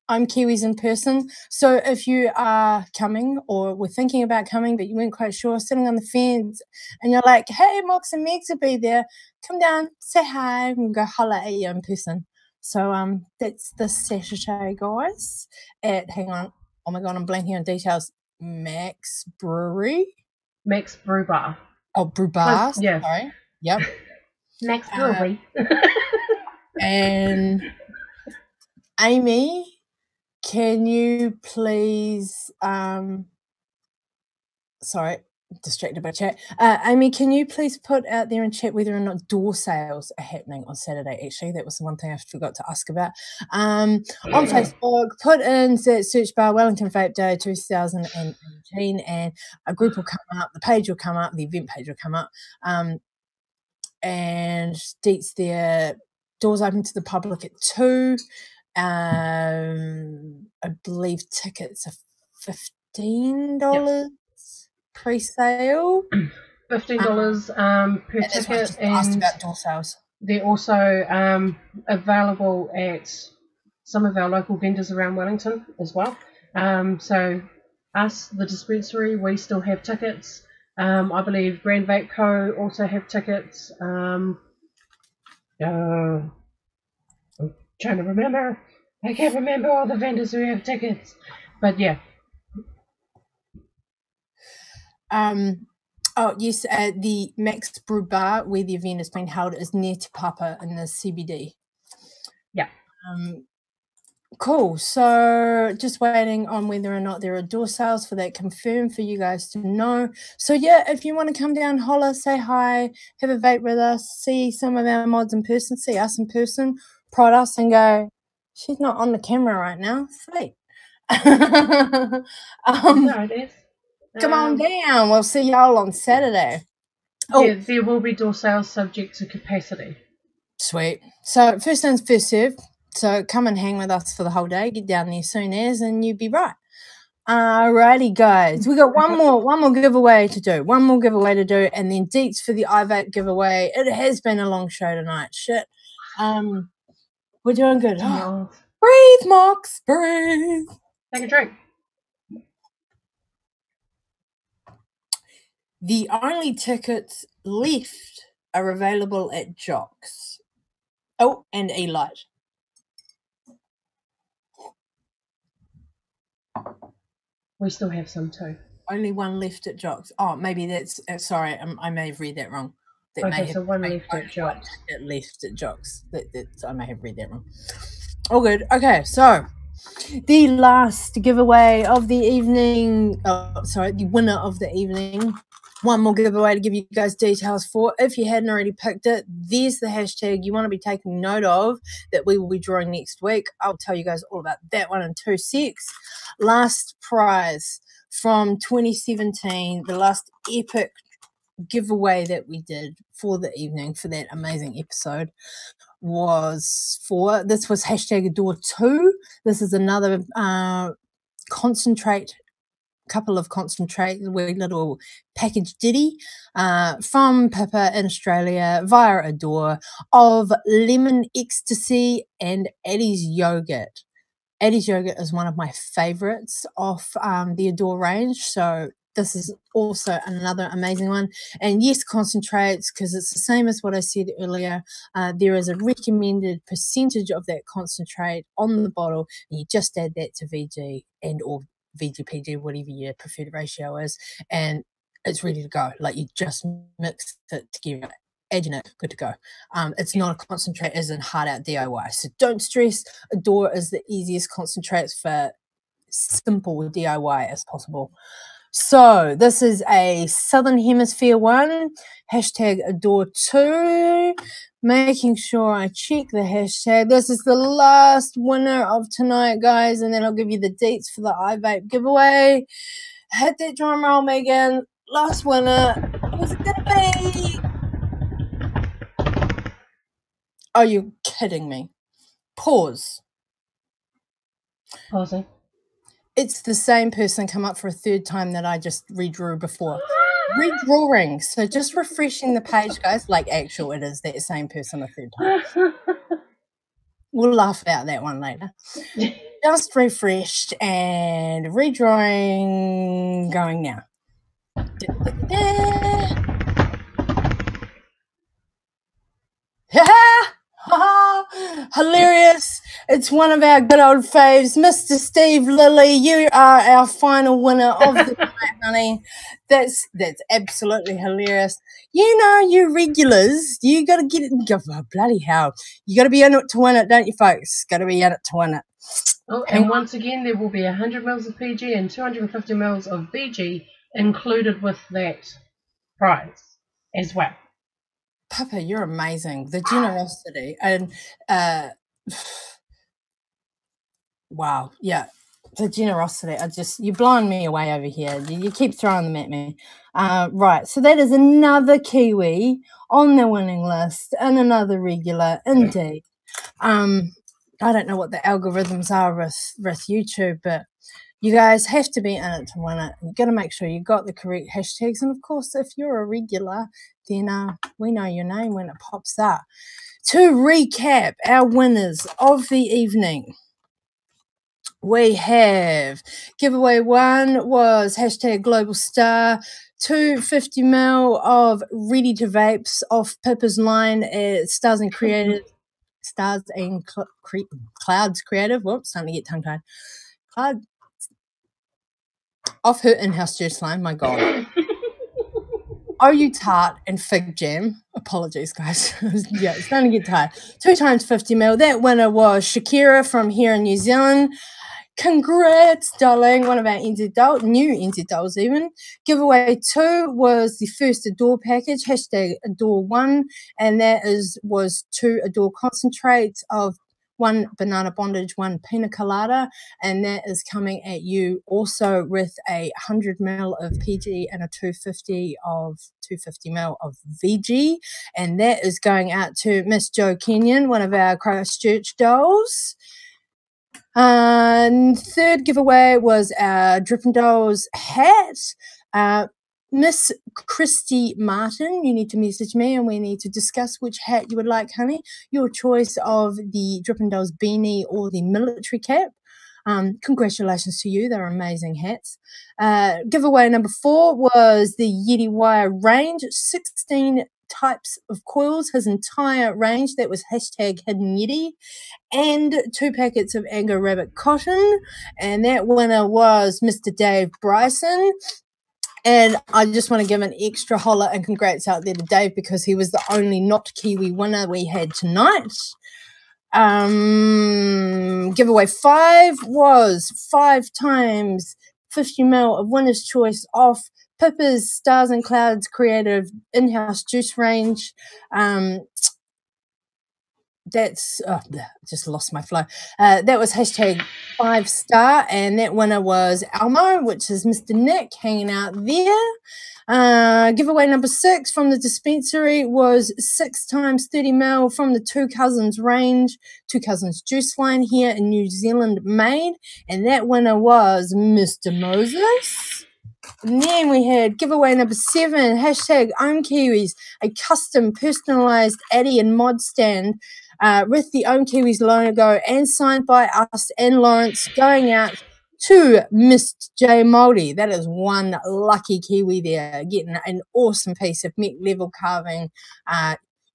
Ohm Kiwis in person. So if you are coming or were thinking about coming but you weren't quite sure, sitting on the fence and you're like, hey, Mox and Megs will be there, come down, say hi, and go holla at you in person. So that's this Saturday, guys, at, hang on, oh my God, I'm blanking on details, Max Brewery? Max Brew Bar. Oh, Brew Bar, yeah. Sorry. Yep. Max Brewery. And Amy, can you please, sorry, distracted by chat. Amy, can you please put out there in chat whether or not door sales are happening on Saturday? Actually, that was the one thing I forgot to ask about. On Facebook, put in that search bar Wellington Vape Day 2018 and a group will come up, the page will come up, the event page will come up, and deets there. Doors open to the public at 2. I believe tickets are $15. Yep. Pre-sale, $15 per ticket, and about door sales. They're also available at some of our local vendors around Wellington as well. So us, the dispensary, we still have tickets. I believe Grand Vape Co. also have tickets. I'm trying to remember. I can't remember all the vendors who have tickets, but yeah. Oh, yes, the Max Brew Bar, where the event is being held, is near Te Papa in the CBD. Yeah. Cool. So just waiting on whether or not there are door sales for that confirmed for you guys to know. So, yeah, if you want to come down, holler, say hi, have a vape with us, see some of our mods in person, see us in person, prod us and go, she's not on the camera right now. Sweet. No, it is. Come on down. We'll see y'all on Saturday. Yeah, there will be door sales subject to capacity. Sweet. So first in, first serve. So come and hang with us for the whole day. Get down there soon as, and you'll be right. Alrighty, guys. We got one more giveaway to do. One more giveaway to do, and then deets for the IVape giveaway. It has been a long show tonight. Shit. We're doing good. Oh, breathe, Mox. Breathe. Take a drink. The only tickets left are available at Jocks. Oh, and Elite. We still have some too. Only one left at Jocks. Oh, maybe that's sorry. I may have read that wrong. That okay, so one left at Jocks. It left at Jocks. I may have read that wrong. All good. Okay, so the last giveaway of the evening. Oh, sorry, the winner of the evening. One more giveaway to give you guys details for. If you hadn't already picked it, there's the hashtag you want to be taking note of that we will be drawing next week. I'll tell you guys all about that one in 2 secs. Last prize from 2017, the last epic giveaway that we did for the evening for that amazing episode was this was hashtag Adore 2. This is another couple of concentrate, wee little package ditty from Pippa in Australia via Adore of lemon ecstasy and Addie's yogurt. Addie's yogurt is one of my favorites of the Adore range, so this is also another amazing one. And yes, concentrates, because it's the same as what I said earlier. There is a recommended percentage of that concentrate on the bottle, and you just add that to VG and or VGPG, whatever your preferred ratio is, and it's ready to go. Like, you just mix it together, add in it, good to go. It's not a concentrate as in hard out DIY, so don't stress. Adore is the easiest concentrates for simple DIY as possible. So this is a Southern Hemisphere one, hashtag Adore 2. Making sure I check the hashtag. This is the last winner of tonight, guys, and then I'll give you the dates for the iVape giveaway. Hit that drum roll, Megan. Last winner. Who's it gonna be? Are you kidding me? Pause. Pausing. It's the same person come up for a third time that I just redrew before. Redrawing. So just refreshing the page, guys. Like, actual, it is that same person a third time. We'll laugh about that one later. Just refreshed and redrawing going now. Hilarious. It's one of our good old faves, Mr. Steve Lilly. You are our final winner of the night, honey. That's absolutely hilarious. You know, you regulars, you got to get it. Oh, bloody hell. You got to be in it to win it, don't you, folks? Got to be in it to win it. Oh, and once again, there will be 100 mils of PG and 250 mils of VG included with that prize as well. Papa, you're amazing. The generosity and wow, yeah, the generosity. You're blowing me away over here. You keep throwing them at me. Right, so that is another Kiwi on the winning list and another regular, indeed. I don't know what the algorithms are with YouTube, but you guys have to be in it to win it. You've got to make sure you got the correct hashtags. And of course, if you're a regular, then we know your name when it pops up. To recap our winners of the evening, we have giveaway 1 was hashtag Global Star, 250 ml of Ready to Vapes off Pippa's line at Stars and Clouds Creative. Whoops, starting to get tongue-tied. Cloud off her in-house juice line, my God. OU Tart and Fig Jam. Apologies, guys. Yeah, it's starting to get tired. 2 times 50 ml. That winner was Shakira from here in New Zealand. Congrats, darling. One of our NZ dolls, new NZ dolls even. Giveaway 2 was the first Adore package, hashtag Adore1, and that was 2 Adore concentrates of 1 banana bondage, 1 pina colada, and that is coming at you also with a 100 ml of PG and a 250 ml of VG, and that is going out to Miss Jo Kenyon, one of our Christchurch dolls. And third giveaway was our DRIPPIN Dolls hat. Miss Christy Martin, you need to message me and we need to discuss which hat you would like, honey. Your choice of the DRIPPIN Dolls beanie or the military cap. Congratulations to you. They're amazing hats. Giveaway number 4 was the Yeti Wire range, 16 types of coils, his entire range. That was hashtag Hidden Yeti. And 2 packets of Ango Rabbit cotton. And that winner was Mr. Dave Bryson. And I just want to give an extra holler and congrats out there to Dave because he was the only not Kiwi winner we had tonight. Giveaway 5 was 5 times 50 ml of Winner's Choice off Pippa's Stars and Clouds Creative in-house juice range. That's just lost my flow. That was hashtag 5-star, and that winner was Elmo, which is Mr. Nick hanging out there. Giveaway number 6 from the dispensary was 6 times 30 ml from the Two Cousins range, Two Cousins juice line here in New Zealand made, and that winner was Mr. Moses. And then we had giveaway number 7, hashtag Ohm Kiwis, a custom personalised Addy and mod stand with the Ohm Kiwis logo and signed by us and Lawrence, going out to Miss J Māori. That is one lucky Kiwi there, getting an awesome piece of mech level carving,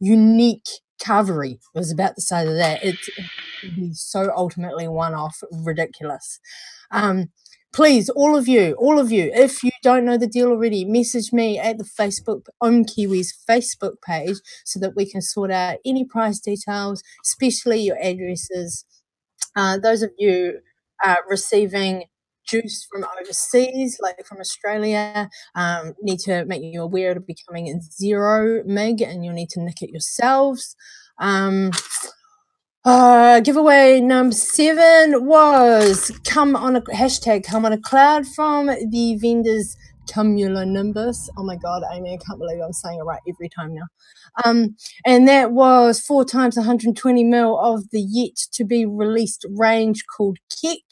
unique carvery. I was about to say that. It would be so ultimately one-off, ridiculous. Please, all of you, if you don't know the deal already, message me at the Facebook, Ohm Kiwis Facebook page so that we can sort out any price details, especially your addresses. Those of you receiving juice from overseas, like from Australia, need to make you aware it'll be coming in 0 meg and you'll need to nick it yourselves. Giveaway number 7 was hashtag come on a cloud from the vendors Cumulonimbus. Oh my God, Amy, I can't believe I'm saying it right every time now. And that was 4 times 120 ml of the yet to be released range called Kick.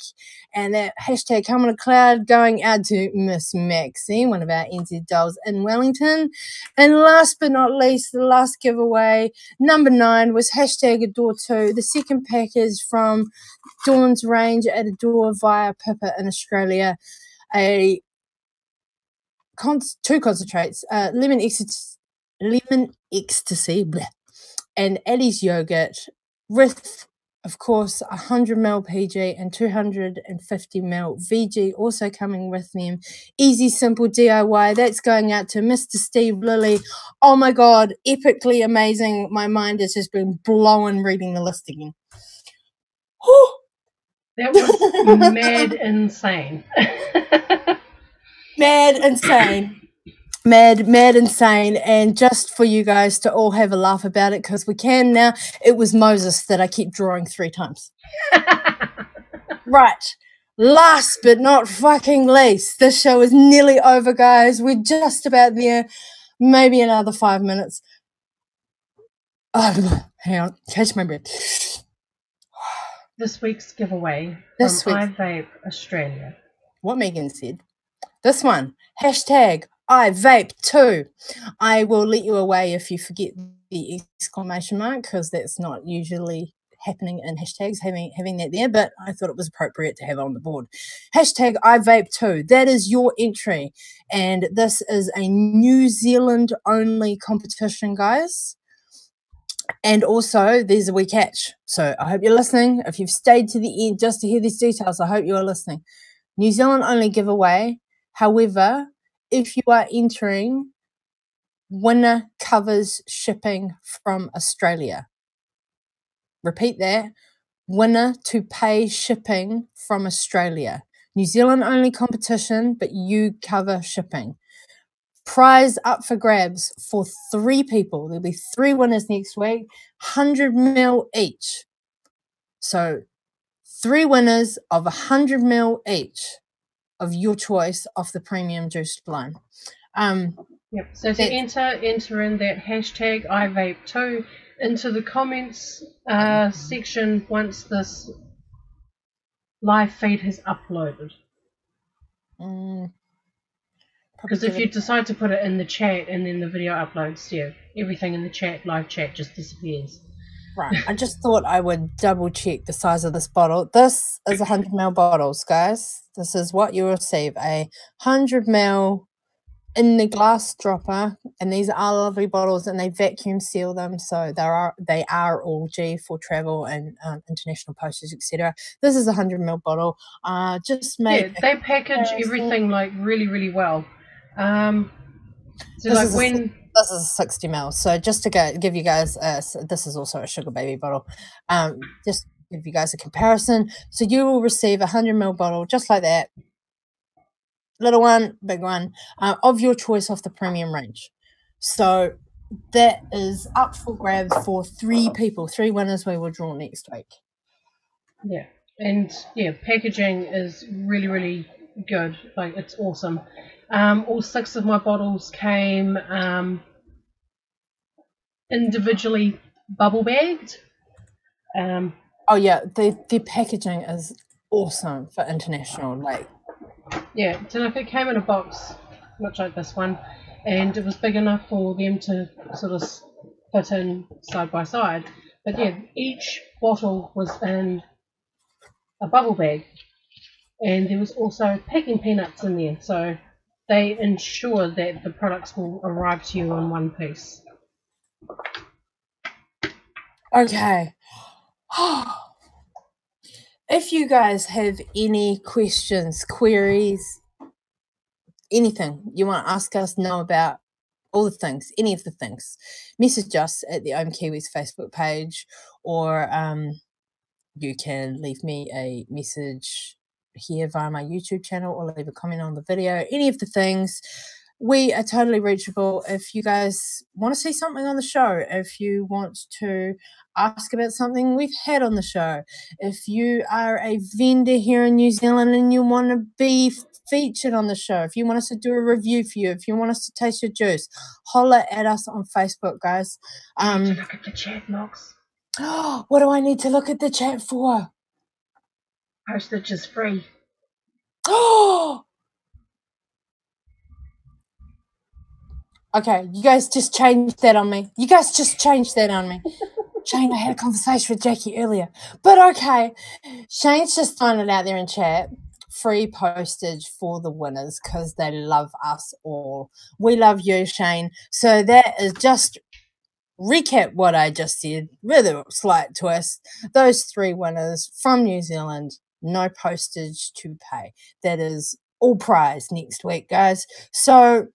And that hashtag come on a cloud going out to Miss Maxie, one of our NZ dolls in Wellington. And last but not least, the last giveaway, number 9, was hashtag Adore 2, the second package from Dawn's range at Adore via Pippa in Australia. 2 concentrates, lemon ecstasy, bleh, and Eddie's yogurt with, of course, 100 ml PG and 250 ml VG also coming with them. Easy, simple DIY. That's going out to Mr. Steve Lilly. Oh my God, epically amazing. My mind has just been blown reading the list again. That was mad insane. Mad insane. Mad insane. And just for you guys to all have a laugh about it, because we can now, it was Moses that I kept drawing 3 times. Right. Last but not fucking least, this show is nearly over, guys. We're just about there. Maybe another 5 minutes. Oh, hang on. Catch my breath. This week's giveaway from IVape Australia. What Megan said. This one. Hashtag IVape 2. I will let you away if you forget the exclamation mark, because that's not usually happening in hashtags, having that there, but I thought it was appropriate to have on the board. Hashtag IVape 2. That is your entry. And this is a New Zealand only competition, guys. And also, there's a wee catch. So I hope you're listening. If you've stayed to the end just to hear these details, I hope you are listening. New Zealand only giveaway. However, if you are entering, winner covers shipping from Australia. Repeat that. Winner to pay shipping from Australia. New Zealand only competition, but you cover shipping. Prize up for grabs for 3 people. There'll be 3 winners next week, 100 ml each. So 3 winners of 100 ml each of your choice off the premium juice line. Yep. So to enter in that hashtag IVape2 into the comments section once this live feed has uploaded. Because if you decide to put it in the chat and then the video uploads, yeah, everything in the chat, live chat, just disappears. Right. I just thought I would double check the size of this bottle. This is 100 ml bottles, guys. This is what you receive, a 100 ml in the glass dropper, and these are lovely bottles, and they vacuum seal them, so they are all G for travel and international postage, etc. This is a 100 ml bottle. Just make they package everything like really well. So like this is a 60 ml. So just to give you guys, this is also a sugar baby bottle. Just give you guys a comparison. So you will receive a 100 ml bottle just like that. Little one, big one, of your choice off the premium range. So that is up for grabs for 3 people. 3 winners we will draw next week. Yeah, and yeah, packaging is really good. Like, it's awesome. All 6 of my bottles came individually bubble bagged. Oh yeah, the packaging is awesome for international. Like, yeah, so like it came in a box, much like this one, and it was big enough for them to sort of fit in side by side. But yeah, each bottle was in a bubble bag, and there was also packing peanuts in there, so they ensure that the products will arrive to you in one piece. Okay. If you guys have any questions, queries, anything you want to ask us, know about, all the things, any of the things, message us at the Ohm Kiwis Facebook page, or you can leave me a message here via my YouTube channel, or leave a comment on the video. Any of the things. We are totally reachable. If you guys want to see something on the show, if you want to ask about something we've had on the show, if you are a vendor here in New Zealand and you want to be featured on the show, if you want us to do a review for you, if you want us to taste your juice, holler at us on Facebook, guys. I need to look at the chat, Mox. What do I need to look at the chat for? Postage is free. Oh! Okay, you guys just changed that on me. Shane, I had a conversation with Jackie earlier. But okay, Shane's just throwing it out there in chat. Free postage for the winners because they love us all. We love you, Shane. So that is just recap what I just said. Really slight twist. Those 3 winners from New Zealand, no postage to pay. That is all prize next week, guys. So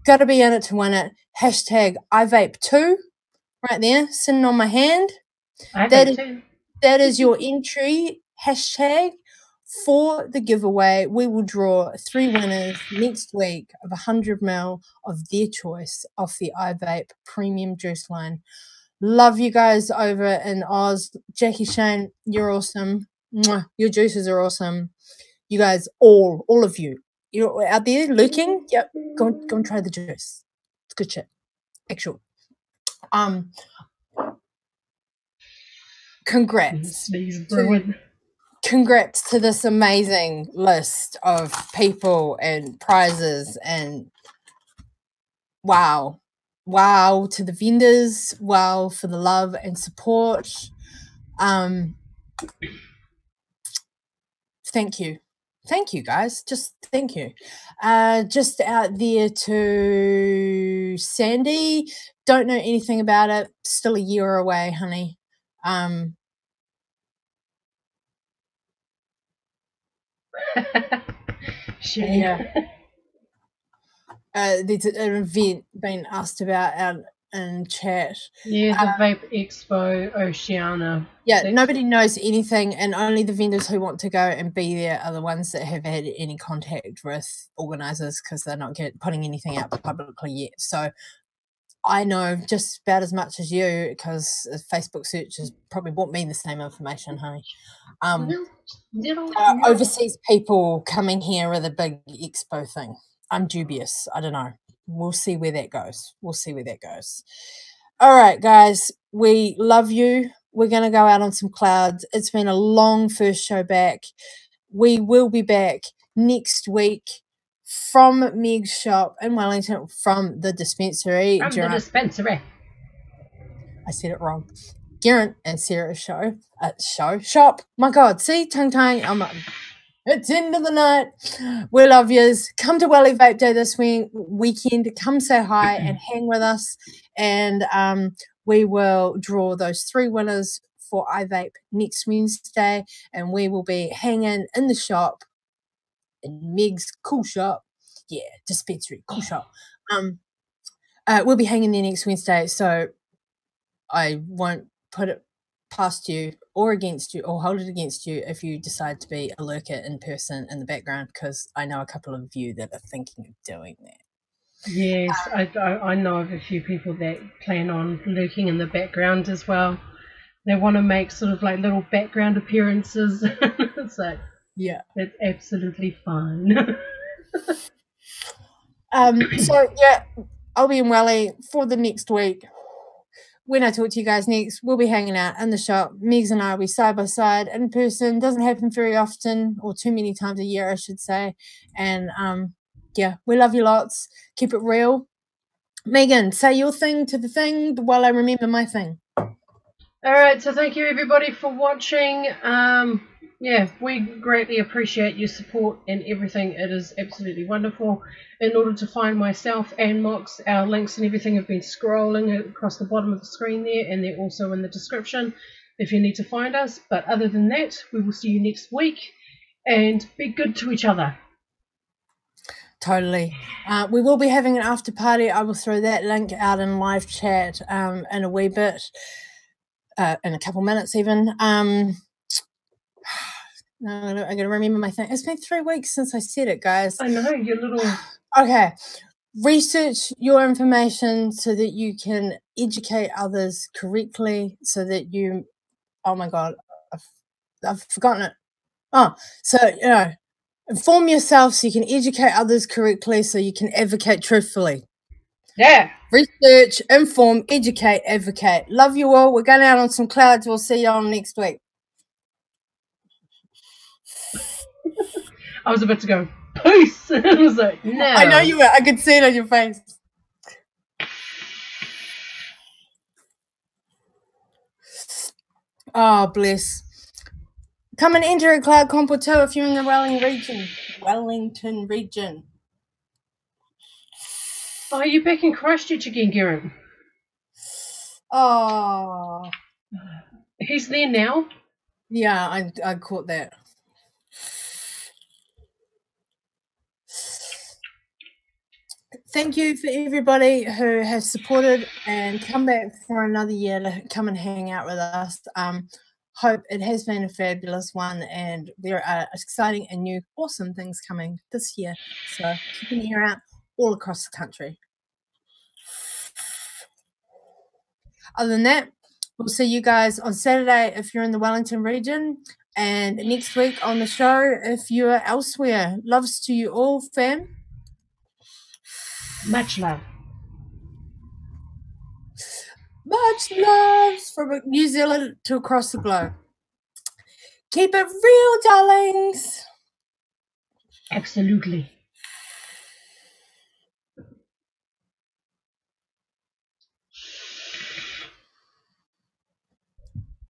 got to be in it to win it. Hashtag IVape2 right there, sitting on my hand. That is your entry hashtag For the giveaway, we will draw 3 winners next week of 100 ml of their choice off the iVape premium juice line. Love you guys over in Oz. Jackie, Shane, you're awesome. Mwah. Your juices are awesome. You guys, all of you, you're out there lurking. Yep, go and try the juice. It's good shit. Actual. Congrats. Congrats to this amazing list of people and prizes, and wow to the vendors, wow for the love and support. Thank you guys, just thank you. Just out there to Sandy, don't know anything about it, still a year away, honey. Yeah. There's an event being asked about out in chat. Yeah, the Vape Expo Oceania. Yeah, nobody knows anything, and only the vendors who want to go and be there are the ones that have had any contact with organisers, because they're not putting anything out publicly yet. So I know just about as much as you, because Facebook search has probably brought me the same information, honey. Overseas people coming here with a big expo thing. I'm dubious. I don't know. We'll see where that goes. All right, guys. We love you. We're going to go out on some clouds. It's been a long first show back. We will be back next week from Meg's shop in Wellington, from the dispensary. I said it wrong. Geraint and Sarah's shop. My God, see, tongue. It's end of the night. We love yous. Come to Welly Vape Day this weekend. Come say hi and hang with us. And we will draw those 3 winners for iVape next Wednesday. And we will be hanging in the shop, in Meg's cool shop. Yeah, dispensary, cool shop. We'll be hanging there next Wednesday. So I won't put it past you or against you or hold it against you if you decide to be a lurker in person in the background, because I know a couple of you that are thinking of doing that. Yes, I know of a few people that plan on lurking in the background as well. They want to make sort of like little background appearances. So yeah, that's absolutely fine. So yeah, I'll be in Welly for the next week. When I talk to you guys next, we'll be hanging out in the shop. Megs and I will be side by side in person. Doesn't happen very often, or too many times a year, I should say. And yeah, we love you lots. Keep it real. Megan, say your thing to the thing while I remember my thing. All right, so thank you everybody for watching. Yeah, we greatly appreciate your support and everything. It is absolutely wonderful. In order to find myself and Mox, our links and everything have been scrolling across the bottom of the screen there, and they're also in the description if you need to find us. But other than that, we will see you next week, and be good to each other. Totally. We will be having an after party. I will throw that link out in live chat in a wee bit, in a couple minutes even. No, I'm going to remember my thing. It's been 3 weeks since I said it, guys. I know, you're little... Okay. Research your information so that you can educate others correctly, so that you... Oh, my God. I've forgotten it. Oh, so, inform yourself so you can educate others correctly, so you can advocate truthfully. Yeah. Research, inform, educate, advocate. Love you all. We're going out on some clouds. We'll see you all next week. I was about to go, peace. I was like, no. I know you were. I could see it on your face. Oh, bless. Come and enter a Cloud Comp or 2 if you're in the Wellington region. Oh, you're back in Christchurch again, Geraint. Oh. He's there now? Yeah, I caught that. Thank you for everybody who has supported and come back for another year to come and hang out with us. hope it has been a fabulous one, and there are exciting and new awesome things coming this year. So keep an ear out all across the country. Other than that, we'll see you guys on Saturday if you're in the Wellington region, and next week on the show if you're elsewhere. Loves to you all, fam. Much love. Much love from New Zealand to across the globe. Keep it real, darlings. Absolutely.